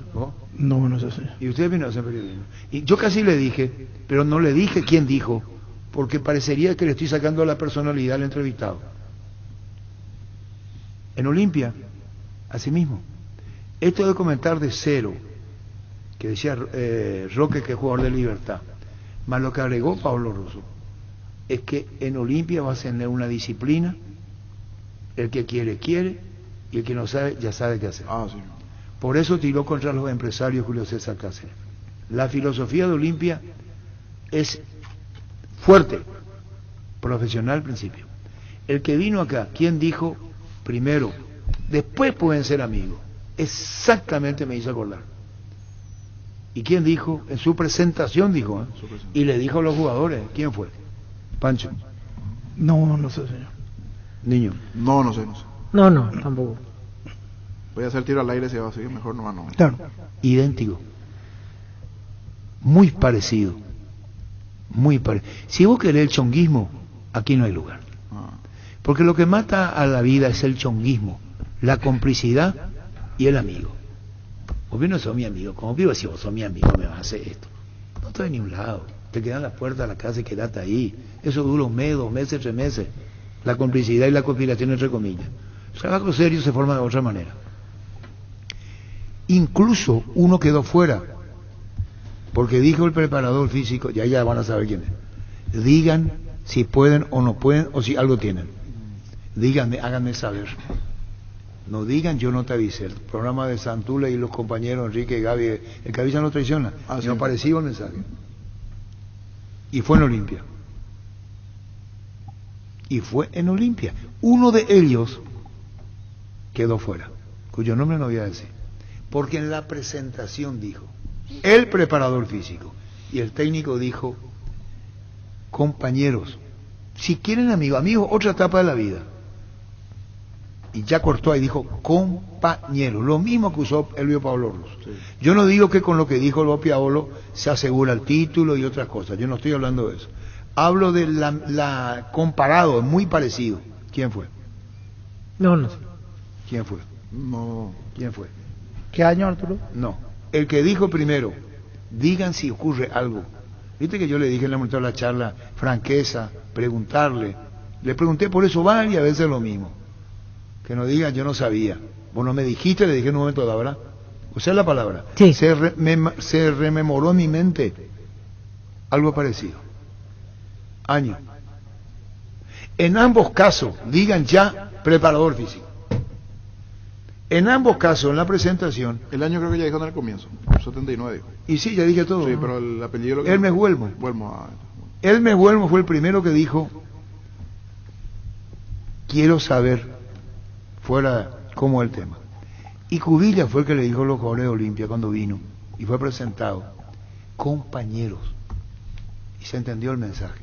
No sé, sí. Y usted vino a hacer periodismo. Y yo casi le dije, pero no le dije quién dijo, porque parecería que le estoy sacando la personalidad al entrevistado. En Olimpia, así mismo. Esto de comentar de cero, que decía Roque, que es jugador de Libertad, más lo que agregó Pablo Rosso, es que en Olimpia va a tener una disciplina, el que quiere, y el que no sabe, ya sabe qué hacer. Sí. Por eso tiró contra los empresarios Julio César Cáceres. La filosofía de Olimpia es fuerte, profesional al principio. El que vino acá, ¿quién dijo primero? Después pueden ser amigos. Exactamente me hizo acordar. ¿Y quién dijo? En su presentación dijo, y le dijo a los jugadores, ¿quién fue? Pancho. No sé, señor. Niño. No sé. No, tampoco. Voy a hacer tiro al aire si va a seguir, mejor no. Claro. Idéntico. Muy parecido. Si vos querés el chonguismo, aquí no hay lugar. Porque lo que mata a la vida es el chonguismo, la complicidad y el amigo. Vos no sos mi amigo, como vivo si vos sos mi amigo me vas a hacer esto. No estoy en ningún lado. Te quedan las puertas de la casa y quedate ahí. Eso dura un mes, 2 meses, 3 meses. La complicidad y la conspiración entre comillas. El trabajo serio se forma de otra manera. Incluso uno quedó fuera Porque dijo el preparador físico, ya van a saber quién es. Digan si pueden o no pueden, o si algo tienen. Díganme, háganme saber. No digan, yo no te avisé. El programa de Santula y los compañeros Enrique y Gaby, el que avisa no traiciona. Sí. No apareció el mensaje. Y fue en Olimpia. Uno de ellos quedó fuera, cuyo nombre no voy a decir. Porque en la presentación dijo, el preparador físico y el técnico dijo, compañeros, si quieren amigos, otra etapa de la vida. Y ya cortó ahí, dijo, compañeros, lo mismo que usó Elvio Pablo Rosso. Sí. Yo no digo que con lo que dijo el Piaolo se asegura el título y otras cosas, yo no estoy hablando de eso. Hablo de la comparado, muy parecido. ¿Quién fue? No sé. ¿Quién fue? No. ¿Quién fue? ¿Qué año, Arturo? No. El que dijo primero, digan si ocurre algo. Viste que yo le dije en la mitad de la charla, franqueza, preguntarle. Le pregunté por eso varias veces lo mismo. Que no digan, yo no sabía. Vos no me dijiste, le dije en un momento dado, ¿verdad? O sea, la palabra. Sí. Se rememoró en mi mente algo parecido. Año. En ambos casos, digan ya preparador físico. En ambos casos, en la presentación... El año creo que ya dijo en el comienzo, 79 dijo. Y sí, ya dije todo. Sí, pero el apellido... Lo que Hermes Huelmo. Hermes Huelmo fue el primero que dijo, quiero saber, fuera cómo el tema. Y Cubilla fue el que le dijo a los jugadores de Olimpia cuando vino, y fue presentado, compañeros. Y se entendió el mensaje.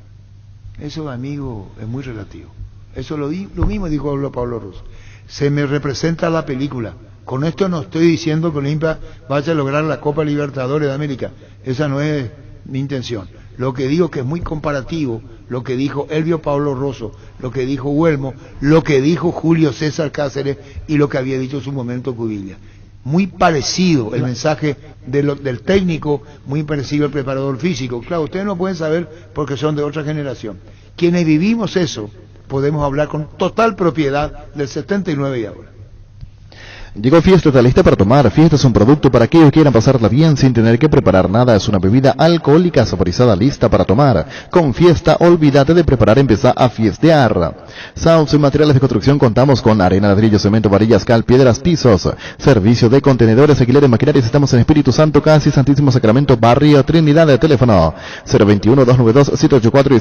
Eso, amigo, es muy relativo. Eso lo mismo dijo Pablo Rosso. Se me representa la película. Con esto no estoy diciendo que Olimpia vaya a lograr la Copa Libertadores de América. Esa no es mi intención. Lo que digo que es muy comparativo, lo que dijo Elvio Pablo Rosso, lo que dijo Huelmo, lo que dijo Julio César Cáceres y lo que había dicho en su momento Cubilla. Muy parecido el mensaje del técnico, muy parecido al preparador físico. Claro, ustedes no pueden saber porque son de otra generación. Quienes vivimos eso, podemos hablar con total propiedad del 79 y ahora. Llegó Fiesta, está lista para tomar. Fiesta es un producto para aquellos que quieran pasarla bien sin tener que preparar nada. Es una bebida alcohólica saborizada lista para tomar. Con Fiesta, olvídate de preparar, empezá a fiestear. Sauce Materiales de Construcción, contamos con arena, ladrillo, cemento, varillas, cal, piedras, pisos. Servicio de contenedores, alquileres, maquinarias. Estamos en Espíritu Santo, casi Santísimo Sacramento, Barrio Trinidad. De teléfono 021-292-784 y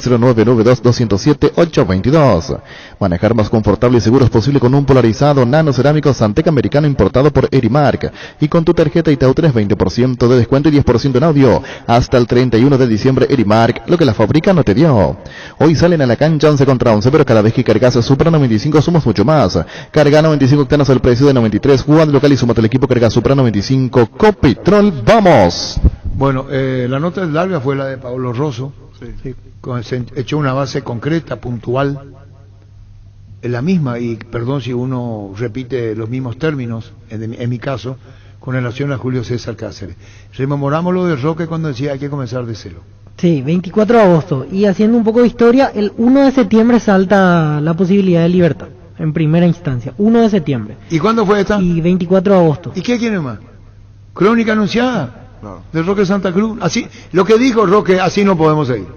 0992-207-822. Manejar más confortable y seguro es posible con un polarizado nano cerámico Santeca americano importado por Erimark, y con tu tarjeta Itaú 3, 20% de descuento y 10% en audio hasta el 31 de diciembre. Erimark, lo que la fábrica no te dio. Hoy salen a la cancha 11 contra 11, pero cada vez que cargas Supra 95 somos mucho más. Carga 95 octanos al precio de 93, jugando local y sumate el equipo. Carga Supra 95 Copitrol, ¡vamos! Bueno, la nota larga fue la de Pablo Rosso. Sí. Se echó una base concreta, puntual, en la misma, y perdón si uno repite los mismos términos, en mi caso, con relación a Julio César Cáceres. Rememoramos lo de Roque cuando decía hay que comenzar de cero. Sí, 24 de agosto. Y haciendo un poco de historia, el 1 de septiembre salta la posibilidad de libertad, en primera instancia. 1 de septiembre. ¿Y cuándo fue esta? Y 24 de agosto. ¿Y qué quiere más? Crónica anunciada. Claro. De Roque Santa Cruz. Así, lo que dijo Roque, así no podemos seguir.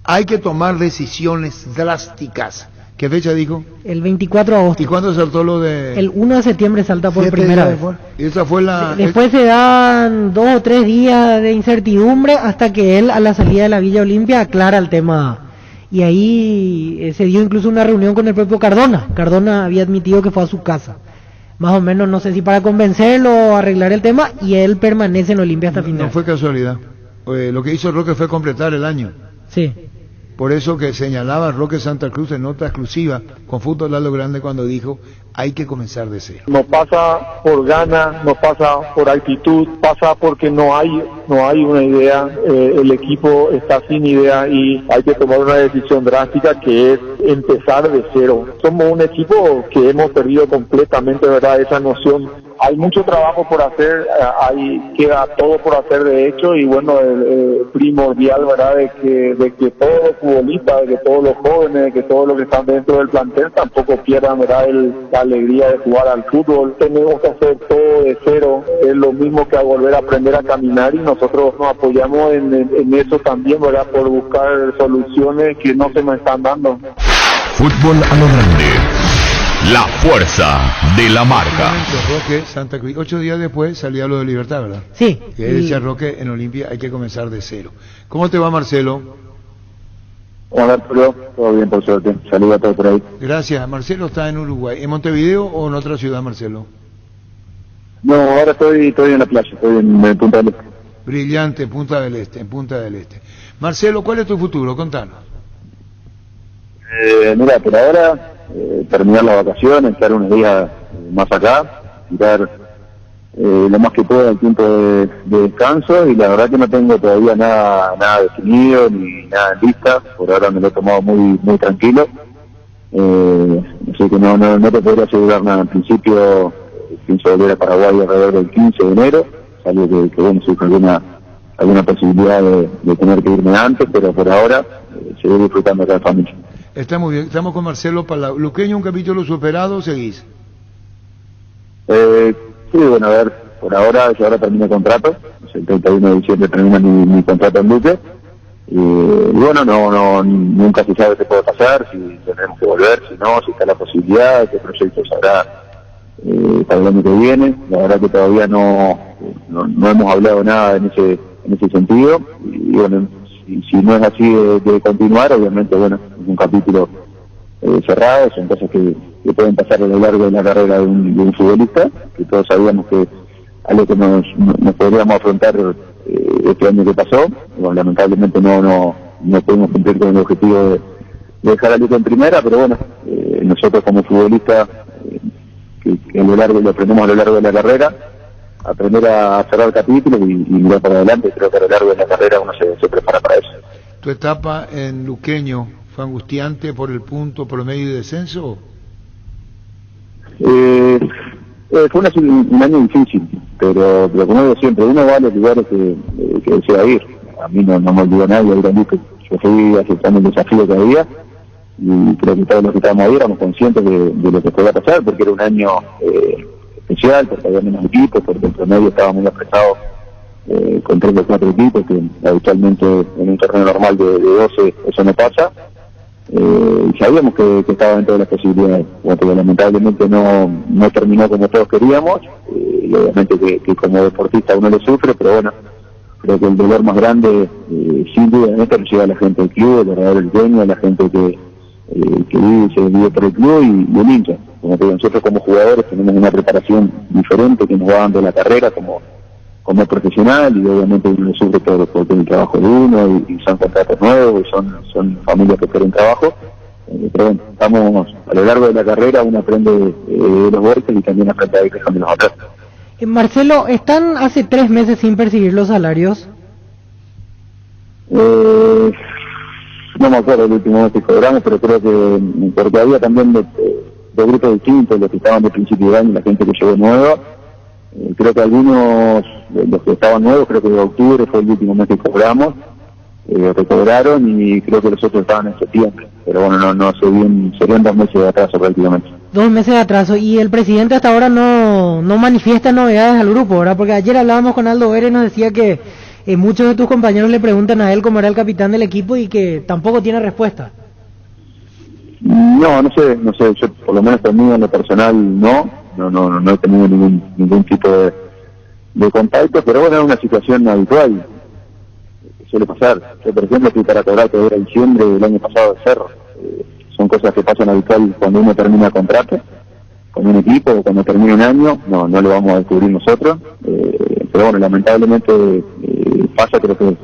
Hay que tomar decisiones drásticas. ¿Qué fecha dijo? El 24 de agosto. ¿Y cuándo saltó lo de...? El 1 de septiembre salta por primera vez. ¿Y esa fue la...? Después se dan 2 o 3 días de incertidumbre hasta que él, a la salida de la Villa Olimpia, aclara el tema. Y ahí se dio incluso una reunión con el propio Cardona. Cardona había admitido que fue a su casa. Más o menos, no sé si para convencerlo o arreglar el tema, y él permanece en Olimpia hasta final. No fue casualidad. Lo que hizo Roque fue completar el año. Sí. Por eso que señalaba Roque Santa Cruz en nota exclusiva con Fútbol Lalo Grande cuando dijo hay que comenzar de cero. No pasa por ganas, no pasa por actitud, pasa porque no hay una idea, el equipo está sin idea y hay que tomar una decisión drástica que es empezar de cero. Somos un equipo que hemos perdido completamente, ¿verdad?, esa noción hay mucho trabajo por hacer, queda todo por hacer de hecho, y bueno, primordial, ¿verdad?, de que todos los futbolistas, de que todos los jóvenes, de que todos los que están dentro del plantel tampoco pierdan, ¿verdad?, la alegría de jugar al fútbol. Tenemos que hacer todo de cero, es lo mismo que a volver a aprender a caminar, y nosotros nos apoyamos en eso también, ¿verdad?, por buscar soluciones que no se nos están dando. Fútbol a lo grande. La fuerza de la marca. Roque, Santa Cruz. 8 días después salía lo de Libertad, ¿verdad? Sí. Que decía Roque, en Olimpia hay que comenzar de cero. ¿Cómo te va, Marcelo? Hola, Arturo. Todo bien, por suerte. Saludos a todos por ahí. Gracias. Marcelo está en Uruguay. ¿En Montevideo o en otra ciudad, Marcelo? No, ahora estoy en la playa, estoy en Punta del Este. Brillante, en Punta del Este. Marcelo, ¿cuál es tu futuro? Contanos. Mira, por ahora, terminar las vacaciones, estar unos días más acá, tirar lo más que pueda el tiempo de descanso, y la verdad que no tengo todavía nada definido ni nada en lista. Por ahora me lo he tomado muy tranquilo, así que no te podría asegurar nada. En principio pienso volver a Paraguay alrededor del 15 de enero, salvo que bueno, surge alguna posibilidad de tener que irme antes, pero por ahora seguir disfrutando acá de familia. Está muy bien, estamos con Marcelo Palau. Luqueño, un capítulo superado, ¿seguís? Sí, bueno, a ver, por ahora, yo ahora termino contrato, el 31 de diciembre termina mi contrato en Luque, y bueno, nunca se sabe qué puede pasar, si tenemos que volver, si no, si está la posibilidad, qué proyectos habrá para el año que viene. La verdad que todavía no hemos hablado nada en ese sentido, y bueno, si no es así de continuar, obviamente, bueno, es un capítulo cerrado, son cosas que pueden pasar a lo largo de la carrera de un futbolista, que todos sabíamos que algo que nos podríamos afrontar este año que pasó. Bueno, lamentablemente no pudimos cumplir con el objetivo de dejar a Luque en primera, pero bueno, nosotros como futbolistas, que a lo largo lo aprendemos a lo largo de la carrera, aprender a cerrar capítulos y mirar para adelante. Creo que a lo largo de la carrera uno se prepara para eso. ¿Tu etapa en Luqueño fue angustiante por el punto promedio de descenso? Fue un año difícil, pero como digo siempre, uno va a los lugares que desea ir. A mí no me olvidó nadie ir a Luque. Yo fui aceptando el desafío que había, y creo que todos los que estábamos ahí éramos conscientes de lo que podía pasar, porque era un año especial, porque había menos equipos, porque el promedio estaba muy apretado con 3 o 4 equipos, que habitualmente en un torneo normal de 12 eso no pasa, y sabíamos que estaba dentro de las posibilidades. Bueno, pero lamentablemente no terminó como todos queríamos, y obviamente que como deportista uno lo sufre, pero bueno, creo que el dolor más grande sin duda en esto lo lleva a la gente del club, el verdadero dueño, a la gente que vive y se vive por el club, y el hincha. Como te digo, nosotros como jugadores tenemos una preparación diferente que nos va dando la carrera como profesional, y obviamente uno sufre todo porque el trabajo de uno, y son contratos nuevos, y son familias que quieren trabajo, pero bueno, estamos a lo largo de la carrera, uno aprende de los golpes y también aprende a ir dejándolos atrás. Marcelo, ¿están hace 3 meses sin percibir los salarios? No me acuerdo el último mes que cobramos, pero creo que porque había también de grupos distintos, los que estaban de principio de año y la gente que llegó nueva. Creo que algunos de los que estaban nuevos, creo que de octubre fue el último mes que cobramos, recobraron, y creo que los otros estaban en septiembre. Pero bueno, no sé bien, serían 2 meses de atraso prácticamente. 2 meses de atraso, y el presidente hasta ahora no manifiesta novedades al grupo, ¿verdad? Porque ayer hablábamos con Aldo Vélez y nos decía que muchos de tus compañeros le preguntan a él cómo era el capitán del equipo y que tampoco tiene respuesta. No sé, yo por lo menos conmigo en lo personal no he tenido ningún tipo de contacto, pero bueno, es una situación habitual, que suele pasar. Yo, por ejemplo, fui para cobrar que era diciembre del año pasado de Cerro. Son cosas que pasan habitual cuando uno termina contrato con un equipo, o cuando termina un año, no lo vamos a descubrir nosotros, pero bueno, lamentablemente pasa, creo que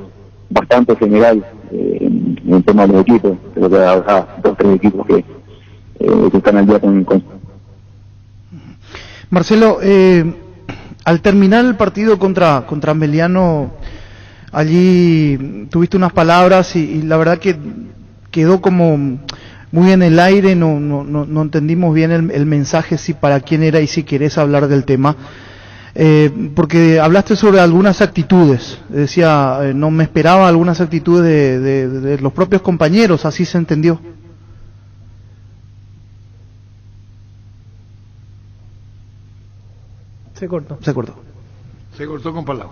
bastante general en el tema de los equipos. Creo que habrá 2 o 3 equipos que están al día con... Marcelo, al terminar el partido contra Meliano, allí tuviste unas palabras y la verdad que quedó como muy en el aire, no entendimos bien el mensaje, si para quién era y si querés hablar del tema. Porque hablaste sobre algunas actitudes, decía, no me esperaba algunas actitudes de los propios compañeros, así se entendió. Se cortó con Palau.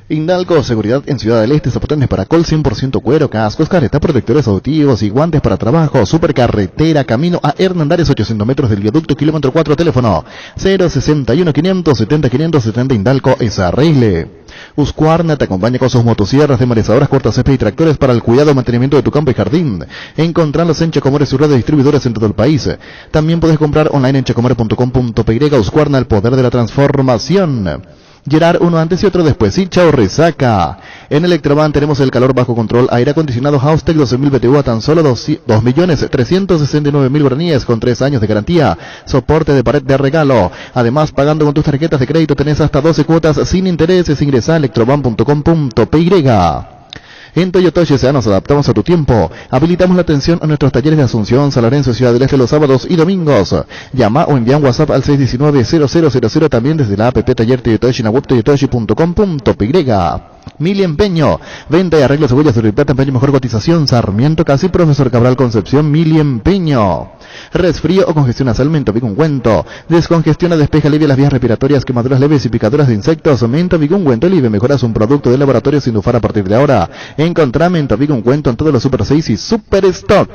Indalco Seguridad en Ciudad del Este, zapatones para col 100% cuero, cascos, careta, protectores auditivos y guantes para trabajo, supercarretera, camino a Hernandares, 800 metros del viaducto, kilómetro 4, teléfono 061 570 570. Indalco es arregle. Husqvarna te acompaña con sus motosierras, desmarezadoras, cortacésped y tractores para el cuidado y mantenimiento de tu campo y jardín. Encontrarlos en Chacomores y red de distribuidores en todo el país. También puedes comprar online en chacomores.com.py. Husqvarna, el poder de la transformación. Gerard, uno antes y otro después, y chao resaca. En Electroban tenemos el calor bajo control, aire acondicionado Haustec 12.000 BTU a tan solo 2.369.000 guaraníes con 3 años de garantía, soporte de pared de regalo. Además, pagando con tus tarjetas de crédito tenés hasta 12 cuotas sin intereses. Ingresa a electroban.com.py. En Toyotoshi SA nos adaptamos a tu tiempo. Habilitamos la atención a nuestros talleres de Asunción, San Lorenzo, Ciudad del Este los sábados y domingos. Llama o envía un WhatsApp al 619-0000, también desde la app Taller Toyotoshi en la web toyotoshi.com.py. Mili Empeño, venta y arreglo de cebollas de plata, empeño, mejor cotización, Sarmiento Casi, Profesor Cabral Concepción. Mili Empeño. Resfrío o congestión nasal, Mentobicungüento. Descongestiona, despeja, alivia las vías respiratorias, quemaduras leves y picaduras de insectos. Mentobicungüento Live, mejoras un producto de laboratorio sin dufar a partir de ahora. Encontrá Mentobicungüento en todos los Super 6 y Super Stock.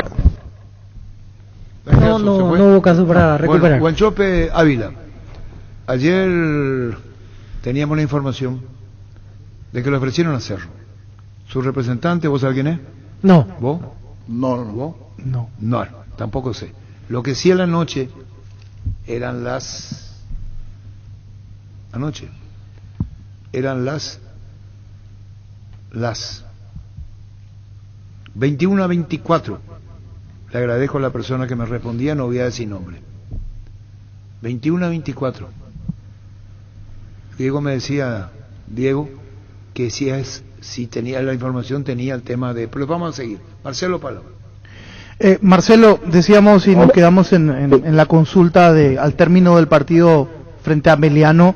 No hubo caso para recuperar. Bueno, Guanchope Ávila. Ayer teníamos la información de que le ofrecieron a Cerro. Su representante, ¿vos sabés quién es? No. ¿Vos? No. ¿Vos? No. No, tampoco sé. Lo que sí a la noche eran las 21:24. Le agradezco a la persona que me respondía, no voy a decir nombre. 21:24. Diego me decía, que si tenía la información, tenía el tema de... Pero vamos a seguir. Marcelo Palau. Marcelo, decíamos y nos quedamos en la consulta al término del partido frente a Meliano.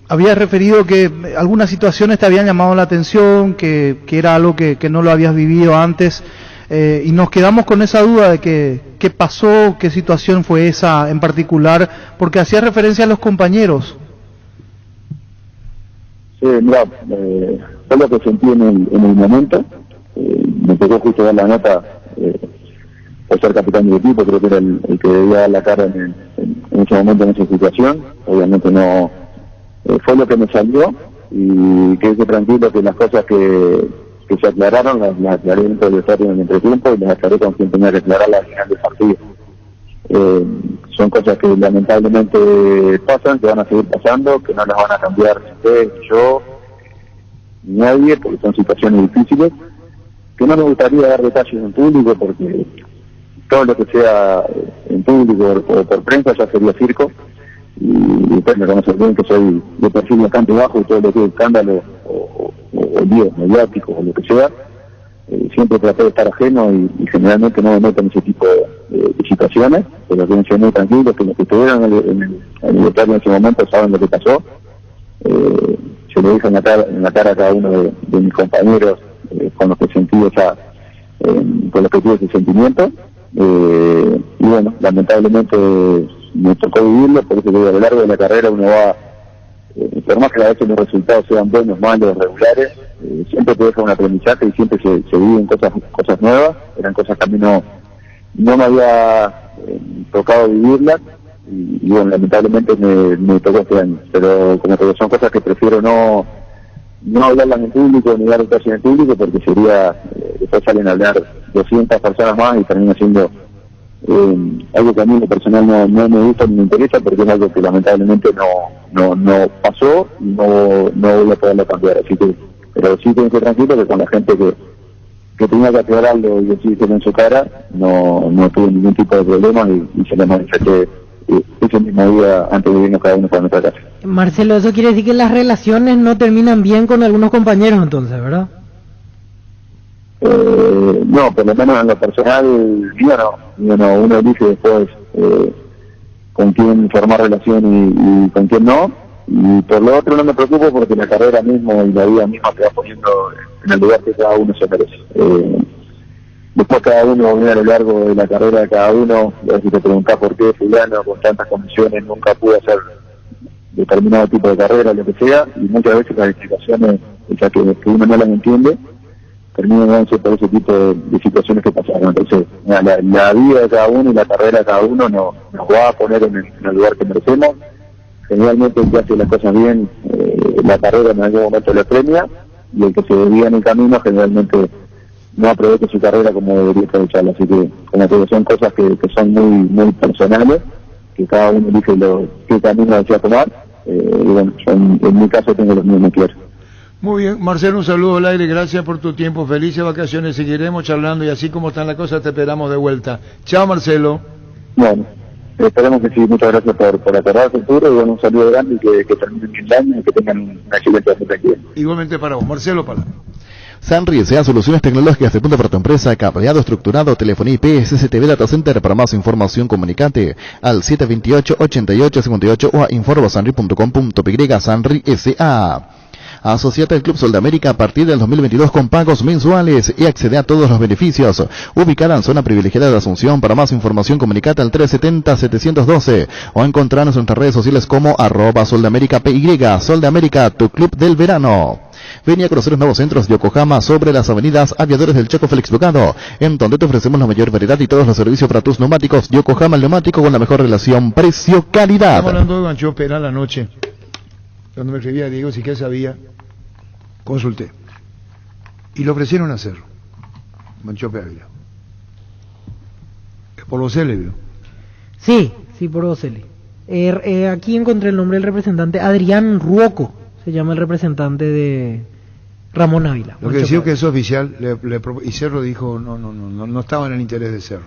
Habías referido que algunas situaciones te habían llamado la atención, que era algo que no lo habías vivido antes, y nos quedamos con esa duda de qué pasó, qué situación fue esa en particular, porque hacías referencia a los compañeros. Sí, mira, fue lo que sentí en el momento. Me tocó justo dar la nota por ser capitán del equipo, creo que era el que debía dar la cara en ese momento, en esa situación. Obviamente no fue lo que me salió, y quedé tranquilo que las cosas que se aclararon las aclaré dentro del estadio en el entretiempo, y las aclaré con quien tenía que aclararlas al final del partido. Son cosas que lamentablemente pasan, que van a seguir pasando, que no las van a cambiar ni usted, ni yo, ni nadie, porque son situaciones difíciles, que no me gustaría dar detalles en público, porque todo lo que sea en público o por prensa ya sería circo, y después me conocen bien que soy de perfil bastante bajo, y todo lo que es escándalo o líos mediáticos o lo que sea, siempre traté de estar ajeno, y generalmente no me meto en ese tipo de situaciones, pero que me muy tranquilo, que los que estuvieron en el estadio en ese momento saben lo que pasó. Se lo dije en la cara a cada uno de mis compañeros, con los que sentí con los que tuve ese sentimiento, y bueno, lamentablemente me tocó vivirlo, por eso que a lo largo de la carrera uno va, por más que a veces los resultados sean buenos, malos, regulares, siempre te deja un aprendizaje, y siempre se viven cosas nuevas. Eran cosas que a mí no me había tocado vivirlas, y bueno, lamentablemente me tocó este año, pero como te digo, son cosas que prefiero no hablarlas en público, ni dar detalles en público, porque sería, después salen a hablar 200 personas más y termina siendo algo que a mí en lo personal no me gusta ni me interesa, porque es algo que lamentablemente no pasó, y no voy a poderlo cambiar. Así que, pero sí tengo que tranquilo que con la gente que tenía que aclararlo y decírselo en su cara, no tuve ningún tipo de problema, y se lo manifesté ese mismo día antes de irnos cada uno para nuestra casa. Marcelo, eso quiere decir que las relaciones no terminan bien con algunos compañeros entonces, ¿verdad? No, por lo menos en lo personal, mío no, uno elige después con quién formar relación y con quién no, y por lo otro no me preocupo porque la carrera mismo y la vida misma te va poniendo en el lugar que cada uno se merece. Después cada uno viene a lo largo de la carrera de cada uno, si te preguntás por qué fulano con tantas condiciones nunca pudo hacer determinado tipo de carrera, lo que sea, y muchas veces las explicaciones, ya que uno no las entiende, terminan dándose por ese tipo de situaciones que pasaron. Entonces, la vida de cada uno y la carrera de cada uno nos va a poner en el lugar que merecemos. Generalmente el que hace las cosas bien, la carrera en algún momento le premia, y el que se desvía en el camino generalmente no aprovecha su carrera como debería aprovecharla. Así que, como te digo, son cosas que son muy personales, que cada uno elige qué camino desea tomar. Y bueno, yo en mi caso tengo los mismos claros. Muy bien, Marcelo, un saludo al aire, gracias por tu tiempo, felices vacaciones, seguiremos charlando y así como están las cosas te esperamos de vuelta. Chao, Marcelo. Bueno, esperemos que sí, muchas gracias por acordar el futuro y bueno, un saludo grande y que terminen bien el año y que tengan una excelente perspectiva. Igualmente para vos, Marcelo Pala. Sanri S.A. Soluciones Tecnológicas de punta para tu empresa, cableado estructurado, telefonía IP, SCTV Data Center. Para más información comunicate al 728-8858 o a informosanri.com.py. Sanri S.A. Asociate al Club Sol de América a partir del 2022 con pagos mensuales y accede a todos los beneficios. Ubicada en zona privilegiada de Asunción. Para más información comunicate al 370-712 o encontrarnos en nuestras redes sociales como @soldeamerica.py. Sol de América, tu club del verano. Vení a conocer los nuevos centros de Yokohama sobre las avenidas Aviadores del Chaco Félix Bocado, en donde te ofrecemos la mayor variedad y todos los servicios para tus neumáticos. Yokohama, el neumático con la mejor relación precio-calidad. Estamos hablando de Guanchope, era la noche, cuando me escribía Diego, si que sabía, consulté. Y le ofrecieron hacerlo. Guanchope Ávila. Por Ocele, ¿vio? Sí, por Ocele. Aquí encontré el nombre del representante, Adrián Ruoco. Se llama el representante de Ramón Ávila. Lo que decía que es oficial, y Cerro dijo no estaba en el interés de Cerro.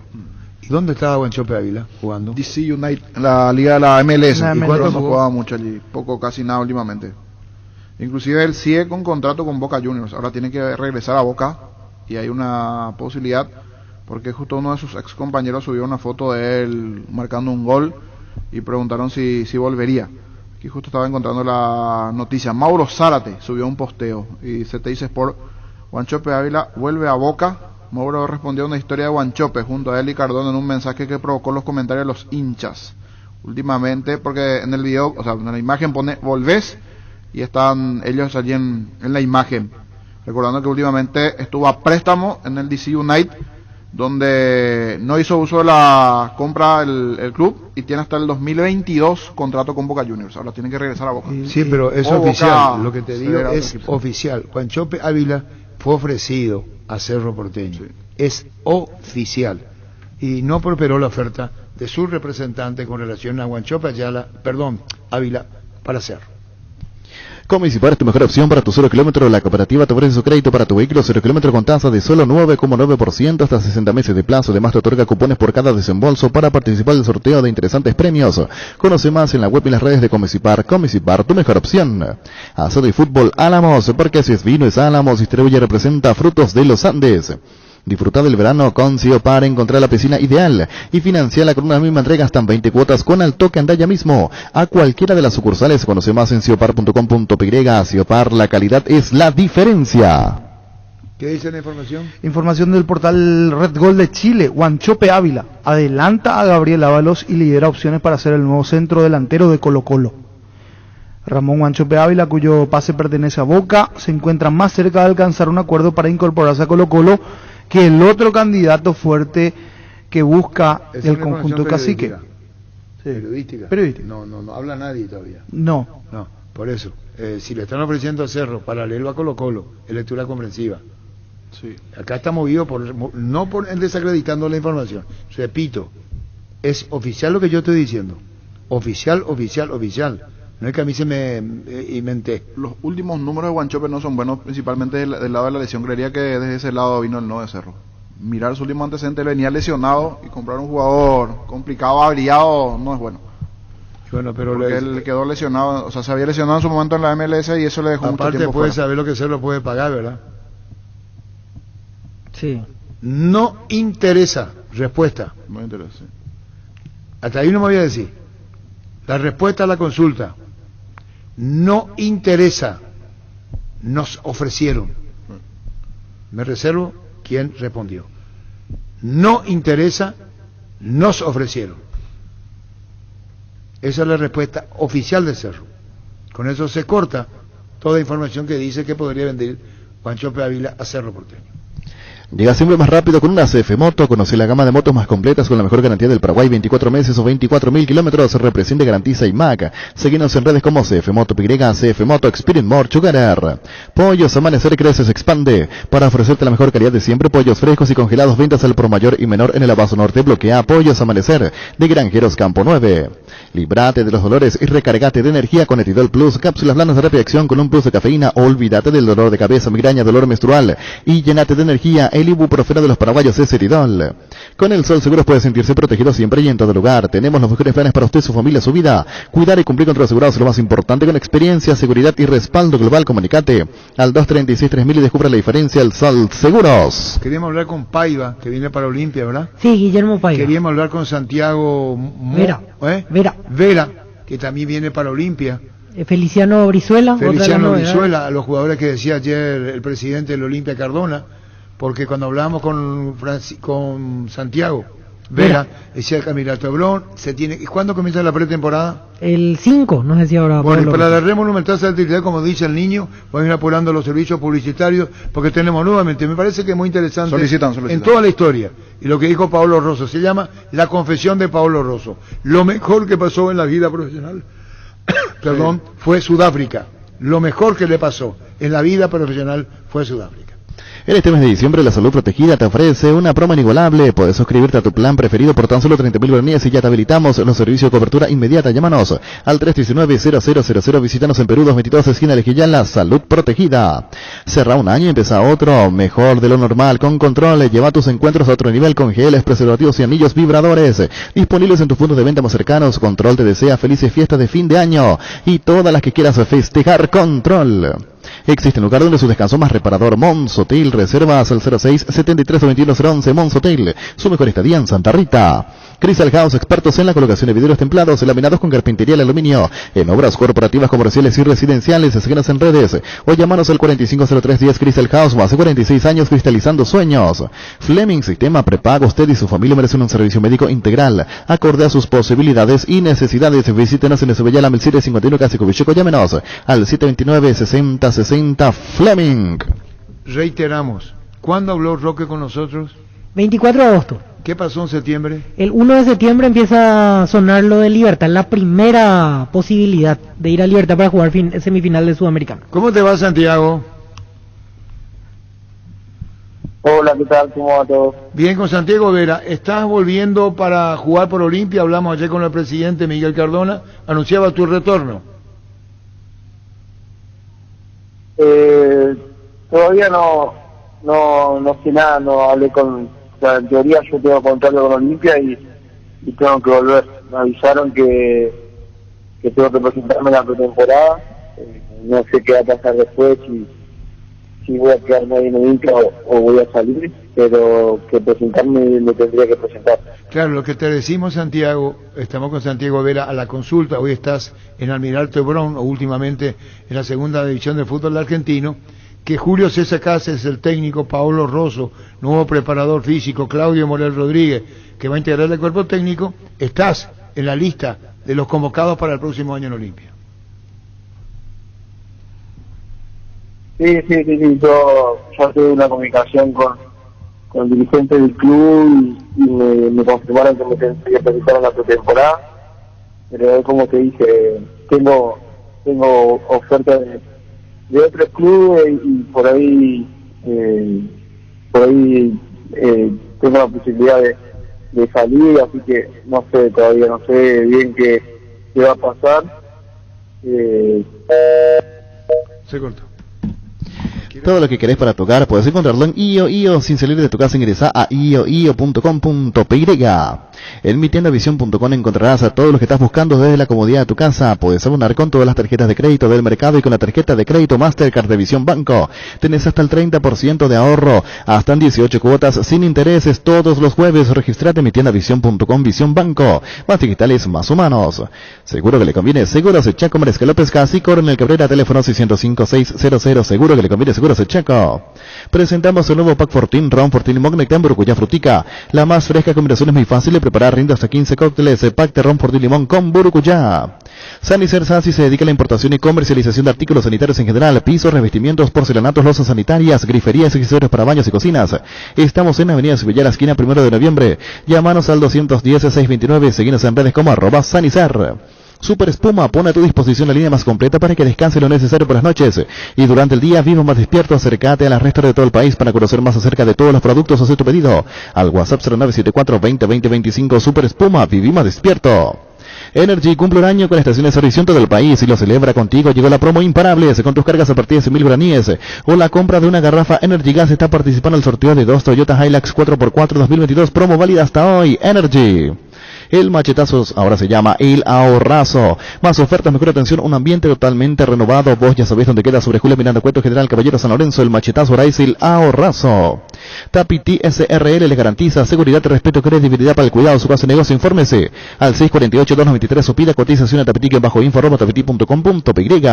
¿Y dónde estaba Guanchope Ávila jugando? DC United, la liga de la MLS. ¿Y cuánto no jugaba mucho allí? Poco, casi nada últimamente. Inclusive él sigue con contrato con Boca Juniors. Ahora tiene que regresar a Boca y hay una posibilidad porque justo uno de sus ex compañeros subió una foto de él marcando un gol y preguntaron si volvería. Aquí justo estaba encontrando la noticia. Mauro Zárate subió un posteo y se te dice Sport, Guanchope Ávila vuelve a Boca. Mauro respondió a una historia de Guanchope junto a Eli Cardona en un mensaje que provocó los comentarios de los hinchas. Últimamente, porque en el video, o sea, en la imagen pone volvés y están ellos allí en la imagen. Recordando que últimamente estuvo a préstamo en el DC United, donde no hizo uso de la compra el club y tiene hasta el 2022 contrato con Boca Juniors. Ahora tiene que regresar a Boca. Sí, pero es oficial. Lo que te digo es oficial. Guanchope Ávila fue ofrecido a Cerro Porteño. Sí. Es oficial. Y no prosperó la oferta de su representante con relación a Guanchope Ávila para Cerro. Comisipar es tu mejor opción para tu 0 kilómetro. La cooperativa te ofrece su crédito para tu vehículo 0 kilómetro con tasa de solo 9,9% hasta 60 meses de plazo. Además te otorga cupones por cada desembolso para participar del sorteo de interesantes premios. Conoce más en la web y las redes de Comisipar. Comisipar, tu mejor opción. Asado y fútbol Álamos, porque si es vino es Álamos. Distribuye y representa Frutos de los Andes. Disfruta del verano con Ciopar, encontrar la piscina ideal y financiala con una misma entrega hasta en 20 cuotas con al toque. Anda ya mismo a cualquiera de las sucursales. Conoce más en ciopar.com.py. Ciopar, la calidad es la diferencia. ¿Qué dice la información? Información del portal Red Gol de Chile. Guanchope Ávila adelanta a Gabriel Ábalos y lidera opciones para ser el nuevo centro delantero de Colo Colo. Ramón Guanchope Ávila, cuyo pase pertenece a Boca, se encuentra más cerca de alcanzar un acuerdo para incorporarse a Colo Colo que el otro candidato fuerte que busca el conjunto cacique. Sí. Periodística. No habla nadie todavía. No, por eso. Si le están ofreciendo a Cerro paralelo a Colo Colo, es lectura comprensiva. Sí. Acá está movido no por desacreditando la información. Repito, es oficial lo que yo estoy diciendo. Oficial. No es que a mí se me inventé. Los últimos números de Guanchope no son buenos, principalmente del lado de la lesión. Creería que desde ese lado vino el no de Cerro. Mirar su último antecedente, venía lesionado y comprar un jugador complicado, averiado, no es bueno. Bueno, pero porque él quedó lesionado, o sea, se había lesionado en su momento en la MLS y eso le dejó mucho tiempo fuera. Aparte puede fuera. saber lo que Cerro puede pagar, ¿verdad? Sí. No interesa. Respuesta. No interesa. Hasta ahí no me voy a decir. La respuesta a la consulta. No interesa. Nos ofrecieron. Me reservo quién respondió. No interesa. Nos ofrecieron. Esa es la respuesta oficial de Cerro. Con eso se corta toda información que dice que podría vender Juancho Ávila a Cerro Porteño. Llega siempre más rápido con una CF Moto. Conoce la gama de motos más completas con la mejor garantía del Paraguay, 24 meses o 24.000 kilómetros. Represión de garantiza IMAC. Seguinos en redes como CF Moto PY, CF Moto Experience More Chugarar. Pollos Amanecer crece, se expande. Para ofrecerte la mejor calidad de siempre, pollos frescos y congelados, ventas al por mayor y menor en el Abasto Norte. Bloquea Pollos Amanecer de Granjeros Campo 9. Librate de los dolores y recargate de energía con Etidol Plus. Cápsulas blandas de rápida acción con un plus de cafeína. Olvídate del dolor de cabeza, migraña, dolor menstrual y llenate de energía. El ibuprofeno de los paraguayos es Etidol. Con el Sol Seguros puede sentirse protegido siempre y en todo lugar. Tenemos los mejores planes para usted, su familia, su vida. Cuidar y cumplir con los asegurados es lo más importante. Con experiencia, seguridad y respaldo global, comunicate al 236-3000 y descubra la diferencia. El Sol Seguros. Queríamos hablar con Paiva, que viene para Olimpia, ¿verdad? Sí, Guillermo Paiva. Queríamos hablar con Santiago Vera, que también viene para Olimpia. Feliciano Brizuela. Brizuela, a los jugadores que decía ayer el presidente del Olimpia Cardona, porque cuando hablábamos con Santiago Vera, decía el candidato Hebrón, ¿y cuándo comienza la pretemporada? El 5, no sé si ahora. Bueno, para la red monumental de actividad, como dice el niño, van a ir apurando los servicios publicitarios, porque tenemos nuevamente, me parece que es muy interesante solicitan. En toda la historia, y lo que dijo Pablo Rosso, se llama La Confesión de Pablo Rosso. Lo mejor que pasó en la vida profesional, fue Sudáfrica. Lo mejor que le pasó en la vida profesional fue Sudáfrica. En este mes de diciembre, la Salud Protegida te ofrece una promo inigualable. Puedes suscribirte a tu plan preferido por tan solo 30.000 guaraníes y ya te habilitamos los servicios de cobertura inmediata. Llámanos al 319-0000. Visítanos en Perú 222, esquina de Quillán, la Salud Protegida. Cerra un año y empieza otro, mejor de lo normal, con control. Lleva tus encuentros a otro nivel con geles, preservativos y anillos vibradores. Disponibles en tus puntos de venta más cercanos. Control te desea felices fiestas de fin de año y todas las que quieras festejar. Control. Existe un lugar donde su descanso más reparador. Mons Hotel. Reservas al 06-73-21-011. Mons Hotel. Su mejor estadía en Santa Rita. Crystal House, expertos en la colocación de vidrios templados, laminados con carpintería de aluminio, en obras corporativas, comerciales y residenciales. Síguenos en redes o llámanos al 450310. Crystal House, hace 46 años cristalizando sueños. Fleming, sistema prepago. Usted y su familia merecen un servicio médico integral, acorde a sus posibilidades y necesidades. Visítenos en Esubellala, 1751, Casi Cubichico. Llámenos al 729-6060 Fleming. Reiteramos, ¿cuándo habló Roque con nosotros? 24 de agosto. ¿Qué pasó en septiembre? El 1 de septiembre empieza a sonar lo de Libertad, la primera posibilidad de ir a Libertad para jugar semifinal de Sudamericano. ¿Cómo te va, Santiago? Hola, ¿qué tal? ¿Cómo va todo? Bien, con Santiago Vera. ¿Estás volviendo para jugar por Olimpia? Hablamos ayer con el presidente Miguel Cardona. Anunciaba tu retorno. Todavía no sé nada, no hablé con... O sea, en teoría yo tengo contrato con Olimpia y tengo que volver. Me avisaron que tengo que presentarme en la pretemporada. No sé qué va a pasar después, si voy a quedarme ahí en Olimpia o voy a salir, pero que presentarme me tendría que presentar. Claro, lo que te decimos, Santiago, estamos con Santiago Vera a la consulta. Hoy estás en Almirante Brown, o últimamente en la segunda división del fútbol argentino, que Julio César Cáceres, el técnico, Paolo Rosso, nuevo preparador físico, Claudio Morel Rodríguez, que va a integrar el cuerpo técnico. Estás en la lista de los convocados para el próximo año en Olimpia. Sí, yo tuve una comunicación con el dirigente del club y me confirmaron que me tendría que presentar en la pretemporada, pero como te dije, tengo ofertas de otros clubes y por ahí tengo la posibilidad de salir, así que no sé, todavía no sé bien qué va a pasar. Se cortó. Todo lo que querés para tu hogar puedes encontrarlo en IO. Sin salir de tu casa, ingresa a io.com.py. En mitiendavision.com encontrarás a todo lo que estás buscando desde la comodidad de tu casa. Puedes abonar con todas las tarjetas de crédito del mercado y con la tarjeta de crédito Mastercard de Visión Banco. Tenés hasta el 30% de ahorro, hasta en 18 cuotas sin intereses todos los jueves. Registrate en mitiendavision.com. Visión Banco. Más digitales, más humanos. Seguro que le conviene. Seguros Chaco Maresca López Casi, Coronel Cabrera, teléfono 605-600. Seguro que le conviene. Seguros Chaco. Presentamos el nuevo Pack Fortín, Ron Fortín y Mognectan Burucuyá Frutica. La más fresca combinación es muy fácil de preparar, rinde hasta 15 cócteles. Pack de Ron Fortín Limón con Burucuyá. Sanicer Sasi se dedica a la importación y comercialización de artículos sanitarios en general, pisos, revestimientos, porcelanatos, losas sanitarias, griferías y accesorios para baños y cocinas. Estamos en Avenida Sevilla, esquina 1 de noviembre. Llámanos al 210-629, seguinos en redes como @Sanicer. Super Espuma pone a tu disposición la línea más completa para que descanse lo necesario por las noches y durante el día viva más despierto. Acércate a las restas de todo el país para conocer más acerca de todos los productos. Haz tu pedido al WhatsApp 0974-20-20-25. Super Espuma, viví más despierto. Energy cumple un año con estaciones de servicio en todo el país y lo celebra contigo. Llegó la promo Imparables con tus cargas a partir de 100.000 guaraníes o la compra de una garrafa Energy Gas. Está participando en el sorteo de 2 Toyota Hilux 4x4 2022, promo válida hasta hoy. Energy. El machetazo ahora se llama El Ahorrazo. Más ofertas, mejor atención, un ambiente totalmente renovado. Vos ya sabés dónde queda, sobre Julio Miranda Cueto, General Caballero San Lorenzo. El machetazo ahora es El Ahorrazo. Tapiti SRL les garantiza seguridad, respeto y credibilidad para el cuidado de su casa de negocio. Infórmese al 648-293 o pida cotización a tapiti-info@tapiti.com.py.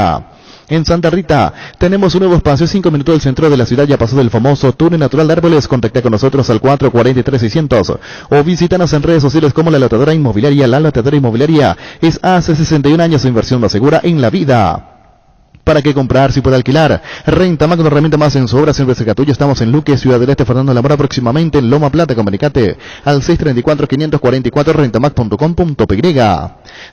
En Santa Rita tenemos un nuevo espacio, 5 minutos del centro de la ciudad. Ya pasó del famoso túnel natural de árboles. Contacta con nosotros al 443-600 o visítanos en redes sociales como La Lotadora Inmobiliaria. La Lotadora Inmobiliaria es hace 61 años su inversión más segura en la vida. ¿Para qué comprar si puede alquilar? Renta Mac, una herramienta más en su obra, siempre cerca tuyo. Estamos en Luque, Ciudad del Este, Fernando Lamora, próximamente en Loma Plata. Comunicate al 634-544, rentamac.com.py.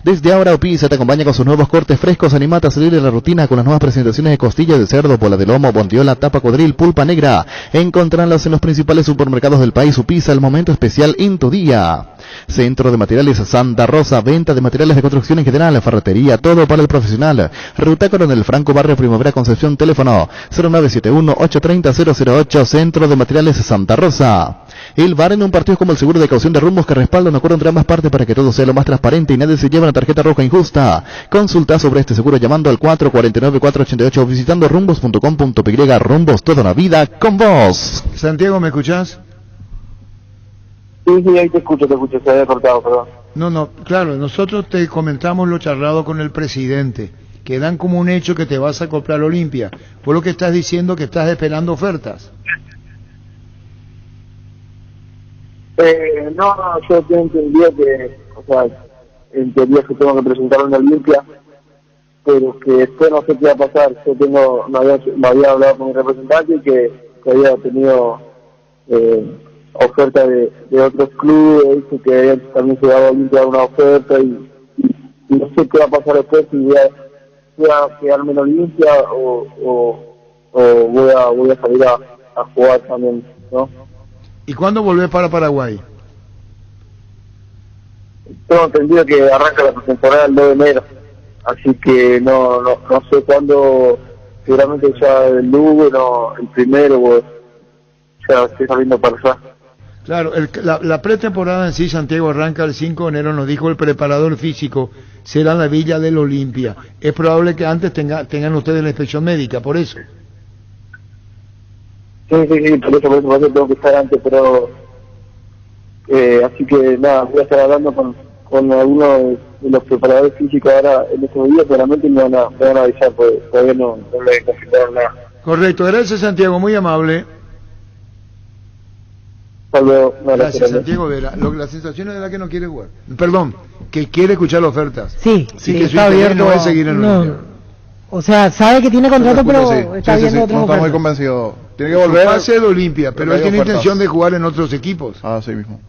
Desde ahora Opisa te acompaña con sus nuevos cortes frescos. Animate a salir de la rutina con las nuevas presentaciones de costilla de cerdo, bola de lomo, bondiola, tapa cuadril, pulpa negra. Encontrarlas en los principales supermercados del país. Opisa, el momento especial en tu día. Centro de Materiales Santa Rosa, venta de materiales de construcción en general, ferretería, todo para el profesional. Ruta Coronel Franco, barrio Primavera, Concepción, teléfono 0971-830-008, Centro de Materiales Santa Rosa. El bar en un partido como el seguro de caución de rumbos que respalda un acuerdo entre ambas partes para que todo sea lo más transparente y nadie se lleve una tarjeta roja injusta. Consulta sobre este seguro llamando al 449-488 o visitando rumbos.com.py. Rumbos, toda una vida con vos. Santiago, ¿me escuchás? Sí, ahí te escucho, se había cortado, perdón. No, claro, nosotros te comentamos lo charlado con el presidente, que dan como un hecho que te vas a comprar Olimpia. Por lo que estás diciendo que estás esperando ofertas. No, yo entendía que, entendía que tengo que presentar una Olimpia, pero que después no sé qué va a pasar. Yo me había hablado con mi representante y que había tenido oferta de otros clubes, que también se daba a una oferta y no sé qué va a pasar después, si voy a quedarme en Olimpia o voy a salir a jugar también, ¿no? ¿Y cuándo volvés para Paraguay? Tengo entendido que arranca la temporada el 2 de enero, así que no sé cuándo, seguramente ya el Lugo, el primero, pues, ya estoy saliendo para allá. Claro, la pretemporada en sí, Santiago, arranca el 5 de enero, nos dijo el preparador físico, será en la Villa del Olimpia. Es probable que antes tengan ustedes la inspección médica, por eso. Sí, por eso tengo que estar antes, pero así que nada, voy a estar hablando con algunos de los preparadores físicos ahora en estos días, seguramente me van a avisar, pues todavía no le confirmaron nada. Correcto, gracias Santiago, muy amable. Gracias Santiago. La sensación es de la que no quiere jugar. Perdón, que quiere escuchar las ofertas. Sí, que está abierto. No es seguir en Olimpia. O sea, sabe que tiene contrato, pero está viendo otras no está ofertas. muy convencido. Tiene que volver. Va a ser de Olimpia, pero él tiene intención de jugar en otros equipos. Así mismo.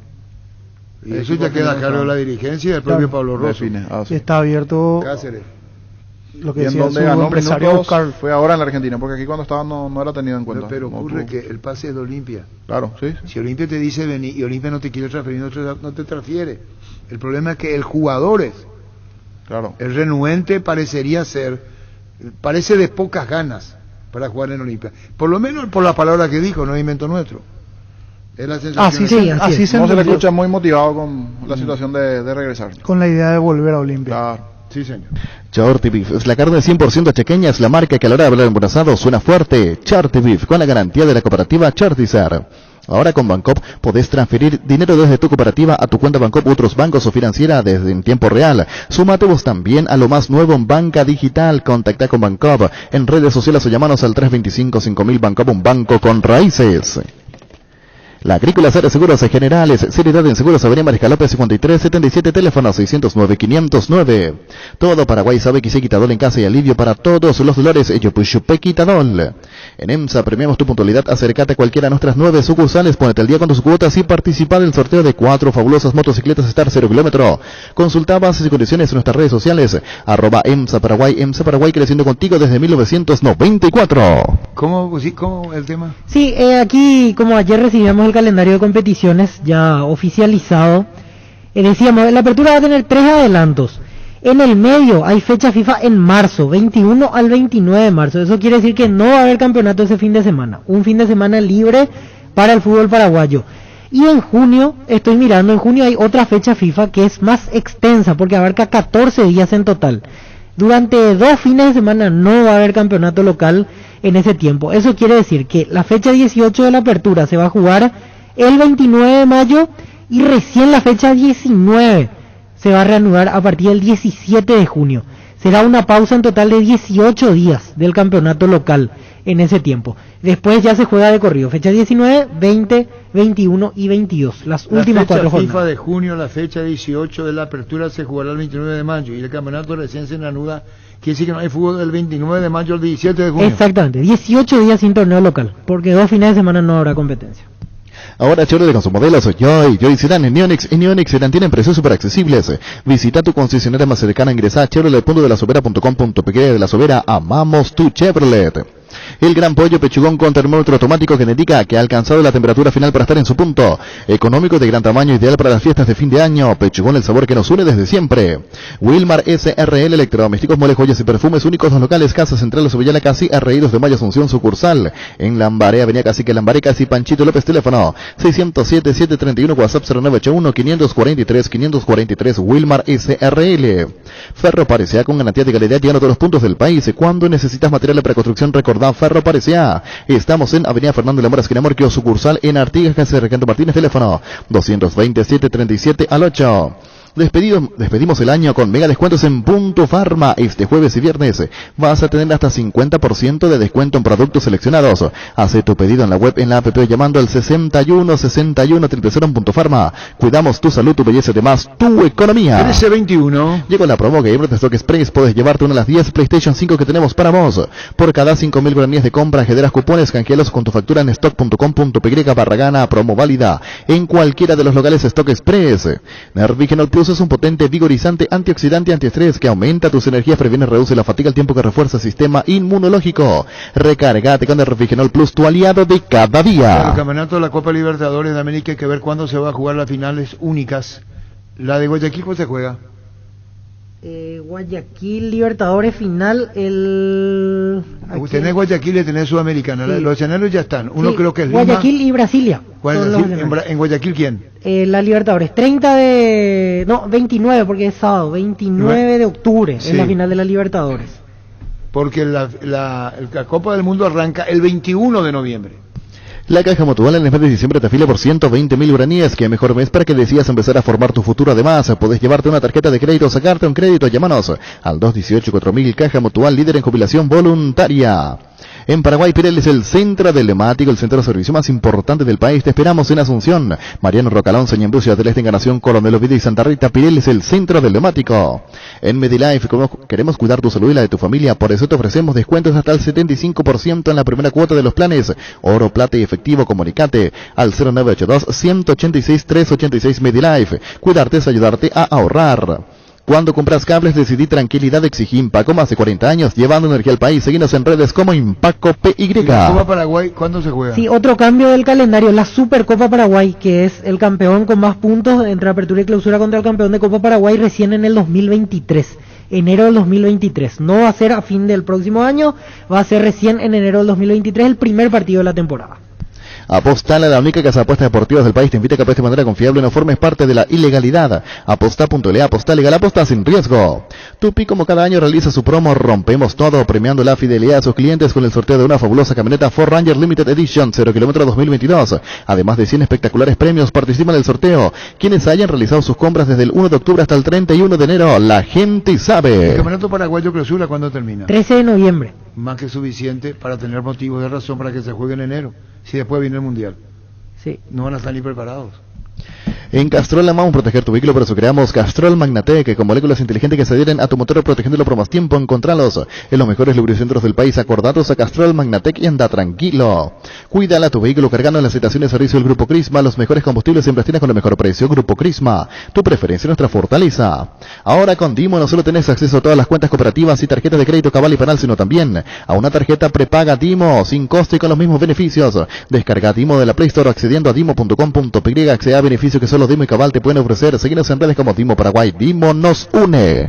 Y eso ya queda a cargo de la dirigencia y del propio Pablo Rosso. Está abierto. Cáceres. Lo que y en decía donde su ganó empresario minutos Oscar. fue ahora en la Argentina, porque aquí cuando estaba no era tenido en cuenta. Pero ocurre que el pase es de Olimpia. Claro, sí. Si Olimpia te dice venir y Olimpia no te quiere transferir, no te transfiere. El problema es que el jugador es. Claro. El renuente parece de pocas ganas. para jugar en Olimpia. Por lo menos por la palabra que dijo, no es invento nuestro. Es la sensación. Así se no se le escucha muy motivado con la situación de regresar. Con la idea de volver a Olimpia. Claro. Sí, señor. Charty Beef es la carne 100% chequeña, es la marca que a la hora de hablar embarazado suena fuerte. Charty Beef, con la garantía de la cooperativa Chartizar. Ahora con Bancop podés transferir dinero desde tu cooperativa a tu cuenta Bancop u otros bancos o financiera desde en tiempo real. Súmate vos también a lo más nuevo en banca digital. Contacta con Bancop en redes sociales o llamanos al 325-5000 Bancop, un banco con raíces. La Agrícola Sara Seguros Generales, seriedad en seguros, Avenida Mariscal López 5377, teléfono 609-509. Todo Paraguay sabe que se Quitadol en casa y alivio para todos los dolores, Yopuyupe Quitadol. En EMSA premiamos tu puntualidad, acércate a cualquiera de nuestras 9 sucursales, ponete al día con tus cuotas y participa del sorteo de 4 fabulosas motocicletas Star 0 kilómetro. Consulta bases y condiciones en nuestras redes sociales, @EMSA Paraguay creciendo contigo desde 1994. ¿Cómo el tema? Sí, aquí como ayer recibimos el calendario de competiciones ya oficializado, decíamos, la apertura va a tener 3 adelantos. En el medio hay fecha FIFA en marzo, 21 al 29 de marzo. Eso quiere decir que no va a haber campeonato ese fin de semana. Un fin de semana libre para el fútbol paraguayo. Y en junio, estoy mirando, en junio hay otra fecha FIFA que es más extensa porque abarca 14 días en total. Durante 2 fines de semana no va a haber campeonato local en ese tiempo. Eso quiere decir que la fecha 18 de la apertura se va a jugar el 29 de mayo y recién la fecha 19 se va a reanudar a partir del 17 de junio. Será una pausa en total de 18 días del campeonato local en ese tiempo. Después ya se juega de corrido, fecha 19, 20, 21 y 22, las últimas 4 jornadas. La fecha FIFA de junio, la fecha 18 de la apertura se jugará el 29 de mayo y el campeonato recién se reanuda, quiere decir que no hay fútbol del 29 de mayo al 17 de junio. Exactamente, 18 días sin torneo local, porque 2 fines de semana no habrá competencia. Ahora Chevrolet con sus modelos Joy Sedan y Neonix Sedan tienen precios súper accesibles. Visita tu concesionaria más cercana, ingresa a chevrolet.delasovera.com.pq. De La Sobera, amamos tu Chevrolet. El gran pollo pechugón con termómetro automático que indica que ha alcanzado la temperatura final para estar en su punto. Económico, de gran tamaño, ideal para las fiestas de fin de año. Pechugón, el sabor que nos une desde siempre. Wilmar SRL, electrodomésticos, muebles, joyas y perfumes únicos, los locales Casa Central, Sobellana, Casi, R.I. 2 de Mayo, Asunción, sucursal. En Lambaré, Avenida Cacique, Lambaré, Casi, Panchito López, teléfono 607-731, WhatsApp 0981-543-543, Wilmar SRL. Ferro Parecea, con garantía de calidad, llegando a todos los puntos del país. Cuando necesitas materiales para construcción, recordá Ferro Parecea. Estamos en Avenida Fernando Lamora, esquina Morquio, sucursal en Artigas, casa de Recanto Martínez, teléfono 220-737 al 8. Despedimos el año con mega descuentos en Punto Farma. Este jueves y viernes vas a tener hasta 50% de descuento en productos seleccionados. Hace tu pedido en la web, en la app, llamando al 61-61-000 en Punto Farma. Cuidamos tu salud, tu belleza, además tu economía. 1321. Llegó la promo Gamer de Stock Express. Puedes llevarte una de las 10 PlayStation 5 que tenemos para vos. Por cada 5.000 guaraníes de compra, generas cupones, canjealos con tu factura en stock.com.py/gana. Promo válida en cualquiera de los locales Stock Express. Nervigenol Plus es un potente, vigorizante, antioxidante, antiestrés que aumenta tus energías, previene, reduce la fatiga al tiempo que refuerza el sistema inmunológico. Recárgate con Nervigenol Plus, tu aliado de cada día. El campeonato de la Copa Libertadores de América, hay que ver cuándo se va a jugar las finales únicas. La de Guayaquil, ¿cuándo se juega? Guayaquil, Libertadores final, el... Tenés Guayaquil y tenés Sudamericana, sí. Los escenarios ya están, uno sí, creo que es Guayaquil Lima. Y Brasilia. ¿En Guayaquil quién? La Libertadores, 29, porque es sábado, 29 de octubre, sí. Es la final de la Libertadores. Porque la Copa del Mundo arranca el 21 de noviembre. La Caja Mutual en el mes de diciembre te afila por 120.000 guaraníes. Qué mejor mes para que decidas empezar a formar tu futuro. Además, podés llevarte una tarjeta de crédito o sacarte un crédito. Llámanos al 218-4000. Caja Mutual, líder en jubilación voluntaria. En Paraguay, Pirelli es el centro del neumático, el centro de servicio más importante del país. Te esperamos en Asunción. Mariano Rocalón, Señembucio, del Este, Encarnación, Coronel Oviedo y Santa Rita. Pirelli es el centro del neumático. En Medilife, queremos cuidar tu salud y la de tu familia. Por eso te ofrecemos descuentos hasta el 75% en la primera cuota de los planes. Oro, plata y efectivo. Comunicate al 0982-186-386 Medilife. Cuidarte es ayudarte a ahorrar. Cuando compras cables, decidí tranquilidad, exigí Impaco, más de 40 años, llevando energía al país. Seguinos en redes como Impaco PY. ¿La Copa Paraguay cuándo se juega? Sí, otro cambio del calendario, la Supercopa Paraguay, que es el campeón con más puntos entre apertura y clausura contra el campeón de Copa Paraguay recién en el 2023. enero del 2023. No va a ser a fin del próximo año, va a ser recién en enero del 2023 el primer partido de la temporada. Apostale, la única casa de apuestas deportivas del país, te invita a que apuestes de manera confiable y no formes parte de la ilegalidad. Aposta.le, aposta legal, aposta sin riesgo. Tupi, como cada año, realiza su promo Rompemos Todo, premiando la fidelidad de sus clientes con el sorteo de una fabulosa camioneta Ford Ranger Limited Edition 0 km 2022. Además de 100 espectaculares premios, participan en el sorteo quienes hayan realizado sus compras desde el 1 de octubre hasta el 31 de enero. La gente sabe. ¿El campeonato paraguayo clausura cuándo termina? 13 de noviembre. Más que suficiente para tener motivos de razón para que se juegue en enero. Si después viene el Mundial. Sí. No van a salir preparados. En Castrol amamos proteger tu vehículo, por eso creamos Castrol Magnatec, con moléculas inteligentes que se adhieren a tu motor protegiéndolo por más tiempo. Encontralos en los mejores lubricentros del país. Acordados a Castrol Magnatec y anda tranquilo. Cuídala tu vehículo cargando en las estaciones de servicio del Grupo Crisma. Los mejores combustibles siempre tienes con el mejor precio. Grupo Crisma, tu preferencia, nuestra fortaleza. Ahora con Dimo no solo tenés acceso a todas las cuentas cooperativas y tarjetas de crédito cabal y penal, sino también a una tarjeta prepaga Dimo sin costo y con los mismos beneficios. Descarga Dimo de la Play Store accediendo a dimo.com.py. Accede a beneficios que solo Dimo y Cabal te pueden ofrecer. Seguinos en redes como Dimo Paraguay. Dimo nos une.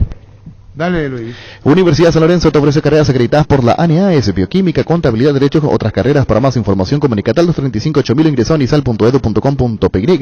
Dale, Luis. Universidad San Lorenzo te ofrece carreras acreditadas por la ANEAS, Bioquímica, Contabilidad, Derechos, otras carreras. Para más información, comunicate al 235-8000 ingresó a nisal.edu.com.py.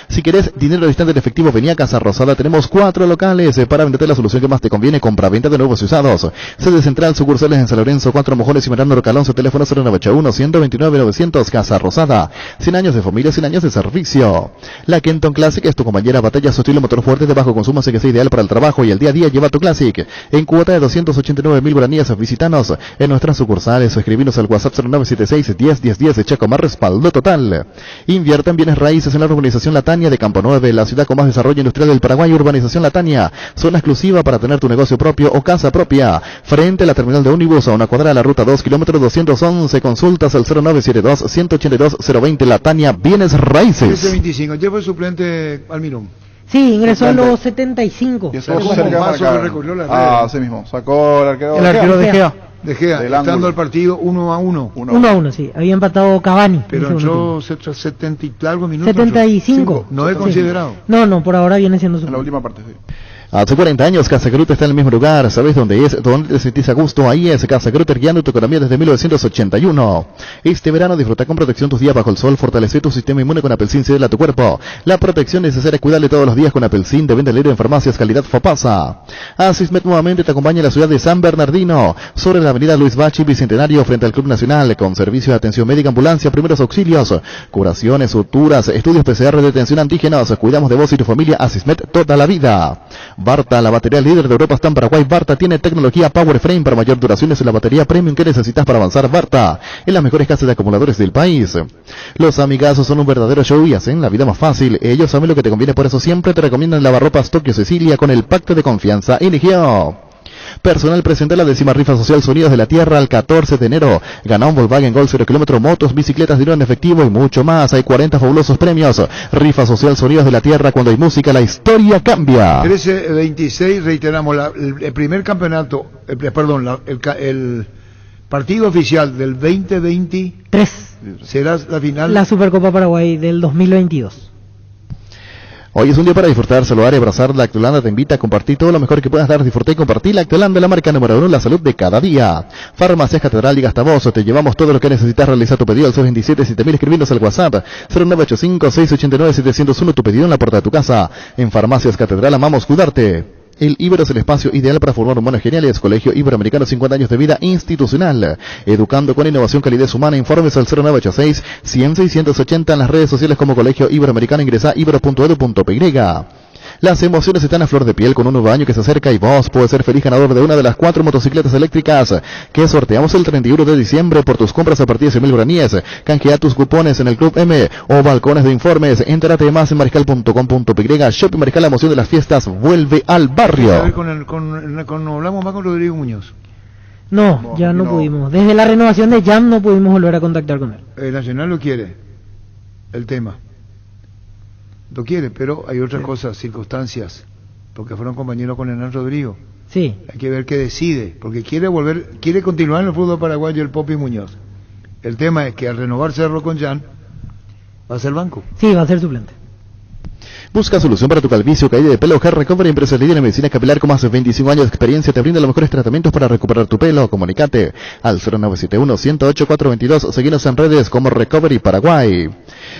Si querés dinero al instante en efectivo, vení a Casa Rosada. Tenemos 4 locales para venderte la solución que más te conviene. Compra-venta de nuevos y usados. Sede central, sucursales en San Lorenzo, 4 Mojones y Miranda Rocalonso. Teléfono 0981-129-900. Casa Rosada. 100 años de familia, 100 años de servicio. La Kenton Classic es tu compañera batalla. Su estilo motor fuerte de bajo consumo hace que sea ideal para el trabajo y el día a día. Lleva tu Classic en cuota de 289.000 guaraníes. Visítanos en nuestras sucursales o escribinos al WhatsApp 0976-101010. Chacomar, respaldo total. Invierte en bienes raíces en la urbanización Latania de Campo 9, la ciudad con más desarrollo industrial del Paraguay. Urbanización Latania, zona exclusiva para tener tu negocio propio o casa propia, frente a la terminal de ómnibus a una cuadra de la ruta 2, kilómetro 211. Consultas al 0972-182-020. Latania, bienes raíces. 25. ¿Ya fue suplente Almirón? Sí, ingresó a los 75. Y eso cerca de marcar. Sí mismo. Sacó el arquero De Gea. De Gea, estando el partido 1-1. 1-1, sí. Había empatado Cavani. Pero entró 70 y algo minutos. 75. No es considerado. No, por ahora viene siendo su. En la última parte, sí. Hace 40 años Casa Grutter está en el mismo lugar. ¿Sabes dónde es? ¿Dónde te sentís a gusto? Ahí es Casa Grutter, guiando tu economía desde 1981. Este verano disfruta con protección tus días bajo el sol. Fortalece tu sistema inmune con Apelsin Cedel a tu cuerpo. La protección necesaria es cuidarle todos los días con Apelsin, de venta libre en farmacias calidad Fopasa. Asismet nuevamente te acompaña en la ciudad de San Bernardino, sobre la avenida Luis Bachi Bicentenario, frente al Club Nacional, con servicio de atención médica, ambulancia, primeros auxilios, curaciones, suturas, estudios PCR, detención antígenos. Cuidamos de vos y tu familia. Asismet toda la vida. Barta, la batería líder de Europa está en Paraguay. Barta tiene tecnología Power Frame para mayor duración. Es la batería premium que necesitas para avanzar. Barta, en las mejores casas de acumuladores del país. Los amigazos son un verdadero show y hacen la vida más fácil. Ellos saben lo que te conviene, por eso siempre te recomiendan lavarropas Tokio Cecilia con el pacto de confianza. Eligió. Personal presenta la 10ª rifa social Sonidos de la Tierra el 14 de enero. Gana un Volkswagen Gol 0 km, motos, bicicletas, dinero en efectivo y mucho más. Hay 40 fabulosos premios. Rifa social Sonidos de la Tierra. Cuando hay música, la historia cambia. 13-26, reiteramos, el primer campeonato, el partido oficial del 2023 será la final. La Supercopa Paraguay del 2022. Hoy es un día para disfrutar, saludar y abrazar. Lactolanda te invita a compartir todo lo mejor que puedas dar. Disfrutar y compartir Lactolanda, la marca número 1, la salud de cada día. Farmacias Catedral y Gastavoz, te llevamos todo lo que necesitas. Realizar tu pedido al 627-7000, escribirnos al WhatsApp 0985-689-701. Tu pedido en la puerta de tu casa. En Farmacias Catedral amamos cuidarte. El Ibero es el espacio ideal para formar humanos geniales. Colegio Iberoamericano, 50 años de vida institucional. Educando con innovación, calidez humana. Informes al 0986-100-680 en las redes sociales como Colegio Iberoamericano. Ingresa ibero.edu.py. Las emociones están a flor de piel con un nuevo año que se acerca y vos puedes ser feliz ganador de una de las 4 motocicletas eléctricas que sorteamos el 31 de diciembre por tus compras a partir de 100.000 guaraníes. Canjea tus cupones en el Club M o balcones de informes. Entérate más en mariscal.com.py. Shopping Mariscal, la emoción de las fiestas vuelve al barrio. Hablamos más con Rodrigo Muñoz. No, ya no pudimos. Desde la renovación de Jam no pudimos volver a contactar con él. El Nacional lo quiere, el tema. Lo quiere, pero hay otras cosas, circunstancias, porque fueron compañeros con Hernán Rodrigo. Sí. Hay que ver qué decide, porque quiere continuar en el fútbol paraguayo el Popi Muñoz. El tema es que al renovar Cerro con Jan, va a ser banco. Sí, va a ser suplente. Busca solución para tu calvicie o caída de pelo. Hair Recovery, empresa líder en medicina capilar con más de 25 años de experiencia, te brinda los mejores tratamientos para recuperar tu pelo. Comunicate al 0971-108-422. Seguinos en redes como Recovery Paraguay.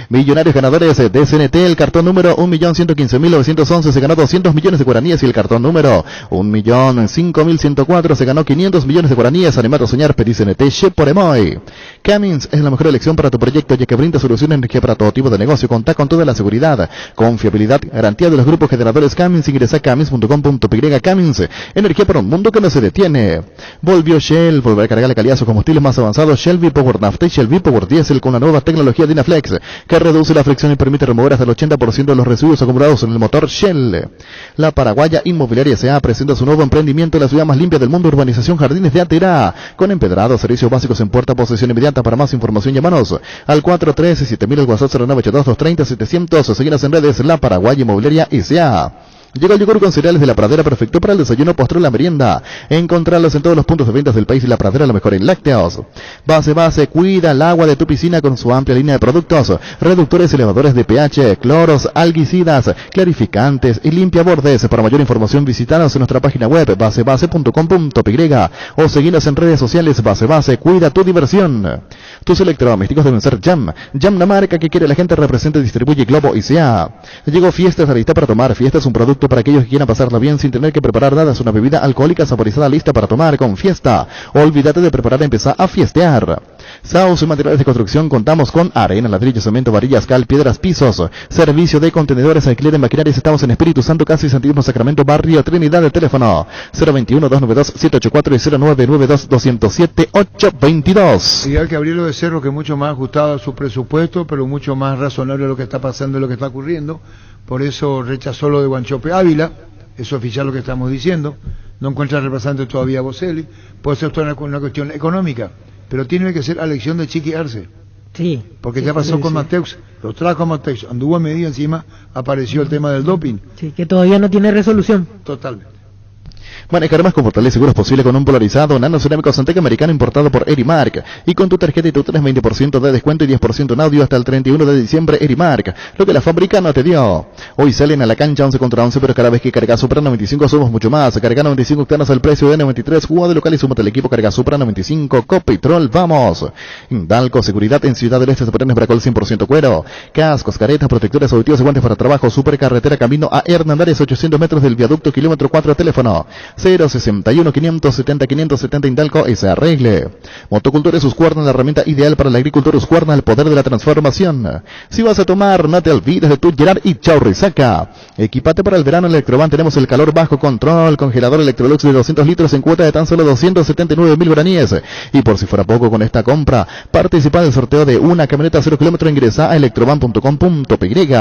Millonarios ganadores de CNT, el cartón número 1.115.911 se ganó 200 millones de guaraníes y el cartón número 1.005.104 se ganó 500 millones de guaraníes. Animado a soñar, pedí CNT por Emoy. Cummins es la mejor elección para tu proyecto, ya que brinda solución de energía para todo tipo de negocio. Contá con toda la seguridad, confiabilidad, garantía de los grupos generadores Cummins. Ingresa a cummins.com.py. Cummins, energía para un mundo que no se detiene. Volvió Shell, volver a cargar la calidad de sus combustibles más avanzados. Shell V-Power Nafta y Shell V-Power Diesel con la nueva tecnología Dynaflex, que reduce la fricción y permite remover hasta el 80% de los residuos acumulados en el motor Shell. La Paraguaya Inmobiliaria S.A. presenta su nuevo emprendimiento en la ciudad más limpia del mundo, urbanización Jardines de Aterá, con empedrados, servicios básicos en puerta, posesión inmediata. Para más información, llámanos al 413-7000, el WhatsApp 0982-230-700. Seguinos en redes, La Paraguaya Inmobiliaria S.A. Llega el yogur con cereales de La Pradera, perfecto para el desayuno, postre o la merienda. Encontrarlos en todos los puntos de ventas del país y La Pradera, lo mejor en lácteos. Base, cuida el agua de tu piscina con su amplia línea de productos. Reductores, elevadores de pH, cloros, algicidas, clarificantes y limpiabordes. Para mayor información, visítanos en nuestra página web basebase.com.py o seguinos en redes sociales. Base, cuida tu diversión. Tus electrodomésticos deben ser Jam. Jam, la marca que quiere la gente, representa y distribuye Globo ICA. Llegó Fiestas, lista para tomar. Fiesta es un producto para aquellos que quieran pasarla bien sin tener que preparar nada. Es una bebida alcohólica saborizada lista para tomar con Fiesta. Olvídate de preparar, empezar a fiestear. Saus Materiales de Construcción, contamos con arena, ladrillo, cemento, varillas, cal, piedras, pisos. Servicio de contenedores, alquiler de maquinarias. Estamos en Espíritu Santo, casi Santísimo Sacramento, barrio Trinidad. El teléfono 021-292-784 y 0992-207-822. Y hay que abrirlo de cerro, que es mucho más ajustado a su presupuesto, pero mucho más razonable a lo que está pasando y lo que está ocurriendo. Por eso rechazó lo de Guanchope Ávila, es oficial lo que estamos diciendo. No encuentra representante todavía a Boselli. Puede ser toda una cuestión económica, pero tiene que ser a elección de Chiqui Arce. Sí. Porque ya pasó con Mateux, lo trajo a Mateux, anduvo a medida, encima apareció el tema del doping. Sí, que todavía no tiene resolución. Totalmente. Manejar más confortable y seguro es posible con un polarizado nanocerámico Santeca americano importado por Erimark. Y con tu tarjeta y tu 20% de descuento y 10% en audio hasta el 31 de diciembre. Erimark, lo que la fábrica no te dio. Hoy salen a la cancha 11 contra 11, pero cada vez que cargas Supra 95 somos mucho más. Carga 95 octanos al precio de 93. Juega de local y súmate al equipo. Carga Supra 95. Copitrol, vamos. Indalco, seguridad en Ciudad del Este, Zapatenes, Bracol 100% cuero. Cascos, caretas, protectores auditivos y guantes para trabajo. Supercarretera camino a Hernandarias, 800 metros del viaducto, kilómetro 4, teléfono 061-570-570. Indalco y se arregle. Motocultores Husqvarna, la herramienta ideal para la agricultura. Husqvarna, el poder de la transformación. Si vas a tomar, no te olvides de tu Gerard y Chaurrizaca. Equipate para el verano en Electroban. Tenemos el calor bajo control, congelador Electrolux de 200 litros en cuota de tan solo 279.000 guaraníes. Y por si fuera poco, con esta compra, participa del sorteo de una camioneta 0 kilómetro. Ingresa a electroban.com.py.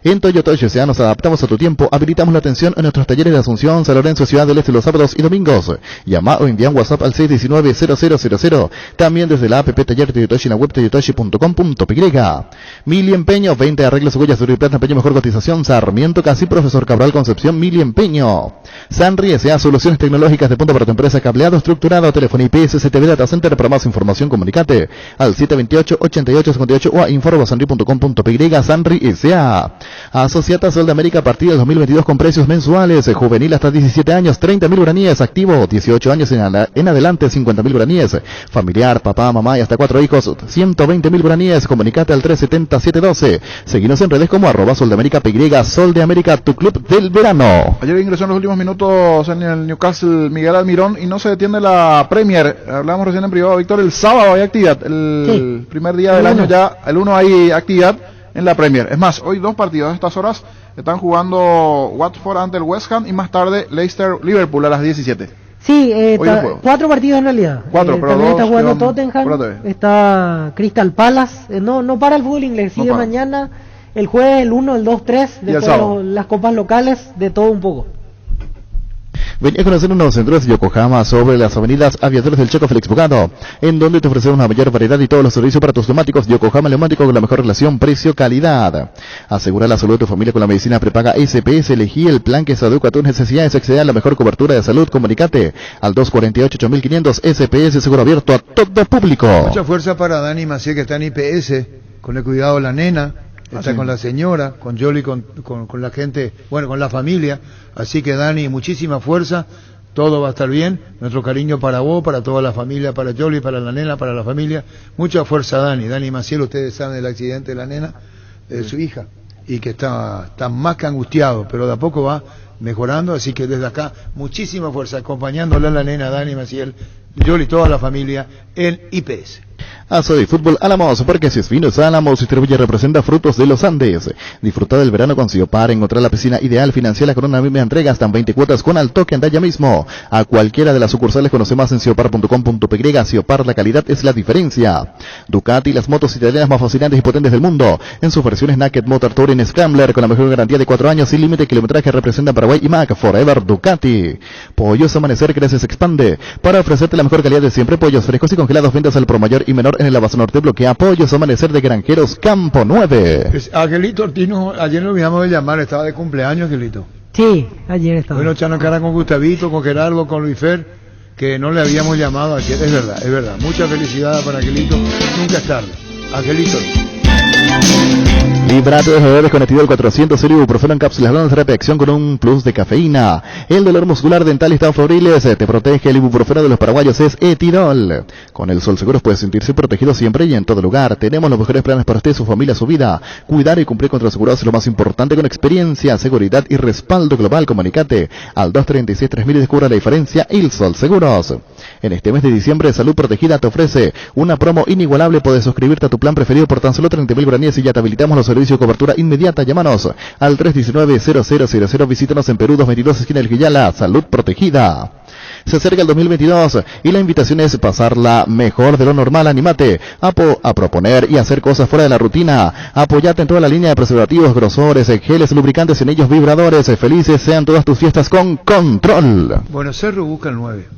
En Toyota S.A. nos adaptamos a tu tiempo. Habilitamos la atención en nuestros talleres de Asunción, San Lorenzo, Ciudad del Este, los sábados y domingos. Llama o envía un WhatsApp al 619-0000. También desde la app Taller Toyotoshi en la web toyotoshi.com.py. Mili Empeño, 20 arreglos, huellas de oro y plata, empeño, mejor cotización. Sarmiento, casi Profesor Cabral, Concepción. Mili Empeño. Sanri S.A. Soluciones tecnológicas de punta para tu empresa. Cableado estructurado, telefonía IP, SCTV Data Center. Para más información, comunicate al 728-8858 o a info@sanri.com.py. Sanri S.A. Asociata Sol de América a partir del 2022 con precios mensuales. Juvenil hasta 17 años, 30.000 guaraníes. Activo, 18 años en adelante, 50.000 guaraníes. Familiar, papá, mamá y hasta 4 hijos, 120.000 guaraníes. Comunicate al 370-712. Seguinos en redes como @Sol de América PY. Sol de América, tu club del verano. Ayer ingresó en los últimos minutos en el Newcastle Miguel Almirón y no se detiene la Premier. Hablábamos recién en privado, Víctor, el sábado hay actividad. El primer día del año ya, el 1 hay actividad en la Premier. Es más, hoy 2 partidos a estas horas están jugando Watford ante el West Ham y más tarde Leicester-Liverpool a las 17. Sí, 4 partidos en realidad. 4, pero también 2 está jugando Tottenham, está Crystal Palace, no para el fútbol inglés, sigue mañana, el jueves, el 1, el 2, 3, después las copas locales, de todo un poco. Venía a conocer unos centros de Yokohama sobre las avenidas Aviadores del Chaco Félix Bogado, en donde te ofrecemos una mayor variedad y todos los servicios para tus neumáticos. Yokohama Neumático, con la mejor relación precio-calidad. Asegura la salud de tu familia con la medicina prepaga SPS. Elegí el plan que se adecua a tus necesidades. Accede a la mejor cobertura de salud. Comunicate al 248-8500. SPS, seguro abierto a todo público. Mucha fuerza para Dani Maciel, que está en IPS, con el cuidado de la nena. está con la señora, con Yoli, con la gente, bueno, con la familia. Así que Dani, muchísima fuerza, todo va a estar bien. Nuestro cariño para vos, para toda la familia, para Yoli, para la nena, para la familia. Mucha fuerza, Dani. Dani Maciel, ustedes saben del accidente de la nena, de su hija, y que está más que angustiado, pero de a poco va mejorando. Así que desde acá, muchísima fuerza, acompañándole a la nena, Dani Maciel, Yoli y toda la familia en IPS. Aso y Fútbol Álamos, porque si es Vinos Álamos, distribuye y representa frutos de los Andes. Disfruta del verano con Siopar, encontrar la piscina ideal, financiala con una misma entrega, hasta 20 cuotas con al toque, anda ya mismo. A cualquiera de las sucursales conoce más en siopar.com.py. Siopar, la calidad es la diferencia. Ducati, las motos italianas más fascinantes y potentes del mundo. En sus versiones Naked, Motor, Touring, Scrambler, con la mejor garantía de 4 años, sin límite de kilometraje, representa Paraguay y Mac. Forever Ducati. Pollos Amanecer, crece, se expande. Para ofrecerte la mejor calidad de siempre, pollos frescos y congelados, ventas al pro mayor y menor en el Abazo Norte. Bloquea Pollos Amanecer de Granjeros Campo 9. Angelito Ortiz, ayer nos olvidamos de llamar, estaba de cumpleaños, Angelito. Sí, ayer estaba. Bueno, echando cara con Gustavito, con Gerardo, con Luis Fer, que no le habíamos llamado ayer. Es verdad, es verdad. Mucha felicidad para Angelito. Nunca es tarde. Angelito. Librate de bebés con Etidol 400 ibuprofeno en cápsulas de reacción con un plus de cafeína. El dolor muscular, dental y febriles te protege. El ibuprofeno de los paraguayos es Etidol. Con el Sol Seguros puedes sentirse protegido siempre y en todo lugar. Tenemos los mejores planes para usted, su familia, su vida. Cuidar y cumplir con los asegurados es lo más importante, con experiencia, seguridad y respaldo global. Comunicate al 236-3000 y descubra la diferencia. El Sol Seguros. En este mes de diciembre, Salud Protegida te ofrece una promo inigualable. Puedes suscribirte a tu plan preferido por tan solo 30.000 guaraníes y ya te habilitamos los servicios de cobertura inmediata. Llámanos al 319-0000. Visítanos en Perú 222, esquina del Guillala. Salud Protegida. Se acerca el 2022 y la invitación es pasarla mejor de lo normal. Anímate a proponer y hacer cosas fuera de la rutina. Apóyate en toda la línea de preservativos, grosores, geles, lubricantes, anillos, vibradores. Felices sean todas tus fiestas con Control. Bueno, Cerro busca el 9.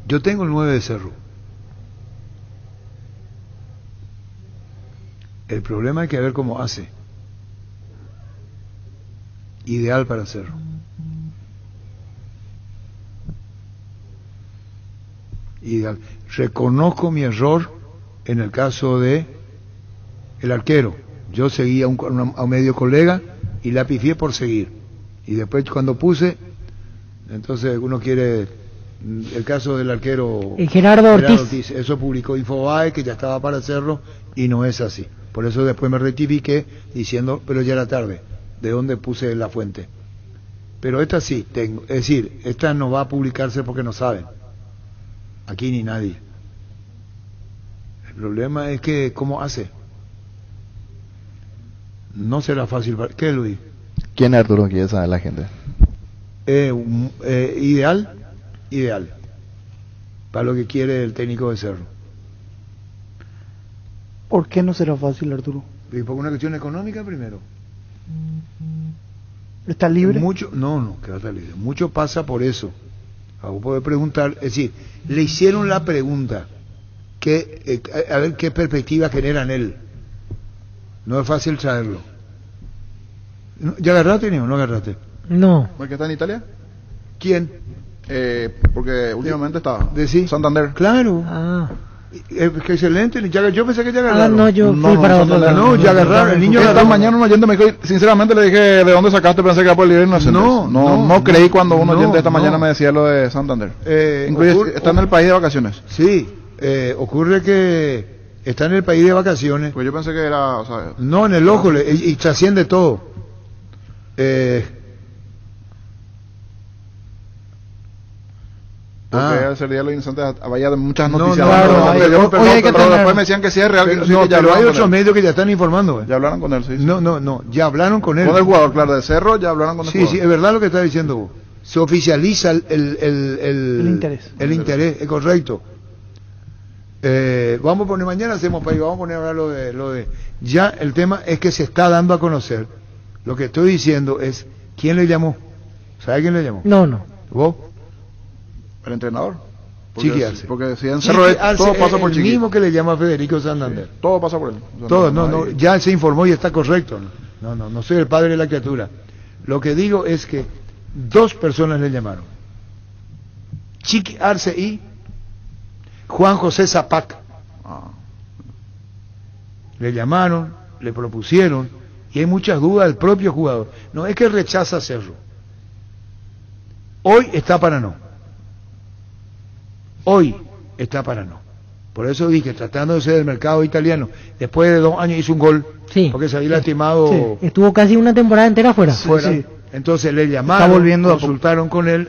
Yo tengo el 9 de Cerro. El problema hay que ver cómo hace. Ideal para Cerro. Ideal. Reconozco mi error en el caso de el arquero. Yo seguí a un medio colega y la pifié por seguir. Y después cuando puse, entonces uno quiere el caso del arquero Gerardo Ortiz. Eso publicó Infobae, que ya estaba para Cerro, y no es así. Por eso después me rectifiqué diciendo, pero ya era tarde, de dónde puse la fuente. Pero esta sí tengo, es decir, esta no va a publicarse porque no saben, aquí ni nadie. El problema es que, ¿cómo hace? No será fácil. ¿Qué, Luis? ¿Quién es Arturo? ¿Quién sabe la gente? Ideal para lo que quiere el técnico de Cerro. ¿Por qué no será fácil, Arturo? Y por una cuestión económica primero. ¿Está libre? No, que va a estar libre. Mucho pasa por eso. Vos podés preguntar, es decir, le hicieron la pregunta, a ver qué perspectiva genera en él. No es fácil traerlo. ¿Ya agarraste o no agarraste? No. ¿Por qué está en Italia? ¿Quién? Porque últimamente está ¿Sí? Santander. Claro. Que excelente. Yo pensé que ya agarraron. No, yo fui para otro lado. No, ya agarraron. El niño esta mañana un oyente me dijo, sinceramente le dije, ¿de dónde sacaste? Pensé que era por el Libre Inocentes. No creí cuando un oyente esta mañana me decía lo de Santander. Está en el país de vacaciones. Sí, ocurre que está en el país de vacaciones. Pues yo pensé que era, no, en el ojo, y trasciende todo. Porque ese día los inocentes había muchas noticias. Pero después me decían que sí es real. Pero hay otros medios que ya están informando. Ya hablaron con él, sí. No, ya hablaron con él. Con el jugador, claro, de Cerro ya hablaron con el jugador. Sí, es verdad lo que está diciendo vos. Se oficializa el interés. El interés, es correcto. Vamos a poner, mañana hacemos para ahí, vamos a poner ahora lo de... Ya el tema es que se está dando a conocer. Lo que estoy diciendo es, ¿quién le llamó? ¿Sabe quién le llamó? No. ¿Vos? El entrenador. Chiqui Arce. Porque si en Cerro todo pasa por Chiqui. El mismo que le llama a Federico Santander. Sí, todo pasa por él. Todo, ya se informó y está correcto. No soy el padre de la criatura. Lo que digo es que 2 personas le llamaron. Chiqui Arce y Juan José Zapac. Le llamaron, le propusieron, y hay muchas dudas del propio jugador. No es que rechaza Cerro. Hoy está para no. Hoy está para no. Por eso dije, tratando de ser del mercado italiano, después de 2 años hizo un gol, porque se había lastimado. Sí. Estuvo casi una temporada entera fuera. Sí. Entonces le llamaron, consultaron con él,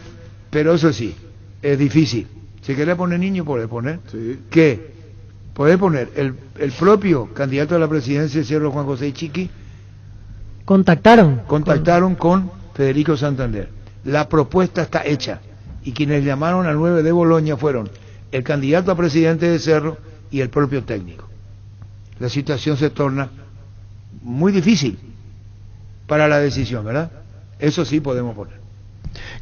pero eso sí, es difícil. Si querés poner niño, podés poner. ¿Qué? Podés poner el propio candidato a la presidencia de Cerro, Juan José Chiqui. Contactaron con Federico Santander. La propuesta está hecha. Y quienes llamaron al 9 de Boloña fueron el candidato a presidente de Cerro y el propio técnico. La situación se torna muy difícil para la decisión, ¿verdad? Eso sí podemos poner.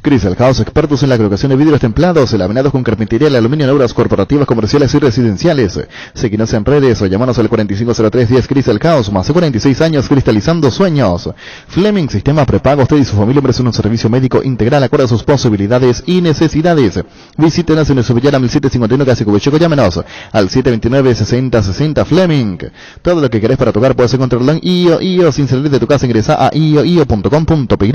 Crystal House, expertos en la colocación de vidrios templados, laminados con carpintería y aluminio en obras corporativas, comerciales y residenciales. Seguinos en redes o llamanos al 450310 Crystal House, más de 46 años cristalizando sueños. Fleming Sistema Prepago, usted y su familia merecen un servicio médico integral acorde a sus posibilidades y necesidades. Visítenos en nuestro Villara 1751 Casi Cubicheco, llámenos al 729-6060 Fleming. Todo lo que querés para tocar puedes encontrarlo en IO. Sin salir de tu casa, ingresa a io.com.py.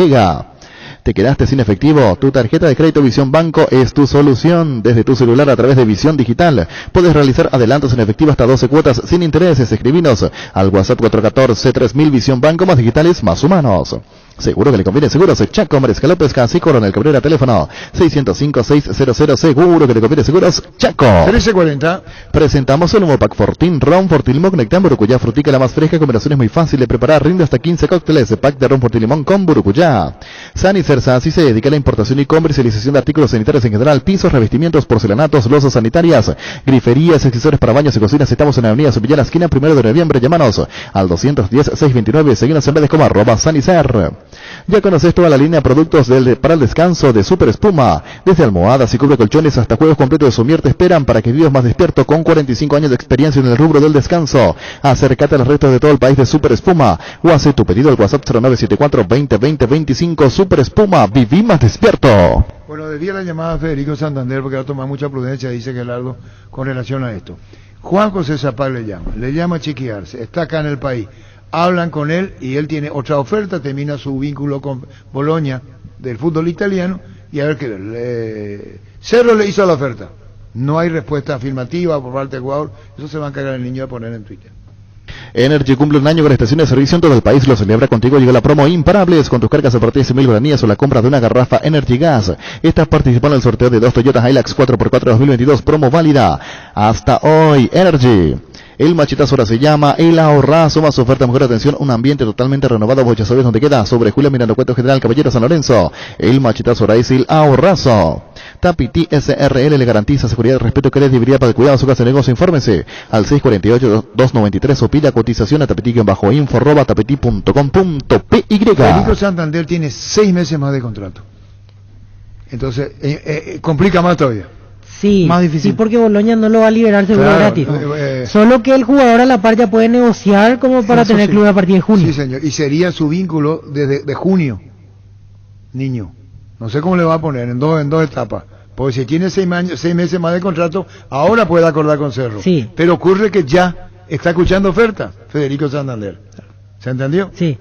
¿Te quedaste sin efectivo? Tu tarjeta de crédito Visión Banco es tu solución. Desde tu celular a través de Visión Digital puedes realizar adelantos en efectivo hasta 12 cuotas sin intereses. Escribinos al WhatsApp 414-3000 Visión Banco, más digitales, más humanos. Seguro que le conviene seguros Chaco Mariscal López, Casi Coronel Cabrera, teléfono 605-600, seguro que le conviene seguros Chaco. 1340. Presentamos el nuevo pack Fortín Ron Fortilimón Conectán Burucuyá, frutica la más fresca, combinación es muy fácil de preparar, rinde hasta 15 cócteles de pack de Ron Fortilimón con Burucuyá. San y Cersa, así se dedica a la importación y comercialización de artículos sanitarios en general, pisos, revestimientos, porcelanatos, losas sanitarias, griferías, accesorios para baños y cocinas. Estamos en la avenida Subillana, esquina 1 de noviembre, llámanos al 210-629, seguinos en redes como @Sanicer. Ya conoces toda la línea de productos para el descanso de Super Espuma. Desde almohadas y cubre colchones hasta juegos completos de Sumier te esperan para que vivas más despierto con 45 años de experiencia en el rubro del descanso. Acércate a los restos de todo el país de Super Espuma o hace tu pedido al WhatsApp 0974-2020-25. Super Espuma, viví más despierto. Bueno, debía la llamada a Federico Santander porque va a tomar mucha prudencia, dice Gerardo, con relación a esto. Juan José Zapag le llama a chequearse, está acá en el país. Hablan con él y él tiene otra oferta, termina su vínculo con Boloña del fútbol italiano y a ver qué Cerro le hizo la oferta. No hay respuesta afirmativa por parte del jugador, eso se va a encargar el niño de poner en Twitter. Energy cumple un año con estaciones de servicio en todo el país. Lo celebra contigo. Llega la promo Imparables con tus cargas a partir de 100.000 guaraníes o la compra de una garrafa Energy Gas. Estás participando en el sorteo de 2 Toyota Hilux 4x4 2022. Promo válida hasta hoy. Energy. El machetazo ahora se llama El Ahorrazo, más oferta, mejor atención, un ambiente totalmente renovado. Vos ya sabés dónde queda, sobre Julio Mirando Cueto, General Caballero, San Lorenzo. El machetazo ahora es El Ahorrazo. Tapiti SRL le garantiza seguridad, respeto, credibilidad para el cuidado de su casa de negocio. Infórmese al 648-293 o pida cotización a tapiti-info@tapiti.com.py. Federico Santander tiene 6 meses más de contrato. Entonces, complica más todavía. Sí, más difícil. Sí, porque Boloña no lo va a liberar seguro gratis. Solo que el jugador a la par ya puede negociar como para tener club a partir de junio. Sí, señor. Y sería su vínculo desde junio. Niño. No sé cómo le va a poner, en dos etapas. Porque si tiene 6 meses más de contrato, ahora puede acordar con Cerro. Sí. Pero ocurre que ya está escuchando ofertas, Federico Santander. ¿Se entendió? Sí.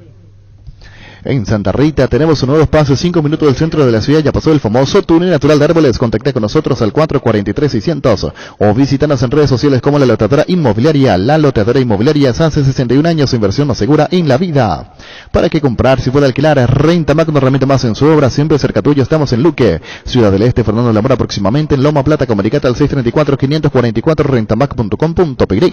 En Santa Rita tenemos un nuevo espacio, 5 minutos del centro de la ciudad. Ya pasó el famoso túnel natural de árboles. Contacta con nosotros al 443-600 o visítanos en redes sociales como La Loteadora Inmobiliaria. La Loteadora Inmobiliaria, hace 61 años, su inversión más segura en la vida. ¿Para qué comprar? Si puede alquilar, Renta Mac, una herramienta más en su obra, siempre cerca tuyo. Estamos en Luque, Ciudad del Este, Fernando Lamora, próximamente en Loma Plata. Comunicate al 634-544, rentamac.com.py.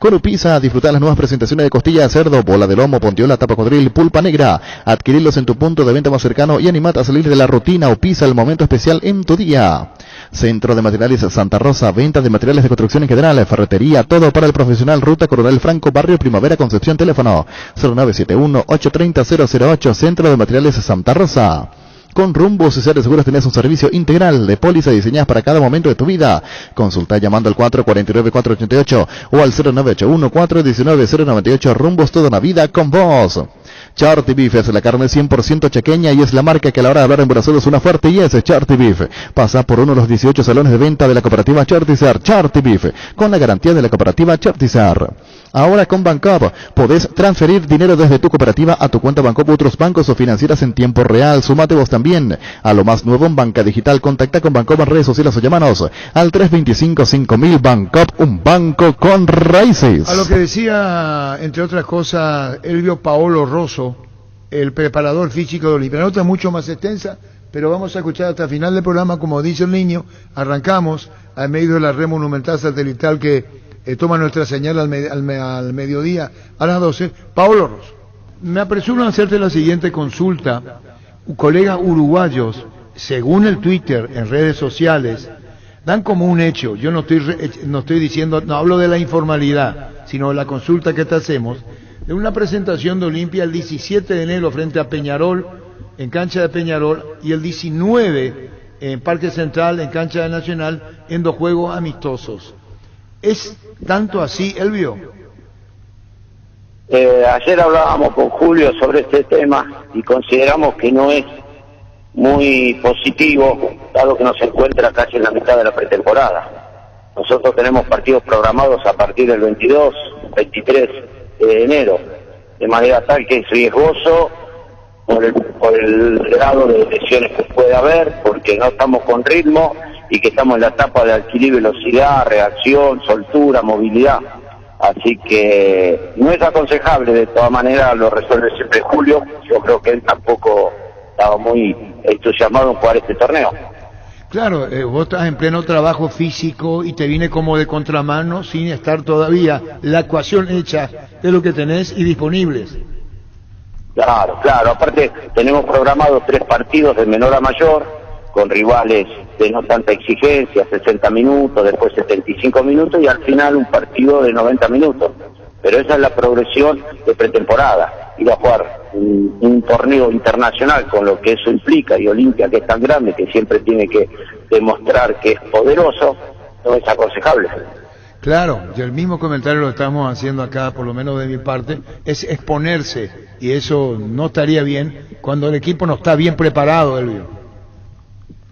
Con Upisa, disfrutar las nuevas presentaciones de costilla de cerdo, bola de lomo, pontiola, tapa codril, pulpa negra. Adquirirlos en tu punto de venta más cercano y animate a salir de la rutina. Upisa, el momento especial en tu día. Centro de Materiales Santa Rosa, venta de materiales de construcción en general, ferretería, todo para el profesional. Ruta Coronel Franco, Barrio Primavera, Concepción, teléfono 0971-830-008, Centro de Materiales Santa Rosa. Con Rumbo Cesar de Seguros tenés un servicio integral de póliza diseñadas para cada momento de tu vida. Consulta llamando al 449-488 o al 0981-419-098. Rumbos toda una vida con vos. Charty Beef es la carne 100% chequeña y es la marca que a la hora de hablar en Brasil es una fuerte y es Charty Beef. Pasa por uno de los 18 salones de venta de la cooperativa Chartizar. Charty Beef, con la garantía de la cooperativa Chartizar. Ahora con Bancop podés transferir dinero desde tu cooperativa a tu cuenta Bancop u otros bancos o financieras en tiempo real. Sumate vos también a lo más nuevo en banca digital. Contacta con Bancop en redes sociales o llámanos al 325-5000. Bancop, un banco con raíces. A lo que decía, entre otras cosas, Elvio Paolo Rosso, el preparador físico de Olimpia. La nota es mucho más extensa, pero vamos a escuchar hasta el final del programa, como dice el niño. Arrancamos al medio de la red monumental satelital que toma nuestra señal al mediodía a las 12. Paolo Rosso, me apresuro a hacerte la siguiente consulta. Colegas uruguayos, según el Twitter, en redes sociales, dan como un hecho, yo no estoy diciendo, no hablo de la informalidad, sino de la consulta que te hacemos, de una presentación de Olimpia el 17 de enero frente a Peñarol, en cancha de Peñarol, y el 19 en Parque Central, en cancha de Nacional, en 2 juegos amistosos. ¿Es tanto así, Elvio? Ayer hablábamos con Julio sobre este tema y consideramos que no es muy positivo, dado que nos encuentra casi en la mitad de la pretemporada. Nosotros tenemos partidos programados a partir del 22, 23 de enero, de manera tal que es riesgoso por el grado de lesiones que puede haber, porque no estamos con ritmo y que estamos en la etapa de adquirir velocidad, reacción, soltura, movilidad. Así que no es aconsejable, de todas maneras lo resuelve siempre Julio. Yo creo que él tampoco estaba muy entusiasmado en jugar este torneo. Claro, vos estás en pleno trabajo físico y te viene como de contramano sin estar todavía la ecuación hecha de lo que tenés y disponibles. Claro, aparte tenemos programados 3 partidos de menor a mayor, con rivales de no tanta exigencia, 60 minutos, después 75 minutos y al final un partido de 90 minutos. Pero esa es la progresión de pretemporada, ir a jugar un torneo internacional con lo que eso implica, y Olimpia, que es tan grande, que siempre tiene que demostrar que es poderoso, no es aconsejable. Claro, y el mismo comentario lo estamos haciendo acá, por lo menos de mi parte, es exponerse, y eso no estaría bien cuando el equipo no está bien preparado, Elvio.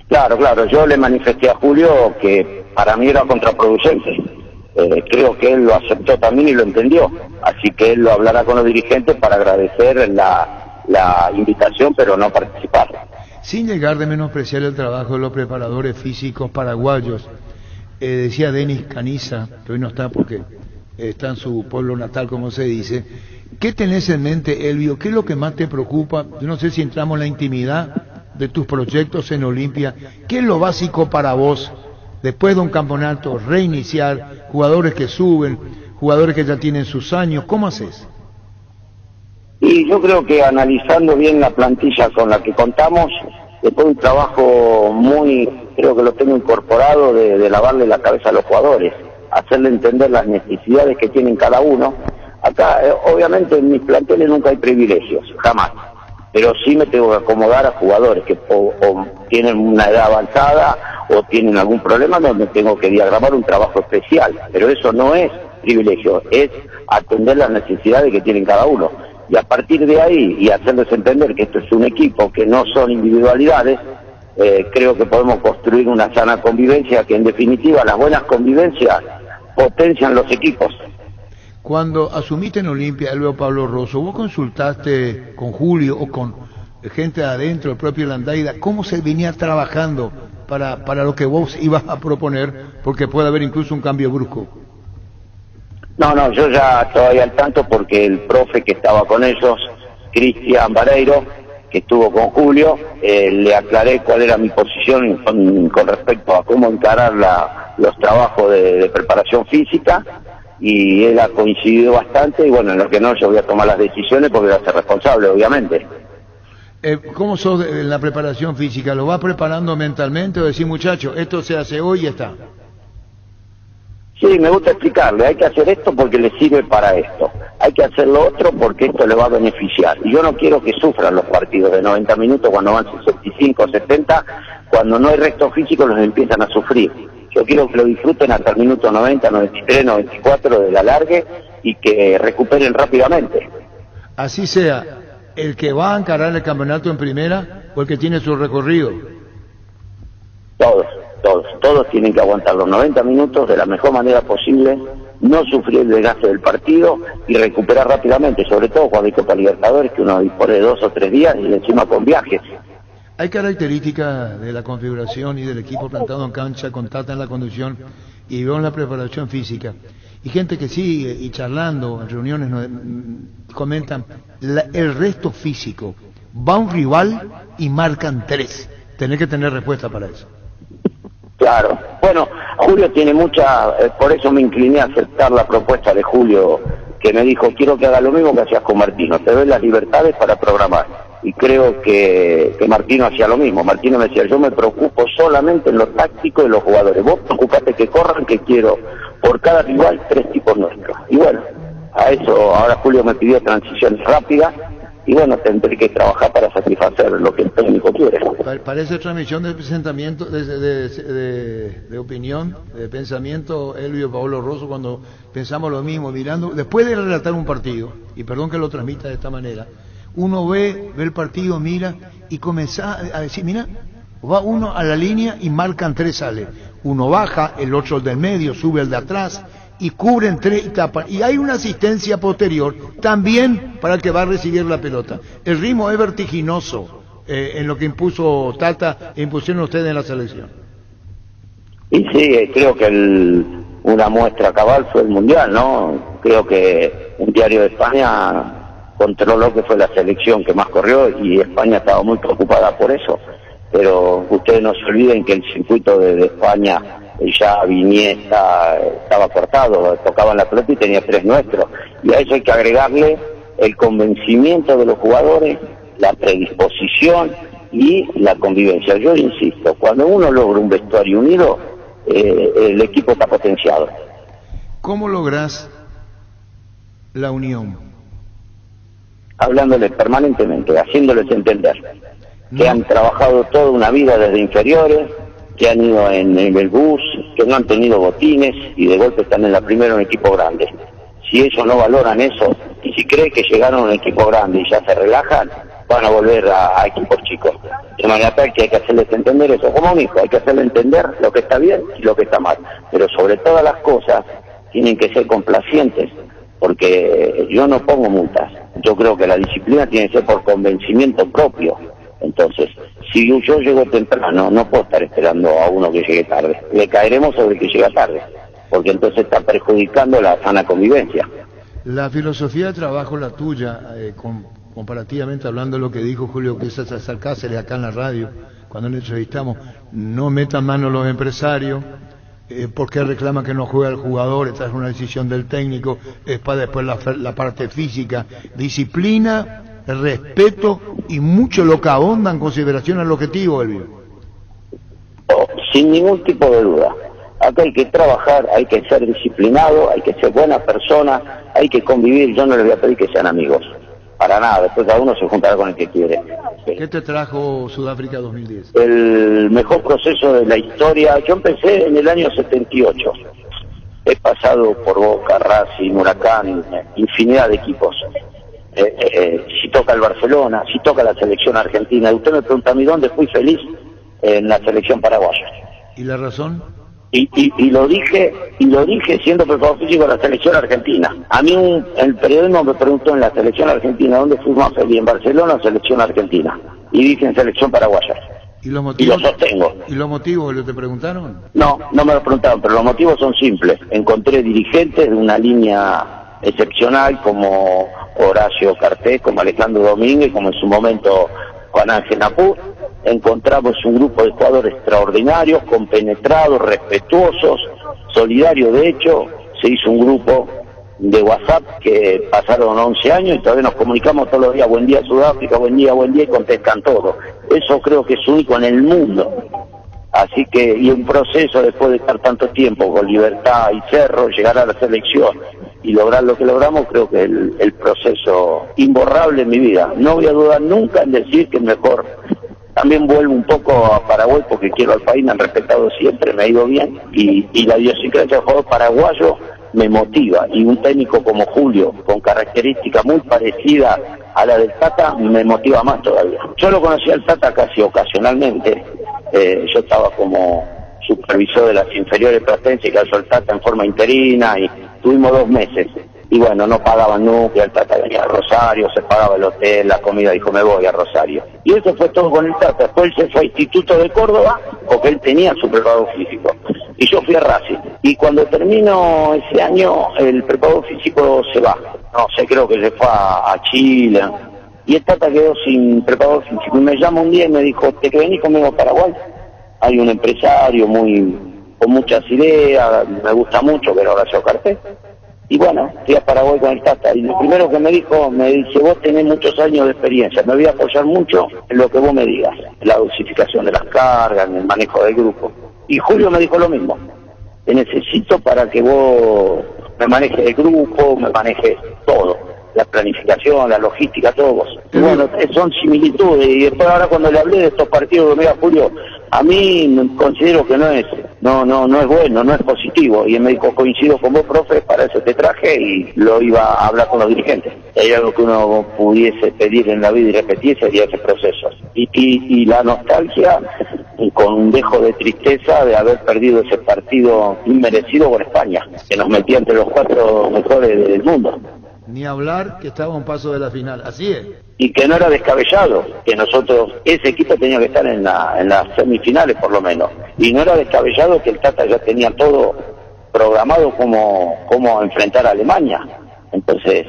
Claro, yo le manifesté a Julio que para mí era contraproducente. Creo que él lo aceptó también y lo entendió, así que él lo hablará con los dirigentes para agradecer la invitación, pero no participar. Sin llegar de menospreciar el trabajo de los preparadores físicos paraguayos, decía Denis Caniza, que hoy no está porque está en su pueblo natal, como se dice. ¿Qué tenés en mente, Elvio? ¿Qué es lo que más te preocupa? Yo no sé si entramos en la intimidad de tus proyectos en Olimpia. ¿Qué es lo básico para vos? Después de un campeonato, reiniciar, jugadores que suben, jugadores que ya tienen sus años, ¿cómo haces? Y yo creo que analizando bien la plantilla con la que contamos, después de un trabajo creo que lo tengo incorporado, de lavarle la cabeza a los jugadores, hacerle entender las necesidades que tienen cada uno. Acá, obviamente, en mis planteles nunca hay privilegios, jamás. Pero sí me tengo que acomodar a jugadores que o tienen una edad avanzada o tienen algún problema donde tengo que diagramar un trabajo especial. Pero eso no es privilegio, es atender las necesidades que tienen cada uno. Y a partir de ahí, y hacerles entender que esto es un equipo, que no son individualidades, creo que podemos construir una sana convivencia, que en definitiva las buenas convivencias potencian los equipos. Cuando asumiste en Olimpia, Elvio Pablo Rosso, ¿vos consultaste con Julio o con gente de adentro, el propio Landaida, cómo se venía trabajando para lo que vos ibas a proponer? Porque puede haber incluso un cambio brusco. No, yo ya estoy al tanto porque el profe que estaba con ellos, Cristian Vareiro, que estuvo con Julio, le aclaré cuál era mi posición con respecto a cómo encarar los trabajos de preparación física, y él ha coincidido bastante, y bueno, en lo que no, yo voy a tomar las decisiones porque voy a ser responsable, obviamente. ¿Cómo sos en la preparación física? ¿Lo vas preparando mentalmente o decís, muchacho, esto se hace hoy y ya está? Sí, me gusta explicarle, hay que hacer esto porque le sirve para esto, hay que hacer lo otro porque esto le va a beneficiar. Y yo no quiero que sufran los partidos de 90 minutos cuando van 65 o 70, cuando no hay resto físico los empiezan a sufrir. Yo quiero que lo disfruten hasta el minuto 90, 93, 94 del alargue y que recuperen rápidamente. Así sea, el que va a encarar el campeonato en primera o el que tiene su recorrido. Todos tienen que aguantar los 90 minutos de la mejor manera posible, no sufrir el desgaste del partido y recuperar rápidamente, sobre todo cuando hay Copa Libertadores, que uno dispone de 2 o 3 días y encima con viajes. Hay características de la configuración y del equipo plantado en cancha, con Tata en la conducción y veo en la preparación física. Y gente que sigue y charlando en reuniones comentan el resto físico. Va un rival y marcan 3. Tenés que tener respuesta para eso. Claro. Bueno, Julio tiene mucha, por eso me incliné a aceptar la propuesta de Julio, que me dijo, quiero que haga lo mismo que hacías con Martino, te doy las libertades para programar. Y creo que Martino hacía lo mismo. Martino me decía, yo me preocupo solamente en lo táctico de los jugadores. Vos preocupate que corran, que quiero por cada rival 3 tipos nuestros. Y bueno, a eso ahora Julio me pidió transiciones rápidas y bueno, tendré que trabajar para satisfacer lo que el técnico quiere. Parece transmisión de pensamiento, de opinión, de pensamiento, Elvio Paolo Rosso, cuando pensamos lo mismo, mirando, después de relatar un partido, y perdón que lo transmita de esta manera, uno ve el partido, mira, y comienza a decir, mira, va uno a la línea y marcan 3 sale. Uno baja, el otro el del medio, sube el de atrás, y cubren 3 y tapan. Y hay una asistencia posterior también para el que va a recibir la pelota. El ritmo es vertiginoso en lo que impuso Tata e impusieron ustedes en la selección. Y sí, creo que una muestra cabal fue el Mundial, ¿no? Creo que un diario de España controló que fue la selección que más corrió y España estaba muy preocupada por eso. Pero ustedes no se olviden que el circuito de España, ya Iniesta estaba cortado, tocaban la pelota y tenía 3 nuestros. Y a eso hay que agregarle el convencimiento de los jugadores, la predisposición y la convivencia. Yo insisto, cuando uno logra un vestuario unido, el equipo está potenciado. ¿Cómo lográs la unión? Hablándoles permanentemente, haciéndoles entender que han trabajado toda una vida desde inferiores, que han ido en el bus, que no han tenido botines y de golpe están en la primera en un equipo grande. Si ellos no valoran eso y si creen que llegaron a un equipo grande y ya se relajan, van a volver a equipos chicos. De manera tal que hay que hacerles entender eso, como un hijo, hay que hacerles entender lo que está bien y lo que está mal. Pero sobre todas las cosas tienen que ser complacientes, porque yo no pongo multas. Yo creo que la disciplina tiene que ser por convencimiento propio. Entonces, si yo llego temprano, no puedo estar esperando a uno que llegue tarde. Le caeremos sobre el que llega tarde, porque entonces está perjudicando la sana convivencia. La filosofía de trabajo, la tuya, comparativamente hablando de lo que dijo Julio César Cáceres acá en la radio, cuando le entrevistamos, no metan mano los empresarios, porque reclama que no juega el jugador, esta es una decisión del técnico, es para después la parte física, disciplina, respeto y mucho lo que abonda en consideración al objetivo, Elvio. Sin ningún tipo de duda. Acá hay que trabajar, hay que ser disciplinado, hay que ser buena persona, hay que convivir. Yo no les voy a pedir que sean amigos, para nada, después cada uno se juntará con el que quiere. ¿Qué te trajo Sudáfrica 2010? El mejor proceso de la historia. Yo empecé en el año 78. He pasado por Boca, Racing, Huracán, infinidad de equipos. Si toca el Barcelona, si toca la selección argentina. Y usted me pregunta a mí dónde fui feliz, en la selección paraguaya. ¿Y la razón? Y lo dije siendo preparador físico de la selección argentina. A mí el periodismo me preguntó en la selección argentina dónde fui más feliz, en Barcelona o selección argentina. Y dije en selección paraguaya. ¿Y los motivos? Y lo sostengo. ¿Y los motivos te preguntaron? No me lo preguntaron, pero los motivos son simples. Encontré dirigentes de una línea excepcional como Horacio Cartés, como Alejandro Domínguez, como en su momento Juan Ángel Napur. Encontramos un grupo de jugadores extraordinarios, compenetrados, respetuosos, solidarios. De hecho, se hizo un grupo de WhatsApp que pasaron 11 años y todavía nos comunicamos todos los días, buen día Sudáfrica, buen día, y contestan todo. Eso creo que es único en el mundo. Así que, y un proceso después de estar tanto tiempo con Libertad y Cerro, llegar a la selección y lograr lo que logramos, creo que es el proceso imborrable en mi vida. No voy a dudar nunca en decir que es mejor. También vuelvo un poco a Paraguay porque quiero al país, me han respetado siempre, me ha ido bien, y la idiosincrasia del jugador paraguayo me motiva, y un técnico como Julio, con características muy parecidas a la del Tata, me motiva más todavía. Yo lo conocí al Tata casi ocasionalmente, yo estaba como supervisor de las inferiores platenses, que cayó el Tata en forma interina, Tuvimos 2 meses. Y bueno, no pagaban nunca, el Tata venía a Rosario, se pagaba el hotel, la comida, dijo, me voy a Rosario. Y eso fue todo con el Tata. Después él se fue a Instituto de Córdoba, porque él tenía su preparado físico. Y yo fui a Racing. Y cuando termino ese año, el preparado físico se va. No sé, creo que se fue a Chile. Y el Tata quedó sin preparado físico. Y me llama un día y me dijo, ¿te venís conmigo a Paraguay? Hay un empresario con muchas ideas, me gusta mucho, pero Horacio Carpé. Y bueno, fui a Paraguay con el Tata. Y lo primero que me dice, vos tenés muchos años de experiencia, me voy a apoyar mucho en lo que vos me digas, en la dosificación de las cargas, en el manejo del grupo. Y Julio me dijo lo mismo, te necesito para que vos me manejes el grupo, me manejes todo, la planificación, la logística, todo vos. Y bueno, son similitudes. Y después ahora cuando le hablé de estos partidos, mira Julio, a mí considero que no es bueno, no es positivo. Y él me dijo, coincido con vos, profe, para eso te traje, y lo iba a hablar con los dirigentes. Hay algo que uno pudiese pedir en la vida y repetir, sería ese proceso. Y la nostalgia, con un dejo de tristeza de haber perdido ese partido inmerecido con España, que nos metía entre los 4 mejores del mundo. Ni hablar que estaba a un paso de la final, así es. Y que no era descabellado, que nosotros, ese equipo tenía que estar en las semifinales por lo menos. Y no era descabellado que el Tata ya tenía todo programado como enfrentar a Alemania. Entonces,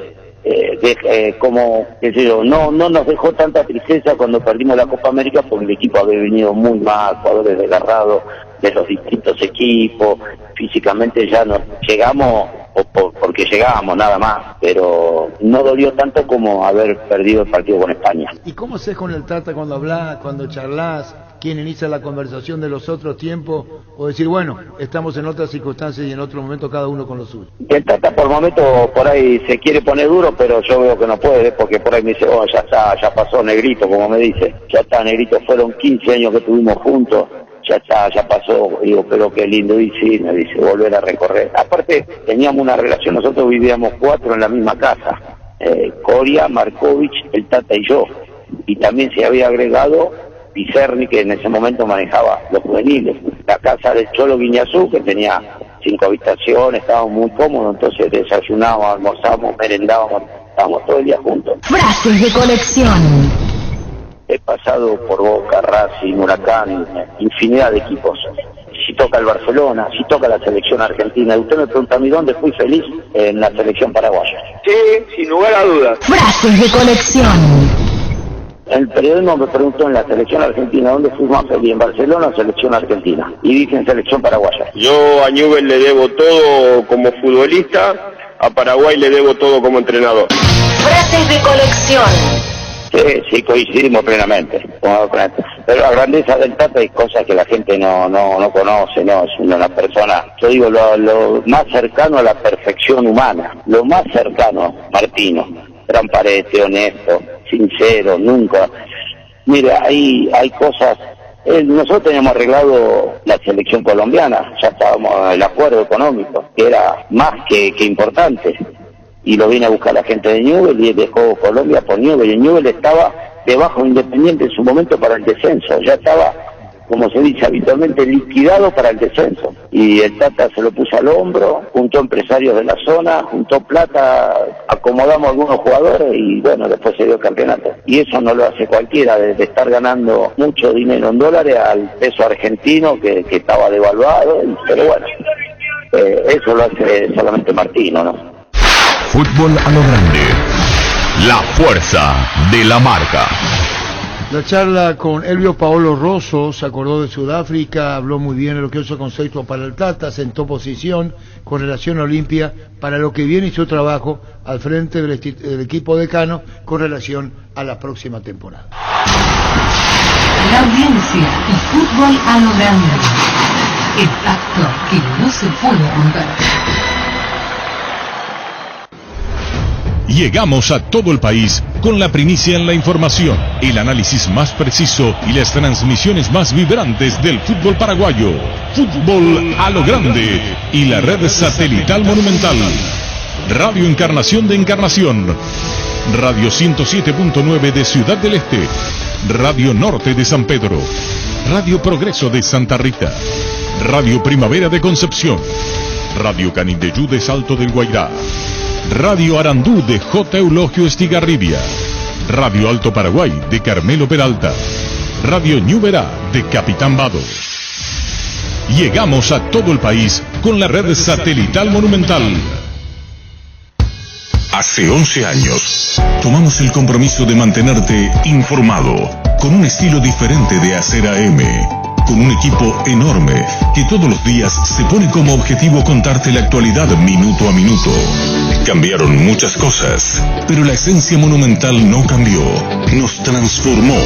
como, qué sé yo, no nos dejó tanta tristeza cuando perdimos la Copa América, porque el equipo había venido muy mal, jugadores desgarrados de los distintos equipos, físicamente ya no llegamos, porque llegábamos nada más, pero no dolió tanto como haber perdido el partido con España. ¿Y cómo haces con el Tata cuando hablas, cuando charlas? ¿Quién inicia la conversación de los otros tiempos? O decir, bueno, estamos en otras circunstancias y en otro momento cada uno con lo suyo. El Tata por momento por ahí se quiere poner duro, pero yo veo que no puede, porque por ahí me dice, ya está, ya pasó Negrito, como me dice. Ya está, Negrito, fueron 15 años que estuvimos juntos. Ya está, ya pasó. Digo, pero qué lindo. Y sí, me dice, volver a recorrer. Aparte, teníamos una relación, nosotros vivíamos 4 en la misma casa. Coria, Markovich, el Tata y yo. Y también se había agregado Picerni, que en ese momento manejaba los juveniles. La casa del Cholo Guiñazú, que tenía 5 habitaciones, estábamos muy cómodos, entonces desayunábamos, almorzábamos, merendábamos, estábamos todo el día juntos. Frases de colección. He pasado por Boca, Racing, Huracán, infinidad de equipos. Si toca el Barcelona, si toca la selección argentina. Usted me pregunta a mí dónde fui feliz, en la selección paraguaya. Sí, sin lugar a dudas. Frases de colección. El periodismo me preguntó en la selección argentina dónde fui más feliz, en Barcelona o selección argentina. Y dije en selección paraguaya. Yo a Newell le debo todo como futbolista, a Paraguay le debo todo como entrenador. Frases de colección. Sí, coincidimos plenamente. Pero la grandeza del Tata hay cosas que la gente no conoce, ¿no? Es una persona, yo digo, lo más cercano a la perfección humana, lo más cercano, Martino, transparente, honesto, sincero, nunca. Mira, hay cosas, nosotros teníamos arreglado la selección colombiana, ya estábamos en el acuerdo económico, que era más que importante. Y lo vine a buscar la gente de Newell y dejó Colombia por Newell. Y Newell estaba debajo de Independiente en su momento para el descenso. Ya estaba, como se dice habitualmente, liquidado para el descenso. Y el Tata se lo puso al hombro, juntó empresarios de la zona, juntó plata, acomodamos a algunos jugadores y bueno, después se dio el campeonato. Y eso no lo hace cualquiera, de estar ganando mucho dinero en dólares al peso argentino que estaba devaluado. Pero bueno, eso lo hace solamente Martino, ¿no? Fútbol a lo grande. La fuerza de la marca. La charla con Elvio Paolo Rosso, se acordó de Sudáfrica, habló muy bien de lo que es su concepto para el Tata, sentó posición con relación a Olimpia para lo que viene y su trabajo al frente del equipo decano con relación a la próxima temporada. La audiencia y fútbol a lo grande. El pacto que no se puede romper. Llegamos a todo el país con la primicia en la información, el análisis más preciso y las transmisiones más vibrantes del fútbol paraguayo. Fútbol a lo grande y la red satelital monumental. Radio Encarnación de Encarnación. Radio 107.9 de Ciudad del Este. Radio Norte de San Pedro. Radio Progreso de Santa Rita. Radio Primavera de Concepción. Radio Canindeyú de Salto del Guairá, Radio Arandú de J. Eulogio Estigarribia, Radio Alto Paraguay de Carmelo Peralta, Radio Ñuberá de Capitán Vado. Llegamos a todo el país con la red satelital Monumental. Hace 11 años, tomamos el compromiso de mantenerte informado, con un estilo diferente de hacer AM, con un equipo enorme que todos los días se pone como objetivo contarte la actualidad minuto a minuto. Cambiaron muchas cosas, pero la esencia Monumental no cambió, nos transformó.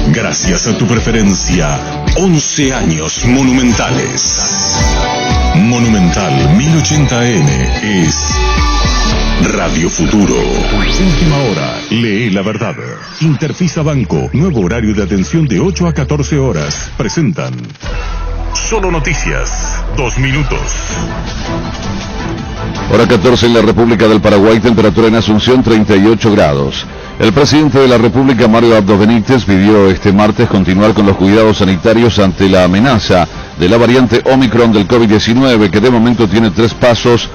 Gracias a tu preferencia, 11 años monumentales. Monumental 1080M es Radio Futuro. Última hora, lee la verdad. Interfisa Banco, nuevo horario de atención de 8 a 14 horas. Presentan Solo Noticias, 2 minutos. Hora 14 en la República del Paraguay, temperatura en Asunción 38 grados. El presidente de la República, Mario Abdo Benítez, pidió este martes continuar con los cuidados sanitarios ante la amenaza de la variante Omicron del COVID-19, que de momento tiene 3 pasos